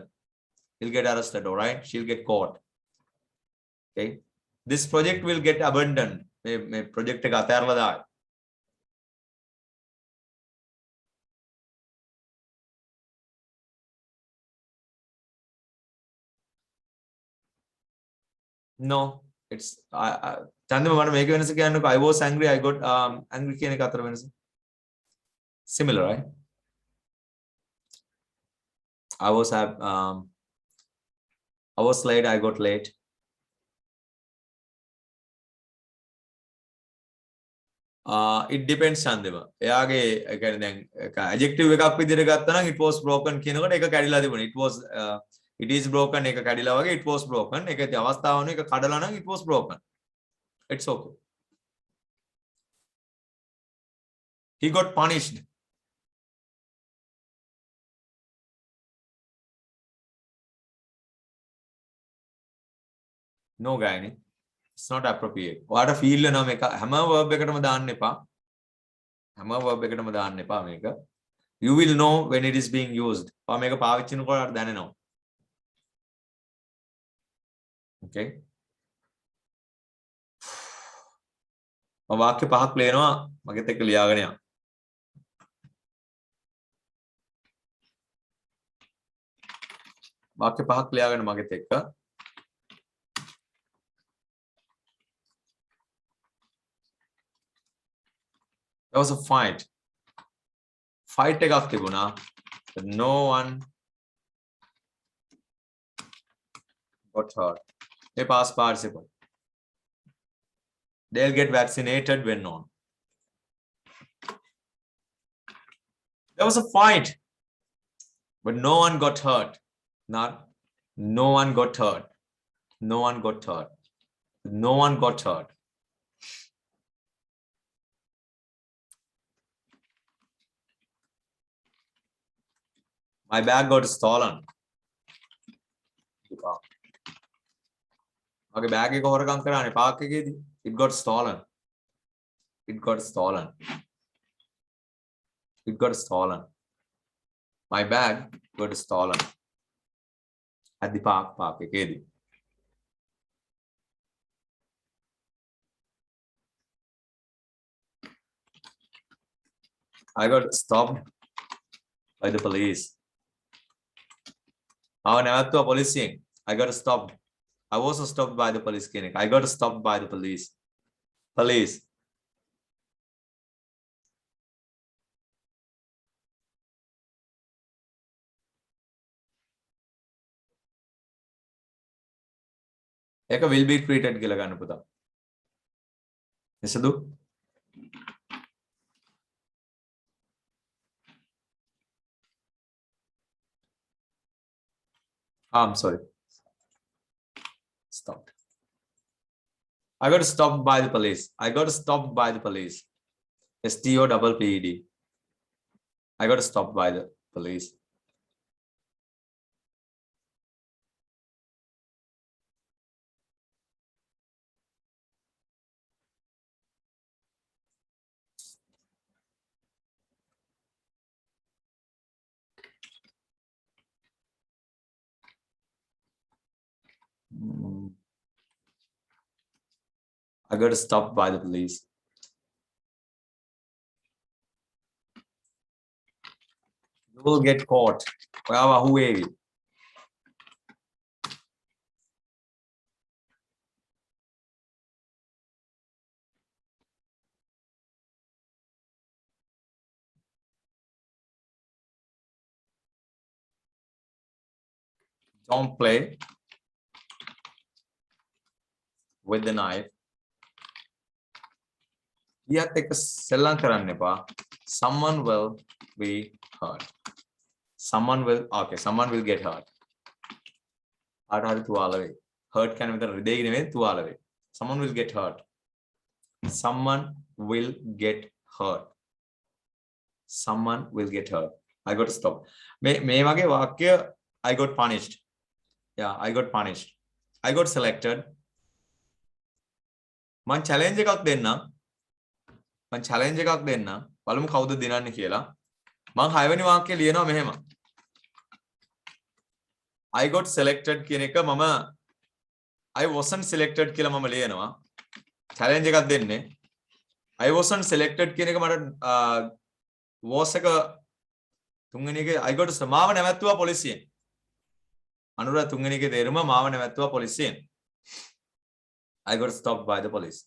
He'll get arrested. All right. She'll get caught. Okay. This project will get abandoned. Project No, it's I was angry. I got angry. Similar, right? I was late. I got late. It depends Chandeva. එයාගේ يعني දැන් adjective එකක් විදිහට ගත්තා නම් it was broken කියනකොට ඒක කැඩිලා තිබුණා. It is broken එක කැඩිලා වගේ it was broken. ඒක අවස්ථාවන එක කඩලා නම් it was broken. It's okay. He got punished. No guy. It's not appropriate. ඔයාට feel වෙනවා මේක හැම verb එකටම දාන්න එපා. හැම verb එකටම දාන්න එපා මේක. You will know when it is being used. ඔයා මේක පාවිච්චි කරනකොට ඔයාට දැනෙනවා. Okay. වාක්‍ය පහක් ලියනවා මගෙත් එක්ක ලියාගෙන යන්න. වාක්‍ය පහක් ලියාගෙන මගෙත් එක්ක. There was a fight. Fight එකක් තිබුණා. But no one got hurt. A past participle. They'll get vaccinated when on. There was a fight, but no one got hurt. No one got hurt. No one got hurt. No one got hurt. My bag got stolen. Okay, bag එක හොරකම් කරානේ Park එකේදී. It got stolen. It got stolen. It got stolen. My bag got stolen. At the park එකේදී. I got stopped by the police. Policing. I got stopped. I was stopped by the police clinic. I got stopped by the police. Police. ඒක will be treated කියලා ගන්න පුතා. එසදු? I'm sorry. Stopped. I got stopped by the police. I got stopped by the police. STOPPED. I got stopped by the police. I got stopped by the police. You will get caught. Don't play with the knife. Someone will be hurt. Someone will get hurt. Hurt can be someone will get hurt. Someone will get hurt. Someone will get hurt. I got to stop. I got punished. Yeah, I got punished. I got selected. මම challenge එකක් දෙන්නම්. මම challenge එකක් දෙන්නම්. බලමු කවුද දිනන්නේ කියලා. මම 6 වෙනි වාක්‍යය ලියනවා මෙහෙම. I got selected කියන එක මම I wasn't selected කියලා මම ලියනවා. challenge එකක් දෙන්නේ. I wasn't selected කියන එක මට was එක තුන්වෙනි එකේ I got මාව නැවැත්තුවා පොලිසියෙන්. අනුර තුන්වෙනි එකේ තේරුම මාව නැවැත්තුවා පොලිසියෙන්. I got stopped by the police.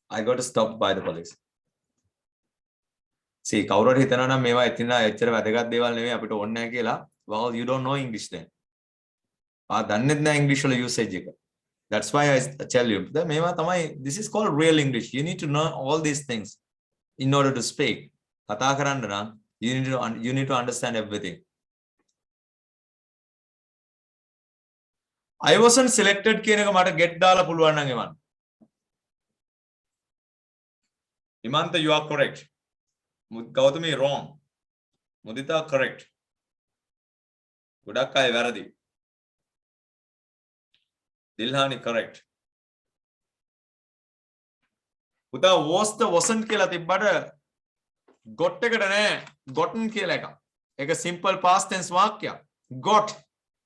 I got stopped by the police. See, කවුරු හරි හිතනවා නම් මේවා එච්චර වැදගත් දේවල් නෙවෙයි අපිට ඕනේ නැහැ කියලා. Well, you don't know English then. දන්නේ නැහැ English වල usage එක. That's why I tell you. මේවා තමයි this is called real English. You need to know all these things in order to speak. කතා කරන්න නම් you need to understand everything. I wasn't selected කියන එක මට get දාලා පුළුවන් නම් එවන්න. Himantha, you are correct. Gautami wrong. Mudita correct. ගොඩක් අය වැරදි. Dilhani correct. පුතා was the wasn't කියලා තිබ්බට got එකට නෑ gotten කියලා එකක්. ඒක simple past tense වාක්‍යයක්. got.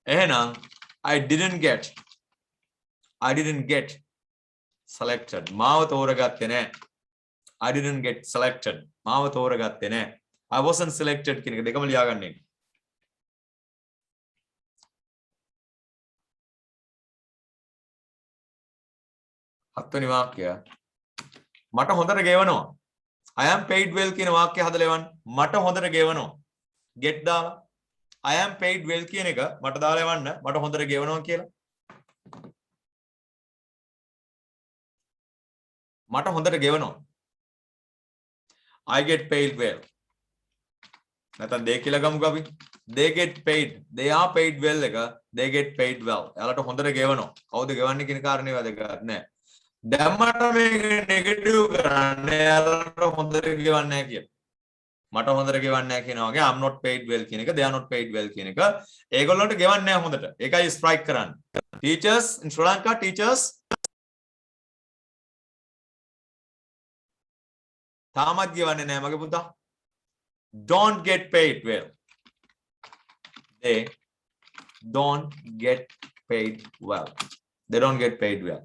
එහෙනම් I didn't get selected. මාව තෝරගත්තේ නෑ. I didn't get selected. මාව තෝරගත්තේ නෑ. I wasn't selected කියන එක දෙකම ලියාගන්න එක. හත්වෙනි වාක්‍යය මට හොඳට ගෙවනවා. I am paid well කියන වාක්‍යය හදලා එවන්න. මට හොඳට ගෙවනවා. get දාලා I am paid well කියන එක මට දාලා එවන්න. මට හොඳට ගෙවනවා කියලා. මට හොඳට ගෙවනවා. I get paid well. නැත්නම් they කියලා ගමුකෝ අපි. They get paid. They are paid well එක. They get paid well. එයාලට හොඳට ගෙවනවා. කවුද ගෙවන්නේ කියන කාරණේ වැදගත් නෑ. දැම්මට මේක නෙගටිව් කරන්නේ එයාලට හොඳට ගෙවන්නේ නැහැ කියලා. මට හොඳට ගෙවන්නේ නැහැ කියනවා වගේ I'm not paid well කියන එක they are not paid well කියන එක ඒගොල්ලන්ට ගෙවන්නේ නැහැ හොඳට. ඒකයි ස්ට්‍රයික් කරන්නේ. Teachers in Sri Lanka, teachers තාමත් ගෙවන්නේ නැහැ මගේ පුතා. Don't get paid well. They don't get paid well. They don't get paid well.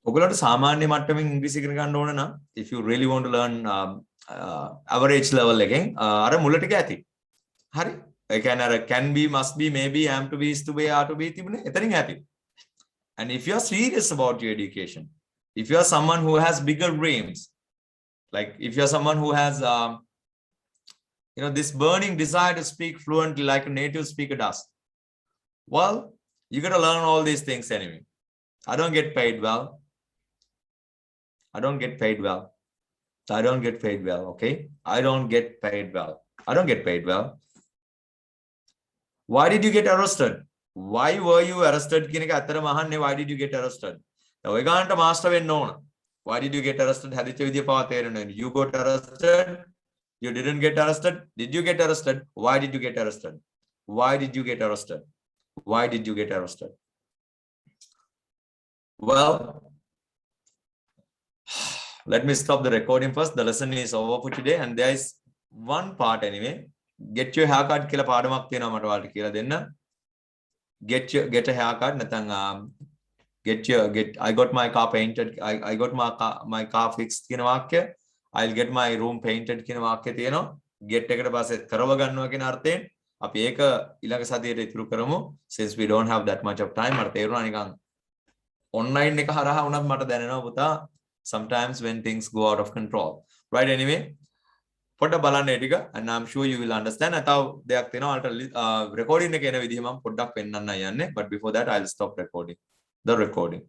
ඔයගොල්ලන්ට සාමාන්‍ය මට්ටමින් ඉංග්‍රීසි ඉගෙන ගන්න ඕන නම් if you really want to learn average level එකෙන් අර මුල ටික ඇති. හරි? ඒ කියන්නේ අර can be, must be, maybe, am to be, is to be, are to be තිබුණේ එතනින් ඇති. And if you are serious about your education, if you are someone who has bigger dreams, like if you are someone who has this burning desire to speak fluently like a native speaker does, well, you got to learn all these things anyway. I don't get paid well. I don't get paid well. I don't get paid well, okay? I don't get paid well. I don't get paid well. Why did you get arrested? Why were you arrested? කියන එක අතරම අහන්නේ why did you get arrested? ඔය ගානට master වෙන්න ඕන. Why did you get arrested? හැදිච්ච විදිය පවා තේරෙන්නේ. You got arrested? You didn't get arrested? Did you get arrested? Why did you get arrested? Why did you get arrested? Why did you get arrested? Well, let me stop the recording first. The lesson is over for today and there is one part anyway. Get your haircut කියලා පාඩමක් තියෙනවා මට ඔයාලට කියලා දෙන්න. Get a haircut නැත්නම් I got my car painted. I got my car fixed කියන වාක්‍ය. I'll get my room painted කියන වාක්‍ය තියෙනවා. get එකට පස්සේ කරව ගන්නවා කියන අර්ථයෙන් අපි ඒක ඊළඟ සතියේට ඉතුරු කරමු. Since we don't have that much of time මට තේරුණා නිකන් online එක හරහා වුණත් මට දැනෙනවා පුතා sometimes when things go out of control. Right, anyway, පොඩ්ඩක් බලන්න ඒ ටික and I'm sure you will understand. අතව දෙයක් තියෙනවා ඔයාලට recording එක එන විදිහ මම පොඩ්ඩක් පෙන්නන්න යන්නේ. But before that I'll stop recording. The recording.